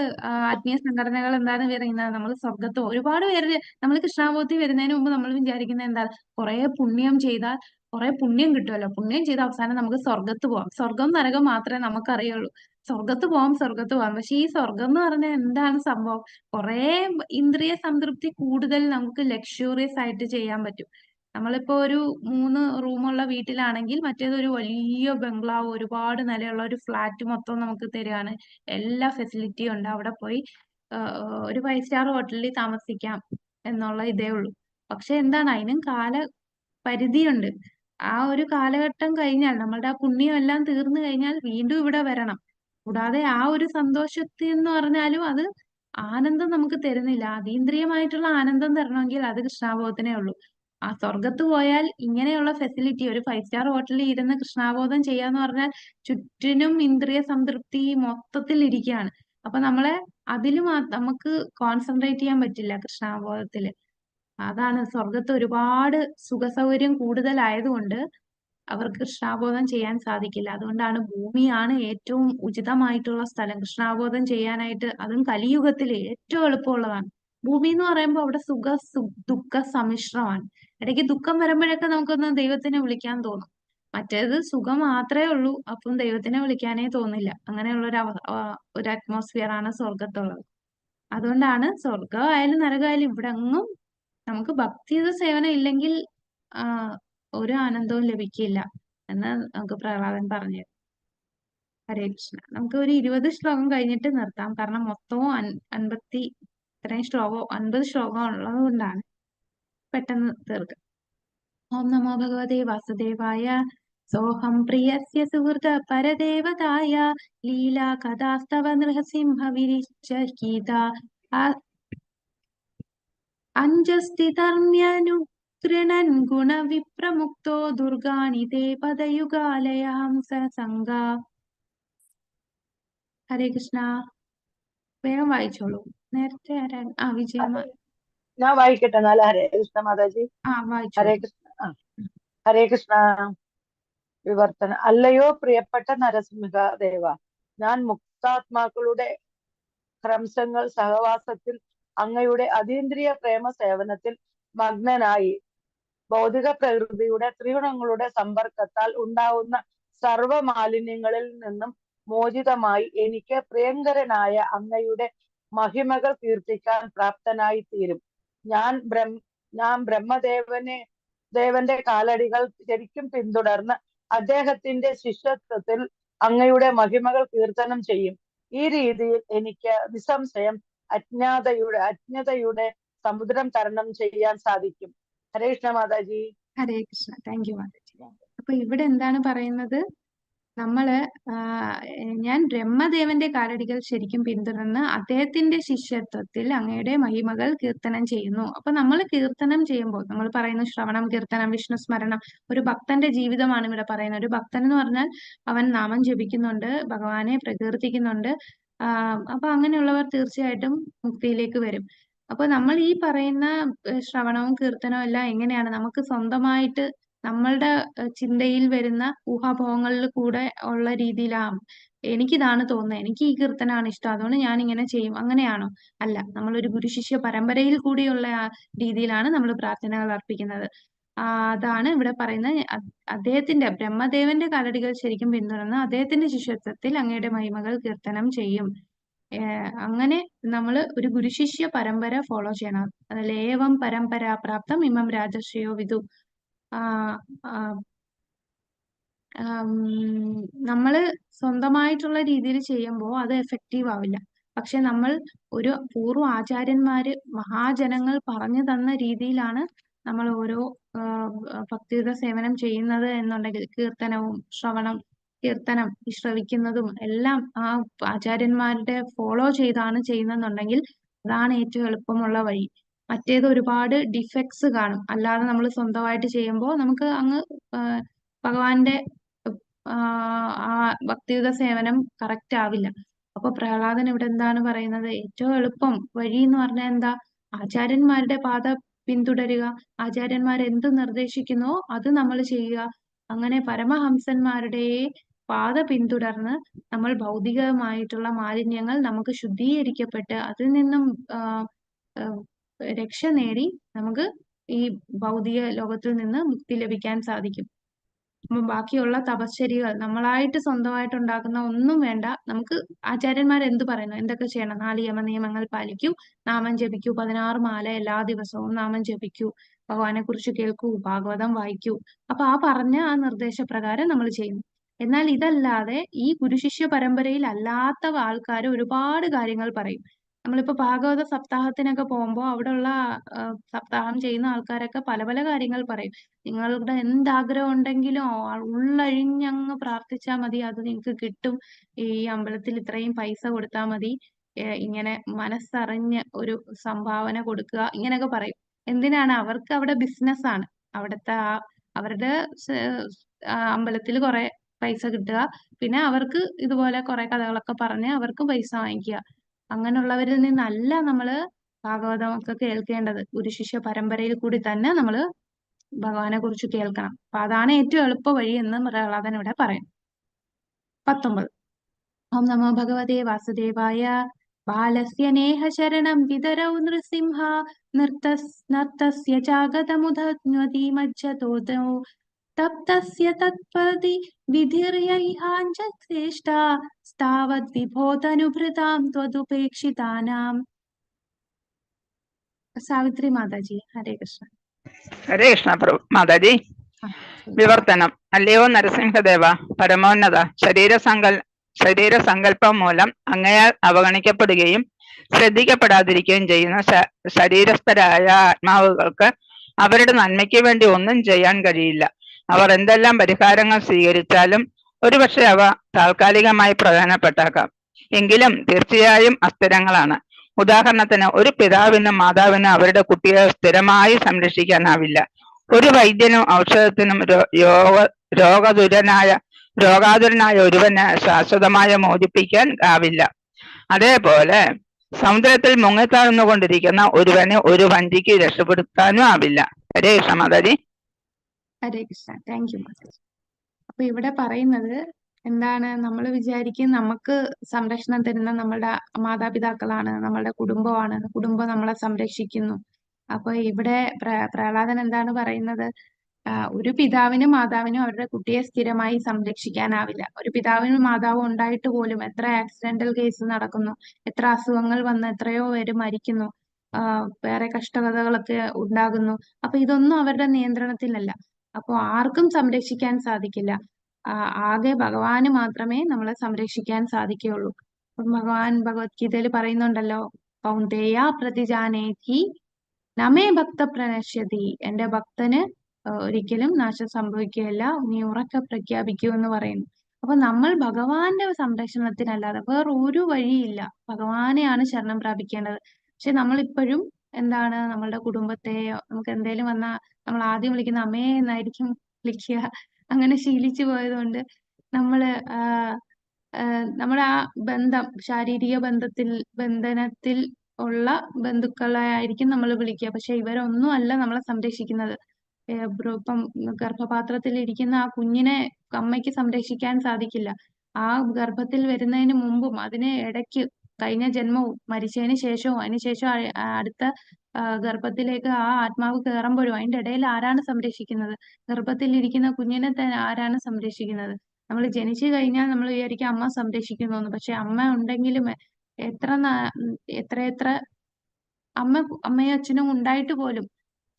ആത്മീയ സംഘടനകൾ എന്താണ് പറയുന്നത്, നമ്മൾ സ്വർഗത്തോ, ഒരുപാട് പേര് നമ്മൾ കൃഷ്ണാബോധത്തിൽ വരുന്നതിന് മുമ്പ് നമ്മൾ വിചാരിക്കുന്നത് എന്താ, കുറെ പുണ്യം ചെയ്താൽ കുറെ പുണ്യം കിട്ടുമല്ലോ, പുണ്യം ചെയ്ത അവസാനം നമുക്ക് സ്വർഗത്ത് പോവാം, സ്വർഗം നരകം മാത്രമേ നമുക്കറിയുള്ളൂ, സ്വർഗത്ത് പോവാം. പക്ഷെ ഈ സ്വർഗം എന്ന് പറഞ്ഞാൽ എന്താണ് സംഭവം? കുറെ ഇന്ദ്രിയ സംതൃപ്തി കൂടുതൽ നമുക്ക് ലക്ഷറിയസ് ആയിട്ട് ചെയ്യാൻ പറ്റും. നമ്മളിപ്പോ ഒരു 3 റൂമുള്ള വീട്ടിലാണെങ്കിൽ മറ്റേത് ഒരു വലിയ ബംഗ്ലാവ്, ഒരുപാട് നിലയുള്ള ഒരു ഫ്ലാറ്റ് മൊത്തം നമുക്ക് തരികയാണ്. എല്ലാ ഫെസിലിറ്റിയും ഉണ്ട്. അവിടെ പോയി ഒരു 5 സ്റ്റാർ ഹോട്ടലിൽ താമസിക്കാം എന്നുള്ള ഇതേ ഉള്ളൂ. പക്ഷെ എന്താണ്, അതിനും പരിധിയുണ്ട്. ആ ഒരു കാലഘട്ടം കഴിഞ്ഞാൽ, നമ്മളുടെ ആ പുണ്യം എല്ലാം തീർന്നു കഴിഞ്ഞാൽ വീണ്ടും ഇവിടെ വരണം. കൂടാതെ ആ ഒരു സന്തോഷത്തിൽ എന്ന് പറഞ്ഞാലും അത് ആനന്ദം നമുക്ക് തരുന്നില്ല. അതീന്ദ്രിയമായിട്ടുള്ള ആനന്ദം തരണമെങ്കിൽ അത് കൃഷ്ണാബോധത്തിനേ ഉള്ളൂ. ആ സ്വർഗത്ത് പോയാൽ ഇങ്ങനെയുള്ള ഫെസിലിറ്റി, ഒരു 5 സ്റ്റാർ ഹോട്ടലിൽ ഇരുന്ന് കൃഷ്ണാബോധം ചെയ്യാന്ന് പറഞ്ഞാൽ ചുറ്റിനും ഇന്ദ്രിയ സംതൃപ്തി മൊത്തത്തിൽ ഇരിക്കുകയാണ്. അപ്പൊ നമ്മളെ അതിലും നമുക്ക് കോൺസെൻട്രേറ്റ് ചെയ്യാൻ പറ്റില്ല കൃഷ്ണാബോധത്തില്. അതാണ് സ്വർഗത്ത് ഒരുപാട് സുഖസൗകര്യം കൂടുതലായതുകൊണ്ട് അവർക്ക് കൃഷ്ണാബോധം ചെയ്യാൻ സാധിക്കില്ല. അതുകൊണ്ടാണ് ഭൂമിയാണ് ഏറ്റവും ഉചിതമായിട്ടുള്ള സ്ഥലം കൃഷ്ണാബോധം ചെയ്യാനായിട്ട്. അതും കലിയുഗത്തില് ഏറ്റവും എളുപ്പമുള്ളതാണ്. ഭൂമി എന്ന് പറയുമ്പോൾ അവിടെ ദുഃഖ സമ്മിശ്രമാണ്. ഇടയ്ക്ക് ദുഃഖം വരുമ്പോഴൊക്കെ നമുക്കൊന്ന് ദൈവത്തിനെ വിളിക്കാൻ തോന്നും. മറ്റേത് സുഖം മാത്രമേ ഉള്ളൂ, അപ്പം ദൈവത്തിനെ വിളിക്കാനേ തോന്നില്ല. അങ്ങനെയുള്ള ഒരു അറ്റ്മോസ്ഫിയർ ആണ് സ്വർഗത്തുള്ളത്. അതുകൊണ്ടാണ് സ്വർഗമായാലും നരകമായാലും ഇവിടെ എങ്ങും നമുക്ക് ഭക്തിയുത സേവനം ഇല്ലെങ്കിൽ ഒരു ആനന്ദവും ലഭിക്കില്ല എന്ന് നമുക്ക് പ്രഹ്ലാദൻ പറഞ്ഞു. ഹരേ കൃഷ്ണ. നമുക്ക് ഒരു 20 ശ്ലോകം കഴിഞ്ഞിട്ട് നിർത്താം. കാരണം മൊത്തവും 50 ശ്ലോകം ഉള്ളത് കൊണ്ടാണ് പെട്ടെന്ന് തീർക്കുക. ഓം നമോ ഭഗവതേ വാസുദേവായ. സോഹം പ്രിയസ്യ സുഹൃത പരദേവതായ ലീലാ കഥാസ്തവ നൃസിംഹ വിരിച്ചീത അഞ്ജസ്ഥിതർമ്യനുഗൃണൻ ഗുണവിപ്രമുക്തോ ദുർഗാണി തേ പദയുഗാലയാം സസംഗ. ഹരേ കൃഷ്ണ. വേഗം വായിച്ചോളൂ. നേരത്തെ വിജയമാ. ഞാൻ വായിക്കട്ടെ എന്നാലും. ഹരേ കൃഷ്ണ മാതാജി. ഹരേ കൃഷ്ണ. ഹരേ കൃഷ്ണ. വിവർത്തനം. അല്ലയോ പ്രിയപ്പെട്ട നരസിംഹ ദേവ, ഞാൻ മുക്താത്മാക്കളുടെ ക്രംശങ്ങൾ സഹവാസത്തിൽ അങ്ങയുടെ അതീന്ദ്രിയ പ്രേമ സേവനത്തിൽ മഗ്നനായി ഭൗതിക പ്രകൃതിയുടെ ത്രിഗുണങ്ങളുടെ സമ്പർക്കത്താൽ ഉണ്ടാവുന്ന സർവ മാലിന്യങ്ങളിൽ നിന്നും മോചിതമായി എനിക്ക് പ്രിയങ്കരനായ അങ്ങയുടെ മഹിമകൾ കീർത്തിക്കാൻ പ്രാപ്തനായി തീരും. ഞാൻ ദേവന്റെ കാലടികൾ ശരിക്കും പിന്തുടർന്ന് അദ്ദേഹത്തിന്റെ ശിഷ്യത്വത്തിൽ അങ്ങയുടെ മഹിമകൾ കീർത്തനം ചെയ്യും. ഈ രീതിയിൽ എനിക്ക് നിസ്സംശയം അജ്ഞതയുടെ സമുദ്രം തരണം ചെയ്യാൻ സാധിക്കും. ഹരേ കൃഷ്ണ മാതാജി. ഹരേ കൃഷ്ണ. Thank you Mataji. അപ്പൊ ഇവിടെ എന്താണ് പറയുന്നത്? ഞാൻ ബ്രഹ്മദേവന്റെ കാലടികൾ ശരിക്കും പിന്തുടർന്ന് അദ്ദേഹത്തിന്റെ ശിഷ്യത്വത്തിൽ അങ്ങയുടെ മഹിമകൾ കീർത്തനം ചെയ്യുന്നു. അപ്പൊ നമ്മൾ കീർത്തനം ചെയ്യുമ്പോൾ നമ്മൾ പറയുന്നു ശ്രവണം, കീർത്തനം, വിഷ്ണു സ്മരണം. ഒരു ഭക്തന്റെ ജീവിതമാണ് ഇവിടെ പറയുന്നത്. ഒരു ഭക്തൻ എന്ന് പറഞ്ഞാൽ അവൻ നാമം ജപിക്കുന്നുണ്ട്, ഭഗവാനെ പ്രകീർത്തിക്കുന്നുണ്ട്. അപ്പൊ അങ്ങനെയുള്ളവർ തീർച്ചയായിട്ടും മുക്തിയിലേക്ക് വരും. അപ്പൊ നമ്മൾ ഈ പറയുന്ന ശ്രവണവും കീർത്തനവും എല്ലാം എങ്ങനെയാണ് നമുക്ക് സ്വന്തമായിട്ട് നമ്മളുടെ ചിന്തയിൽ വരുന്ന ഊഹാപോഹങ്ങളിൽ കൂടെ ഉള്ള രീതിയിലാണ് എനിക്കിതാണ് തോന്നുന്നത്, എനിക്ക് ഈ കീർത്തനമാണ് ഇഷ്ടം, അതുകൊണ്ട് ഞാൻ ഇങ്ങനെ ചെയ്യും, അങ്ങനെയാണോ? അല്ല, നമ്മളൊരു ഗുരുശിഷ്യ പരമ്പരയിൽ കൂടിയുള്ള ആ രീതിയിലാണ് നമ്മൾ പ്രാർത്ഥനകൾ അർപ്പിക്കുന്നത്. അതാണ് ഇവിടെ പറയുന്നത്. അദ്ദേഹത്തിന്റെ ബ്രഹ്മദേവന്റെ കാലടികൾ ശരിക്കും പിന്തുടർന്ന് അദ്ദേഹത്തിന്റെ ശിഷ്യത്വത്തിൽ അങ്ങയുടെ മഹിമകൾ കീർത്തനം ചെയ്യും. അങ്ങനെ നമ്മൾ ഒരു ഗുരുശിഷ്യ പരമ്പര ഫോളോ ചെയ്യണം. അതിൽ ഏവം പരമ്പരാ പ്രാപ്തം ഇമം രാജർഷയോ വിദു. നമ്മള് സ്വന്തമായിട്ടുള്ള രീതിയിൽ ചെയ്യുമ്പോൾ അത് എഫക്റ്റീവ് ആവില്ല. പക്ഷെ നമ്മൾ ഒരു പൂർവ്വ ആചാര്യന്മാര് മഹാജനങ്ങൾ പറഞ്ഞു തന്ന രീതിയിലാണ് നമ്മൾ ഓരോ ഭക്തിയുത സേവനം ചെയ്യുന്നത് എന്നുണ്ടെങ്കിൽ കീർത്തനം ശ്രവിക്കുന്നതും എല്ലാം ആ ആചാര്യന്മാരുടെ ഫോളോ ചെയ്താണ് ചെയ്യുന്നെന്നുണ്ടെങ്കിൽ അതാണ് ഏറ്റവും എളുപ്പമുള്ള വഴി. മറ്റേത് ഒരുപാട് ഡിഫക്ട്സ് കാണും. അല്ലാതെ നമ്മൾ സ്വന്തമായിട്ട് ചെയ്യുമ്പോൾ നമുക്ക് അങ്ങ് ഭഗവാന്റെ ആ ഭക്തിയുത സേവനം കറക്റ്റ് ആവില്ല. അപ്പൊ പ്രഹ്ലാദൻ ഇവിടെ എന്താണ് പറയുന്നത്? ഏറ്റവും എളുപ്പം വഴി എന്ന് പറഞ്ഞാൽ എന്താ? ആചാര്യന്മാരുടെ പാത പിന്തുടരുക. ആചാര്യന്മാർ എന്ത് നിർദ്ദേശിക്കുന്നോ അത് നമ്മൾ ചെയ്യുക. അങ്ങനെ പരമഹംസന്മാരുടെ പാത പിന്തുടർന്ന് നമ്മൾ ഭൗതികമായിട്ടുള്ള മാലിന്യങ്ങൾ നമുക്ക് ശുദ്ധീകരിക്കപ്പെട്ട് അതിൽ നിന്നും രക്ഷ നേടി നമുക്ക് ഈ ഭൗതിക ലോകത്തിൽ നിന്ന് മുക്തി ലഭിക്കാൻ സാധിക്കും. അപ്പം ബാക്കിയുള്ള തപശ്ചര്യകൾ നമ്മളായിട്ട് സ്വന്തമായിട്ട് ഉണ്ടാക്കുന്ന ഒന്നും വേണ്ട. നമുക്ക് ആചാര്യന്മാർ എന്ത് പറയുന്നു, എന്തൊക്കെ ചെയ്യണം? 4 യമനിയമങ്ങൾ പാലിക്കൂ, നാമം ജപിക്കൂ, 16 മാല എല്ലാ ദിവസവും നാമം ജപിക്കൂ, ഭഗവാനെ കുറിച്ച് കേൾക്കൂ, ഭാഗവതം വായിക്കൂ. അപ്പൊ ആ പറഞ്ഞ ആ നിർദ്ദേശപ്രകാരം നമ്മൾ ചെയ്യുന്നു. എന്നാൽ ഇതല്ലാതെ ഈ ഗുരുശിഷ്യ പരമ്പരയിൽ അല്ലാത്ത ആൾക്കാർ ഒരുപാട് കാര്യങ്ങൾ പറയും. നമ്മളിപ്പോ ഭാഗവത സപ്താഹത്തിനൊക്കെ പോകുമ്പോൾ അവിടെയുള്ള സപ്താഹം ചെയ്യുന്ന ആൾക്കാരൊക്കെ പല പല കാര്യങ്ങൾ പറയും. നിങ്ങളുടെ എന്താഗ്രഹം ഉണ്ടെങ്കിലും ഉള്ളഴിഞ്ഞങ്ങ് പ്രാർത്ഥിച്ചാൽ മതി, അത് നിങ്ങൾക്ക് കിട്ടും. ഈ അമ്പലത്തിൽ ഇത്രയും പൈസ കൊടുത്താൽ മതി, ഇങ്ങനെ മനസ്സറിഞ്ഞ് ഒരു സംഭാവന കൊടുക്കുക, ഇങ്ങനെയൊക്കെ പറയും. എന്തിനാണ്? അവർക്ക് അവിടെ ബിസിനസ്സാണ്. അവിടുത്തെ അവരുടെ അമ്പലത്തിൽ കുറെ പൈസ കിട്ടുക, പിന്നെ അവർക്ക് ഇതുപോലെ കുറെ കഥകളൊക്കെ പറഞ്ഞ് അവർക്ക് പൈസ വാങ്ങിക്കുക. അങ്ങനെയുള്ളവരിൽ നിന്നല്ല നമ്മള് ഭാഗവതമൊക്കെ കേൾക്കേണ്ടത്. ഗുരുശിഷ്യ പരമ്പരയിൽ കൂടി തന്നെ നമ്മള് ഭഗവാനെ കുറിച്ച് കേൾക്കണം. അപ്പൊ അതാണ് ഏറ്റവും എളുപ്പ വഴി എന്ന് പ്രഹ്ലാദൻ ഇവിടെ പറയും. 19. ഓം നമോ ഭഗവതേ വാസുദേവായ. ബാലസ്യ നേഹ ശരണം വിതരൗ നൃസിംഹ നർത്തസ്യ ചാഗതമുദധ്വതി മജ്ജതോദൗ തപ്തസ്യ തത്പതി വിധിർയൈഹാഞ്ചശ്രേഷ്ഠ സ്ഥാവത് വിഭോതനുഭൃതാം ത്വദുപേക്ഷിതാനാം. സാവിത്രി മാതാജി. ഹരേ കൃഷ്ണ. ഹരേ കൃഷ്ണ മാതാജി. വിവർത്തനം. അല്ലയോ നരസിംഹദേവ, പരമോന്നത, ശരീരസങ്കല്പം മൂലം അങ്ങയാൽ അവഗണിക്കപ്പെടുകയും ശ്രദ്ധിക്കപ്പെടാതിരിക്കുകയും ചെയ്യുന്ന ശരീരസ്ഥരായ ആത്മാവുകൾക്ക് അവരുടെ നന്മയ്ക്ക് വേണ്ടി ഒന്നും ചെയ്യാൻ കഴിയില്ല. അവർ എന്തെല്ലാം പരിഹാരങ്ങൾ സ്വീകരിച്ചാലും ഒരുപക്ഷെ അവ താൽക്കാലികമായി പ്രയോജനപ്പെട്ടേക്കാം, എങ്കിലും തീർച്ചയായും അസ്ഥിരങ്ങളാണ്. ഉദാഹരണത്തിന്, ഒരു പിതാവിനും മാതാവിനും അവരുടെ കുട്ടിയെ സ്ഥിരമായി സംരക്ഷിക്കാനാവില്ല. ഒരു വൈദ്യനും ഔഷധത്തിനും രോഗാതുരനായ ഒരുവനെ ശാശ്വതമായി മോചിപ്പിക്കാൻ ആവില്ല. അതേപോലെ സമുദ്രത്തിൽ മുങ്ങിത്താഴ്ന്നുകൊണ്ടിരിക്കുന്ന ഒരുവനെ ഒരു വഞ്ചിക്ക് രക്ഷപ്പെടുത്താനും ആവില്ല. ഹരേ കൃഷ്ണ മാതാജി. ഹരേ കൃഷ്ണ. Thank you Mataji. അപ്പൊ ഇവിടെ പറയുന്നത് എന്താണ് നമ്മൾ വിചാരിക്കും നമുക്ക് സംരക്ഷണം തരുന്ന നമ്മളുടെ മാതാപിതാക്കളാണ്, നമ്മളുടെ കുടുംബമാണ്, കുടുംബം നമ്മളെ സംരക്ഷിക്കുന്നു. അപ്പൊ ഇവിടെ പ്രഹ്ലാദൻ എന്താണ് പറയുന്നത്? ഒരു പിതാവിനും മാതാവിനും അവരുടെ കുട്ടിയെ സ്ഥിരമായി സംരക്ഷിക്കാനാവില്ല. ഒരു പിതാവിനും മാതാവും ഉണ്ടായിട്ട് പോലും എത്ര ആക്സിഡന്റൽ കേസ് നടക്കുന്നു, എത്ര അസുഖങ്ങൾ വന്ന് എത്രയോ പേര് മരിക്കുന്നു, വേറെ കഷ്ടകഥകളൊക്കെ ഉണ്ടാകുന്നു. അപ്പൊ ഇതൊന്നും അവരുടെ നിയന്ത്രണത്തിലല്ല. അപ്പൊ ആർക്കും സംരക്ഷിക്കാൻ സാധിക്കില്ല. ആകെ ഭഗവാന് മാത്രമേ നമ്മളെ സംരക്ഷിക്കാൻ സാധിക്കുകയുള്ളൂ. ഭഗവാൻ ഭഗവത്ഗീതയിൽ പറയുന്നുണ്ടല്ലോ, കൗന്ദേയ പ്രതിജാനേതി നമേ ഭക്ത പ്രണശ്യതി, എന്റെ ഭക്തന് ഒരിക്കലും നാശം സംഭവിക്കുകയില്ല, നീ ഉറക്കെ പ്രഖ്യാപിക്കൂ എന്ന് പറയുന്നു. അപ്പൊ നമ്മൾ ഭഗവാന്റെ സംരക്ഷണത്തിനല്ലാതെ വേറെ ഒരു വഴിയില്ല. ഭഗവാനെയാണ് ശരണം പ്രാപിക്കേണ്ടത്. പക്ഷെ നമ്മളിപ്പോഴും എന്താണ്, നമ്മളുടെ കുടുംബത്തെ നമുക്ക് എന്തേലും വന്നാൽ നമ്മൾ ആദ്യം വിളിക്കുന്ന അമ്മേ എന്നായിരിക്കും വിളിക്കുക. അങ്ങനെ ശീലിച്ചു പോയതുകൊണ്ട് നമ്മള് നമ്മുടെ ആ ബന്ധം, ശാരീരിക ബന്ധനത്തിൽ ഉള്ള ബന്ധുക്കളെ ആയിരിക്കും നമ്മൾ വിളിക്കുക. പക്ഷെ ഇവരൊന്നും അല്ല നമ്മളെ സംരക്ഷിക്കുന്നത്. ഇപ്പം ഗർഭപാത്രത്തിൽ ഇരിക്കുന്ന ആ കുഞ്ഞിനെ അമ്മയ്ക്ക് സംരക്ഷിക്കാൻ സാധിക്കില്ല. ആ ഗർഭത്തിൽ വരുന്നതിന് മുമ്പും അതിന് ഇടയ്ക്ക് കഴിഞ്ഞ ജന്മവും മരിച്ചതിന് ശേഷവും അതിനുശേഷം അടുത്ത ഗർഭത്തിലേക്ക് ആ ആത്മാവ് കയറുമ്പോഴും അതിന്റെ ഇടയിൽ ആരാണ് സംരക്ഷിക്കുന്നത്? ഗർഭത്തിലിരിക്കുന്ന കുഞ്ഞിനെ തന്നെ ആരാണ് സംരക്ഷിക്കുന്നത്? നമ്മൾ ജനിച്ചു കഴിഞ്ഞാൽ നമ്മൾ വിചാരിക്കും അമ്മ സംരക്ഷിക്കുന്നു എന്ന്. പക്ഷെ അമ്മ ഉണ്ടെങ്കിലും എത്ര അമ്മയും അച്ഛനും ഉണ്ടായിട്ട് പോലും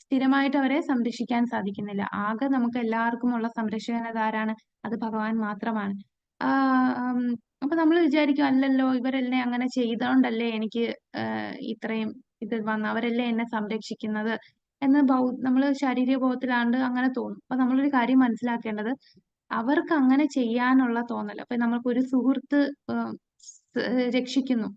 സ്ഥിരമായിട്ട് അവരെ സംരക്ഷിക്കാൻ സാധിക്കുന്നില്ല. ആകെ നമുക്ക് എല്ലാവർക്കും ഉള്ള സംരക്ഷകൻ ആരാണ്? അത് ഭഗവാൻ മാത്രമാണ്. അപ്പൊ നമ്മൾ വിചാരിക്കും, അല്ലല്ലോ ഇവരെല്ലാം അങ്ങനെ ചെയ്തോണ്ടല്ലേ എനിക്ക് ഇത്രയും ഇത് വന്ന്, അവരല്ലേ എന്നെ സംരക്ഷിക്കുന്നത് എന്ന് നമ്മൾ ശാരീരിക ബോധത്തിലാണ്ട് അങ്ങനെ തോന്നും. അപ്പൊ നമ്മളൊരു കാര്യം മനസ്സിലാക്കേണ്ടത്, അവർക്ക് അങ്ങനെ ചെയ്യാനുള്ള തോന്നൽ. അപ്പൊ നമ്മൾക്കൊരു സുഹൃത്ത് രക്ഷിക്കുന്നു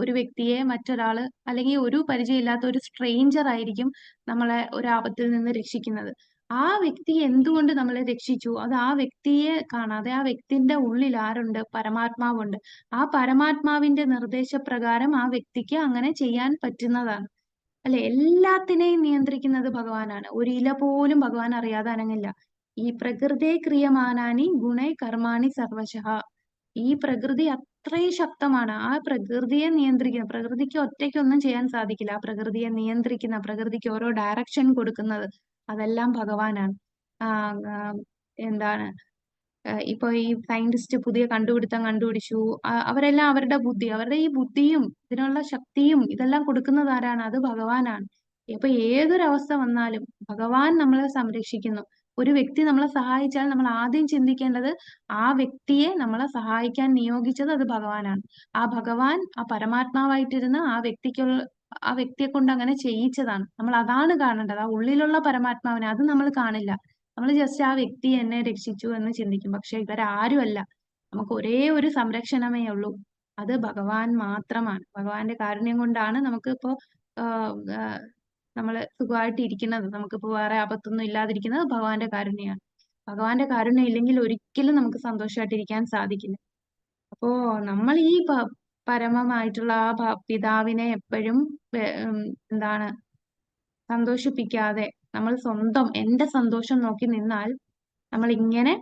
ഒരു വ്യക്തിയെ, മറ്റൊരാള് അല്ലെങ്കിൽ ഒരു പരിചയമില്ലാത്ത ഒരു സ്ട്രേഞ്ചർ ആയിരിക്കും നമ്മളെ ഒരു ആപത്തിൽ നിന്ന് രക്ഷിക്കുന്നത്. ആ വ്യക്തി എന്തുകൊണ്ട് നമ്മളെ രക്ഷിച്ചു? അത് ആ വ്യക്തിയെ കാണാതെ ആ വ്യക്തിന്റെ ഉള്ളിൽ ആരുണ്ട്? പരമാത്മാവുണ്ട്. ആ പരമാത്മാവിന്റെ നിർദ്ദേശപ്രകാരം ആ വ്യക്തിക്ക് അങ്ങനെ ചെയ്യാൻ പറ്റുന്നതാണ്. അല്ലെ? എല്ലാത്തിനെയും നിയന്ത്രിക്കുന്നത് ഭഗവാനാണ്. ഒരു ഇല പോലും ഭഗവാൻ അറിയാതെ അനങ്ങില്ല. ഈ പ്രകൃതേ ക്രിയമാനാനി ഗുണേ കർമാണി സർവശഃ. ഈ പ്രകൃതി അത്രയും ശക്തമാണ്. ആ പ്രകൃതിയെ നിയന്ത്രിക്കുന്ന, പ്രകൃതിക്ക് ഒറ്റയ്ക്ക് ഒന്നും ചെയ്യാൻ സാധിക്കില്ല. ആ പ്രകൃതിയെ നിയന്ത്രിക്കുന്ന, പ്രകൃതിക്ക് ഓരോ ഡയറക്ഷൻ കൊടുക്കുന്നത് അതെല്ലാം ഭഗവാനാണ്. എന്താണ് ഇപ്പൊ ഈ സയന്റിസ്റ്റ് പുതിയ കണ്ടുപിടുത്തം കണ്ടുപിടിച്ചു, അവരെല്ലാം അവരുടെ ഈ ബുദ്ധിയും ഇതിനുള്ള ശക്തിയും ഇതെല്ലാം കൊടുക്കുന്നത് ആരാണ്? അത് ഭഗവാനാണ്. ഇപ്പൊ ഏതൊരവസ്ഥ വന്നാലും ഭഗവാൻ നമ്മളെ സംരക്ഷിക്കുന്നു. ഒരു വ്യക്തി നമ്മളെ സഹായിച്ചാൽ നമ്മൾ ആദ്യം ചിന്തിക്കേണ്ടത് ആ വ്യക്തിയെ നമ്മളെ സഹായിക്കാൻ നിയോഗിച്ചത് അത് ഭഗവാനാണ്. ആ ഭഗവാൻ ആ പരമാത്മാവായിട്ടിരുന്ന് ആ വ്യക്തിയെ കൊണ്ട് അങ്ങനെ ചെയ്യിച്ചതാണ്. നമ്മൾ അതാണ് കാണേണ്ടത്, ആ ഉള്ളിലുള്ള പരമാത്മാവിനെ. അത് നമ്മൾ കാണില്ല. നമ്മൾ ജസ്റ്റ് ആ വ്യക്തി എന്നെ രക്ഷിച്ചു എന്ന് ചിന്തിക്കും. പക്ഷെ ഇവരാരുമല്ല. നമുക്ക് ഒരേ ഒരു സംരക്ഷണമേ ഉള്ളൂ, അത് ഭഗവാൻ മാത്രമാണ്. ഭഗവാന്റെ കാരുണ്യം കൊണ്ടാണ് നമുക്ക് ഇപ്പോ നമ്മൾ സുഖമായിട്ട് ഇരിക്കുന്നത്. നമുക്കിപ്പോ വേറെ ആപത്തൊന്നും ഇല്ലാതിരിക്കുന്നത് ഭഗവാന്റെ കാരുണ്യമാണ്. ഭഗവാന്റെ കാരുണ്യം ഇല്ലെങ്കിൽ ഒരിക്കലും നമുക്ക് സന്തോഷമായിട്ടിരിക്കാൻ സാധിക്കില്ല. അപ്പോ നമ്മൾ ഈ പരമമായിട്ടുള്ള ആ പിതാവിനെ എപ്പോഴും എന്താണ് സന്തോഷിപ്പിക്കാതെ നമ്മൾ സ്വന്തം എന്റെ സന്തോഷം നോക്കി നിന്നാൽ നമ്മൾ ഇങ്ങനെ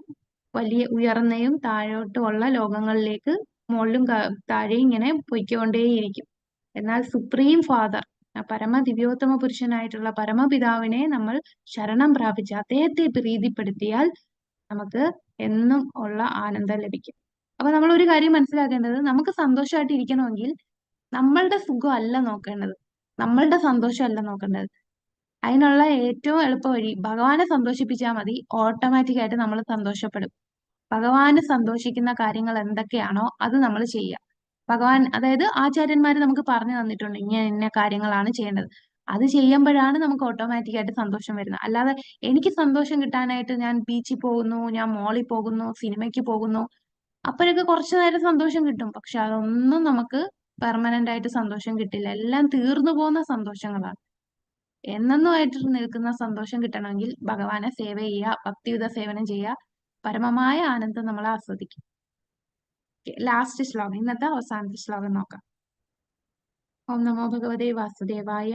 വലിയ ഉയർന്നയും താഴോട്ടുമുള്ള ലോകങ്ങളിലേക്ക് മുകളിലും താഴെയും ഇങ്ങനെ പൊയ്ക്കൊണ്ടേയിരിക്കും. എന്നാൽ സുപ്രീം ഫാദർ, പരമദിവ്യോത്തമ പുരുഷനായിട്ടുള്ള പരമപിതാവിനെ നമ്മൾ ശരണം പ്രാപിച്ച് അദ്ദേഹത്തെ പ്രീതിപ്പെടുത്തിയാൽ നമുക്ക് എന്നും ഉള്ള ആനന്ദം ലഭിക്കും. അപ്പൊ നമ്മൾ ഒരു കാര്യം മനസ്സിലാക്കേണ്ടത്, നമുക്ക് സന്തോഷമായിട്ട് ഇരിക്കണമെങ്കിൽ നമ്മളുടെ സുഖം അല്ല നോക്കേണ്ടത്, നമ്മളുടെ സന്തോഷം അല്ല നോക്കേണ്ടത്. അതിനുള്ള ഏറ്റവും എളുപ്പ വഴി ഭഗവാനെ സന്തോഷിപ്പിച്ചാൽ മതി. ഓട്ടോമാറ്റിക് ആയിട്ട് നമ്മൾ സന്തോഷപ്പെടും. ഭഗവാന് സന്തോഷിക്കുന്ന കാര്യങ്ങൾ എന്തൊക്കെയാണോ അത് നമ്മൾ ചെയ്യുക. ഭഗവാൻ, അതായത് ആചാര്യന്മാർ നമുക്ക് പറഞ്ഞു തന്നിട്ടുണ്ട് ഇങ്ങനെ ഇന്ന കാര്യങ്ങളാണ് ചെയ്യേണ്ടത്. അത് ചെയ്യുമ്പോഴാണ് നമുക്ക് ഓട്ടോമാറ്റിക് ആയിട്ട് സന്തോഷം വരുന്നത്. അല്ലാതെ എനിക്ക് സന്തോഷം കിട്ടാനായിട്ട് ഞാൻ ബീച്ചിൽ പോകുന്നു, ഞാൻ മോളിൽ പോകുന്നു, സിനിമയ്ക്ക് പോകുന്നു, അപ്പോഴൊക്കെ കുറച്ചു നേരം സന്തോഷം കിട്ടും. പക്ഷെ അതൊന്നും നമുക്ക് പെർമനന്റ് ആയിട്ട് സന്തോഷം കിട്ടില്ല. എല്ലാം തീർന്നു പോകുന്ന സന്തോഷങ്ങളാണ്. എന്നെന്നുമായിട്ട് നിൽക്കുന്ന സന്തോഷം കിട്ടണമെങ്കിൽ ഭഗവാനെ സേവ ചെയ്യുക, ഭക്തിയുത സേവനം ചെയ്യുക, പരമമായ ആനന്ദം നമ്മൾ ആസ്വദിക്കും. ലാസ്റ്റ് ശ്ലോകം, ഇന്നത്തെ അവസാനത്തെ ശ്ലോകം നോക്കാം. ഓം നമോ ഭഗവതേ വാസുദേവായ.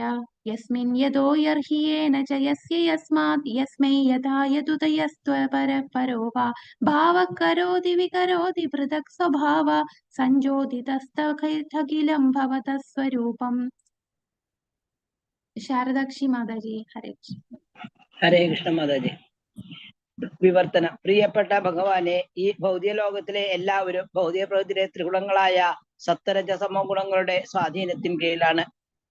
യസ്മിൻ യതോ യർഹിയേന ച യസ്യ യസ്മാത് യസ്മൈ യഥാ യതുതയസ്ത്വപരപരോ വാ ഭാവഃ കരോതി വികരോതി പൃഥക് സ്വഭാവ സഞ്ജോതിതസ്തഖിലം ഭവതഃ സ്വരൂപം. ശാരദാക്ഷി മാതാജി. ഹരേ കൃഷ്ണ. ഹരേ കൃഷ്ണ മാതാജി. വിവർത്തനം. പ്രിയപ്പെട്ട ഭഗവാനെ, ഈ ഭൗതിക ലോകത്തിലെ എല്ലാവരും ഭൗതിക പ്രകൃതിയിലെ ത്രിഗുണങ്ങളായ സപ്തരജസമോ ഗുണങ്ങളുടെ സ്വാധീനത്തിന് കീഴിലാണ്.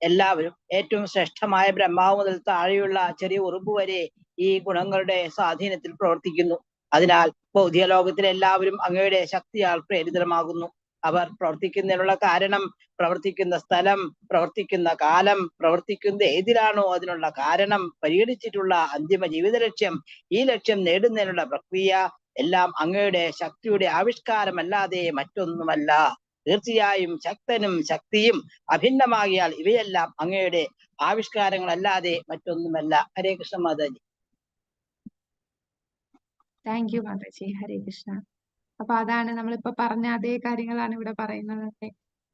എല്ലാവരും ഏറ്റവും ശ്രേഷ്ഠമായ ബ്രഹ്മാവ് മുതൽ താഴെയുള്ള ചെറിയ ഉറുമ്പ് വരെ ഈ ഗുണങ്ങളുടെ സ്വാധീനത്തിൽ പ്രവർത്തിക്കുന്നു. അതിനാൽ ഭൗതിക ലോകത്തിലെ എല്ലാവരും അങ്ങയുടെ ശക്തിയാൽ പ്രേരിതമാകുന്നു. അവർ പ്രവർത്തിക്കുന്നതിനുള്ള കാരണം, പ്രവർത്തിക്കുന്ന സ്ഥലം, പ്രവർത്തിക്കുന്ന കാലം, പ്രവർത്തിക്കുന്ന ഏതിലാണോ അതിനുള്ള കാരണം, പരിഗണിച്ചിട്ടുള്ള അന്തിമ ജീവിത ലക്ഷ്യം, ഈ ലക്ഷ്യം നേടുന്നതിനുള്ള പ്രക്രിയ എല്ലാം അങ്ങയുടെ ശക്തിയുടെ ആവിഷ്കാരമല്ലാതെ മറ്റൊന്നുമല്ല. തീർച്ചയായും ശക്തനും ശക്തിയും അഭിന്നമാകിയാൽ ഇവയെല്ലാം അങ്ങയുടെ ആവിഷ്കാരങ്ങളല്ലാതെ മറ്റൊന്നുമല്ല. ഹരേ കൃഷ്ണ മാതാജി. Thank you Mataji. ഹരേ കൃഷ്ണ. അപ്പൊ അതാണ് നമ്മളിപ്പോ പറഞ്ഞ അതേ കാര്യങ്ങളാണ് ഇവിടെ പറയുന്നത്.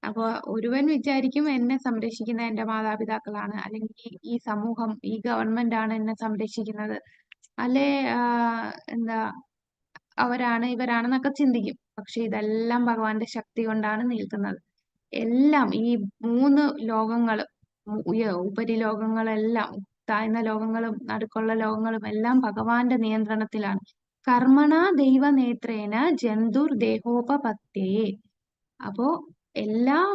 അപ്പൊ ഒരുവൻ വിചാരിക്കും എന്നെ സംരക്ഷിക്കുന്ന എന്റെ മാതാപിതാക്കളാണ്, അല്ലെങ്കിൽ ഈ സമൂഹം, ഈ ഗവൺമെന്റ് ആണ് എന്നെ സംരക്ഷിക്കുന്നത്, അല്ലെ എന്താ അവരാണ് ഇവരാണെന്നൊക്കെ ചിന്തിക്കും. പക്ഷെ ഇതെല്ലാം ഭഗവാന്റെ ശക്തി കൊണ്ടാണ് നിൽക്കുന്നത്. എല്ലാം ഈ 3 ലോകങ്ങളും, ഉപരിലോകങ്ങളെല്ലാം, താഴ്ന്ന ലോകങ്ങളും നടുക്കുള്ള ലോകങ്ങളും എല്ലാം ഭഗവാന്റെ നിയന്ത്രണത്തിലാണ്. കർമ്മണ ദൈവനേത്രേന ജന്തുർ ദേഹോപപത്തേ. അപ്പോ എല്ലാം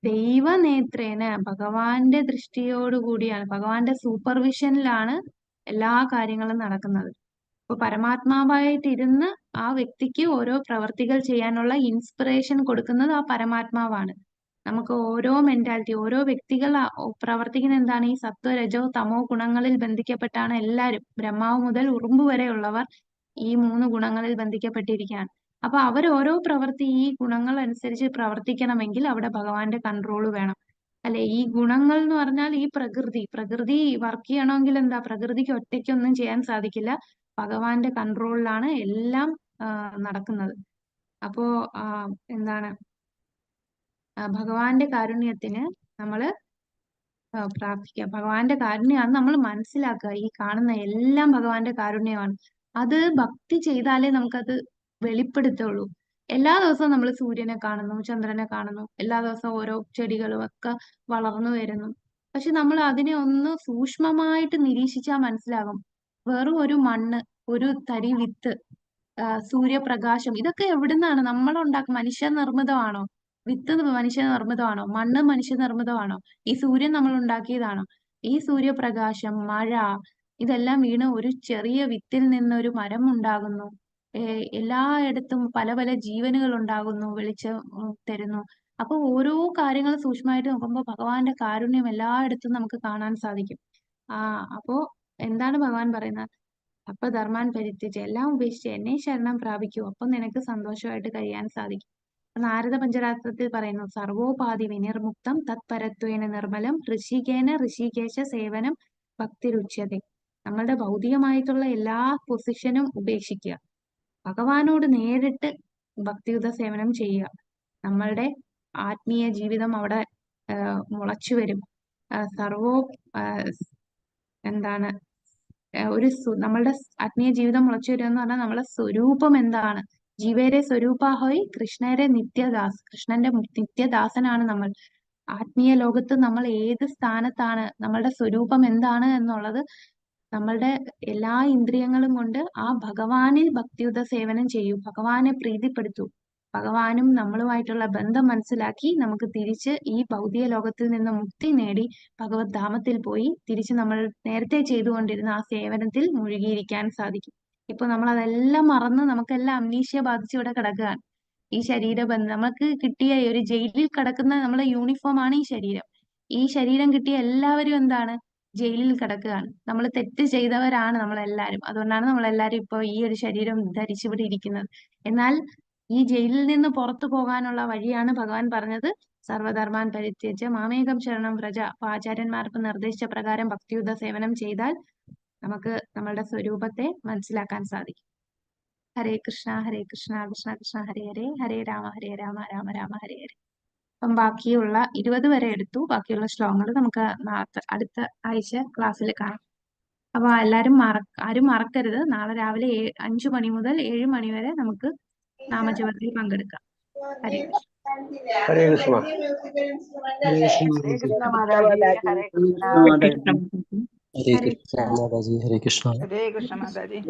ദൈവനേത്രേന, ഭഗവാന്റെ ദൃഷ്ടിയോടുകൂടിയാണ്, ഭഗവാന്റെ സൂപ്പർവിഷനിലാണ് എല്ലാ കാര്യങ്ങളും നടക്കുന്നത്. അപ്പൊ പരമാത്മാവായിട്ടിരുന്ന് ആ വ്യക്തിക്ക് ഓരോ പ്രവർത്തികൾ ചെയ്യാനുള്ള ഇൻസ്പിറേഷൻ കൊടുക്കുന്നത് ആ പരമാത്മാവാണ്. നമുക്ക് ഓരോ മെന്റാലിറ്റി, ഓരോ വ്യക്തികൾ പ്രവർത്തിക്കുന്ന എന്താണ്, ഈ സത്വ രജോ തമോ ഗുണങ്ങളിൽ ബന്ധിക്കപ്പെട്ടാണ് എല്ലാവരും. ബ്രഹ്മാവ് മുതൽ ഉറുമ്പ് വരെയുള്ളവർ ഈ 3 ഗുണങ്ങളിൽ ബന്ധിക്കപ്പെട്ടിരിക്കുകയാണ്. അപ്പൊ അവർ ഓരോ പ്രവൃത്തി ഈ ഗുണങ്ങൾ അനുസരിച്ച് പ്രവർത്തിക്കണമെങ്കിൽ അവിടെ ഭഗവാന്റെ കൺട്രോൾ വേണം. അല്ലെ, ഈ ഗുണങ്ങൾ എന്ന് പറഞ്ഞാൽ ഈ പ്രകൃതി വർക്ക് ചെയ്യണമെങ്കിൽ എന്താ, പ്രകൃതിക്ക് ഒറ്റയ്ക്കൊന്നും ചെയ്യാൻ സാധിക്കില്ല. ഭഗവാന്റെ കൺട്രോളിലാണ് എല്ലാം നടക്കുന്നത്. അപ്പോ എന്താണ്, ഭഗവാന്റെ കാരുണ്യത്തിന് നമ്മള് പ്രാർത്ഥിക്കുക. ഭഗവാന്റെ കാരുണ്യമാണ് നമ്മൾ മനസ്സിലാക്കുക. ഈ കാണുന്ന എല്ലാം ഭഗവാന്റെ കാരുണ്യമാണ്. അത് ഭക്തി ചെയ്താലേ നമുക്കത് വെളിപ്പെടുത്തുള്ളൂ. എല്ലാ ദിവസവും നമ്മൾ സൂര്യനെ കാണുന്നു, ചന്ദ്രനെ കാണുന്നു, എല്ലാ ദിവസവും ഓരോ ചെടികളും ഒക്കെ വളർന്നു വരുന്നു. പക്ഷെ നമ്മൾ അതിനെ ഒന്ന് സൂക്ഷ്മമായിട്ട് നിരീക്ഷിച്ചാൽ മനസ്സിലാകും, വെറും ഒരു മണ്ണ്, ഒരു തരി വിത്ത്, സൂര്യപ്രകാശം, ഇതൊക്കെ എവിടുന്നാണ് നമ്മൾ ഉണ്ടാക്കുക? മനുഷ്യനിർമ്മിതമാണോ? വിത്ത് മനുഷ്യനിർമ്മിതമാണോ? മണ്ണ് മനുഷ്യനിർമ്മിതമാണോ? ഈ സൂര്യൻ നമ്മൾ ഉണ്ടാക്കിയതാണോ? ഈ സൂര്യപ്രകാശം, മഴ, ഇതെല്ലാം വീണ് ഒരു ചെറിയ വിത്തിൽ നിന്ന് ഒരു മരം ഉണ്ടാകുന്നു. എല്ലായിടത്തും പല പല ജീവനുകൾ ഉണ്ടാകുന്നു, വെളിച്ചം തരുന്നു. അപ്പൊ ഓരോ കാര്യങ്ങൾ സൂക്ഷ്മമായിട്ട് നോക്കുമ്പോൾ ഭഗവാന്റെ കാരുണ്യം എല്ലായിടത്തും നമുക്ക് കാണാൻ സാധിക്കും. അപ്പോ എന്താണ് ഭഗവാൻ പറയുന്നത്? അപ്പൊ ധർമാൻ പരിത്യജ്, എല്ലാം ഉപേക്ഷിച്ച് എന്നെ ശരണം പ്രാപിക്കൂ, അപ്പൊ നിനക്ക് സന്തോഷമായിട്ട് കഴിയാൻ സാധിക്കും. നാരദ പഞ്ചരാത്രത്തിൽ പറയുന്നു, സർവോപാധി വിനിർമുക്തം തത്പരത്വേന നിർമ്മലം ഋഷികേന ഋഷികേശ സേവനം ഭക്തിരുച്യതേ. നമ്മളുടെ ഭൗതികമായിട്ടുള്ള എല്ലാ പൊസിഷനും ഉപേക്ഷിക്കുക, ഭഗവാനോട് നേരിട്ട് ഭക്തിയുത സേവനം ചെയ്യുക. നമ്മളുടെ ആത്മീയ ജീവിതം അവിടെ മുളച്ചു വരും. എന്താണ് നമ്മളുടെ ആത്മീയ ജീവിതം മുളച്ചു വരിക എന്ന് പറഞ്ഞാൽ നമ്മളെ സ്വരൂപം എന്താണ്? ജീവേരെ സ്വരൂപാഹോയ് കൃഷ്ണരെ നിത്യദാസ്. കൃഷ്ണന്റെ നിത്യദാസനാണ് നമ്മൾ. ആത്മീയ ലോകത്ത് നമ്മൾ ഏത് സ്ഥാനത്താണ്, നമ്മളുടെ സ്വരൂപം എന്താണ് എന്നുള്ളത് നമ്മളുടെ എല്ലാ ഇന്ദ്രിയങ്ങളും കൊണ്ട് ആ ഭഗവാനിൽ ഭക്തിയുത സേവനം ചെയ്യൂ, ഭഗവാനെ പ്രീതിപ്പെടുത്തൂ. ഭഗവാനും നമ്മളുമായിട്ടുള്ള ബന്ധം മനസ്സിലാക്കി നമുക്ക് തിരിച്ച് ഈ ഭൗതിക ലോകത്തിൽ നിന്ന് മുക്തി നേടി ഭഗവത് ധാമത്തിൽ പോയി തിരിച്ച് നമ്മൾ നേരത്തെ ചെയ്തുകൊണ്ടിരുന്ന ആ സേവനത്തിൽ മുഴുകിയിരിക്കാൻ സാധിക്കും. ഇപ്പൊ നമ്മൾ അതെല്ലാം മറന്ന് നമുക്കെല്ലാം അമ്നീഷ്യ ബാധിച്ച് ഇവിടെ കിടക്കുകയാണ്. ഈ ശരീരബന്ധം നമുക്ക് കിട്ടിയ ഒരു ജയിലിൽ കിടക്കുന്ന നമ്മളെ യൂണിഫോം ആണ് ഈ ശരീരം. ഈ ശരീരം കിട്ടിയ എല്ലാവരും എന്താണ്, ജയിലിൽ കിടക്കുകയാണ്. നമ്മൾ തെറ്റ് ചെയ്തവരാണ് നമ്മളെല്ലാരും. അതുകൊണ്ടാണ് നമ്മളെല്ലാരും ഇപ്പൊ ഈ ഒരു ശരീരം ധരിച്ചിവിടെ ഇരിക്കുന്നത്. എന്നാൽ ഈ ജയിലിൽ നിന്ന് പുറത്തു പോകാനുള്ള വഴിയാണ് ഭഗവാൻ പറഞ്ഞത്, സർവധർമാൻ പരിത്യജ്യ മാമേകം ശരണം വ്രജ. അപ്പൊ ആചാര്യന്മാർക്ക് നിർദ്ദേശിച്ച പ്രകാരം ഭക്തിയുത സേവനം ചെയ്താൽ നമുക്ക് നമ്മളുടെ സ്വരൂപത്തെ മനസ്സിലാക്കാൻ സാധിക്കും. ഹരേ കൃഷ്ണ കൃഷ്ണ കൃഷ്ണ ഹരേ ഹരേ, ഹരേ രാമ രാമ രാമ ഹരേ ഹരേ. അപ്പം ബാക്കിയുള്ള 20 വരെ എടുത്തു. ബാക്കിയുള്ള ശ്ലോകങ്ങൾ നമുക്ക് അടുത്ത ആഴ്ച ക്ലാസ്സിൽ കാണാം. അപ്പൊ എല്ലാരും ആരും മറക്കരുത്, നാളെ രാവിലെ 5 മണി മുതൽ 7 മണി വരെ നമുക്ക് നാമജപത്തിൽ പങ്കെടുക്കാം. ഹരേ കൃഷ്ണ. ഹരേ കൃഷ്ണ. ഹരേ കൃഷ്ണ മാതാജി. ഹരേ കൃഷ്ണ. മാതാജി. ഹരേ കൃഷ്ണ മാതാജി. ഹരേ കൃഷ്ണ. ഹരേ കൃഷ്ണ മാതാജി.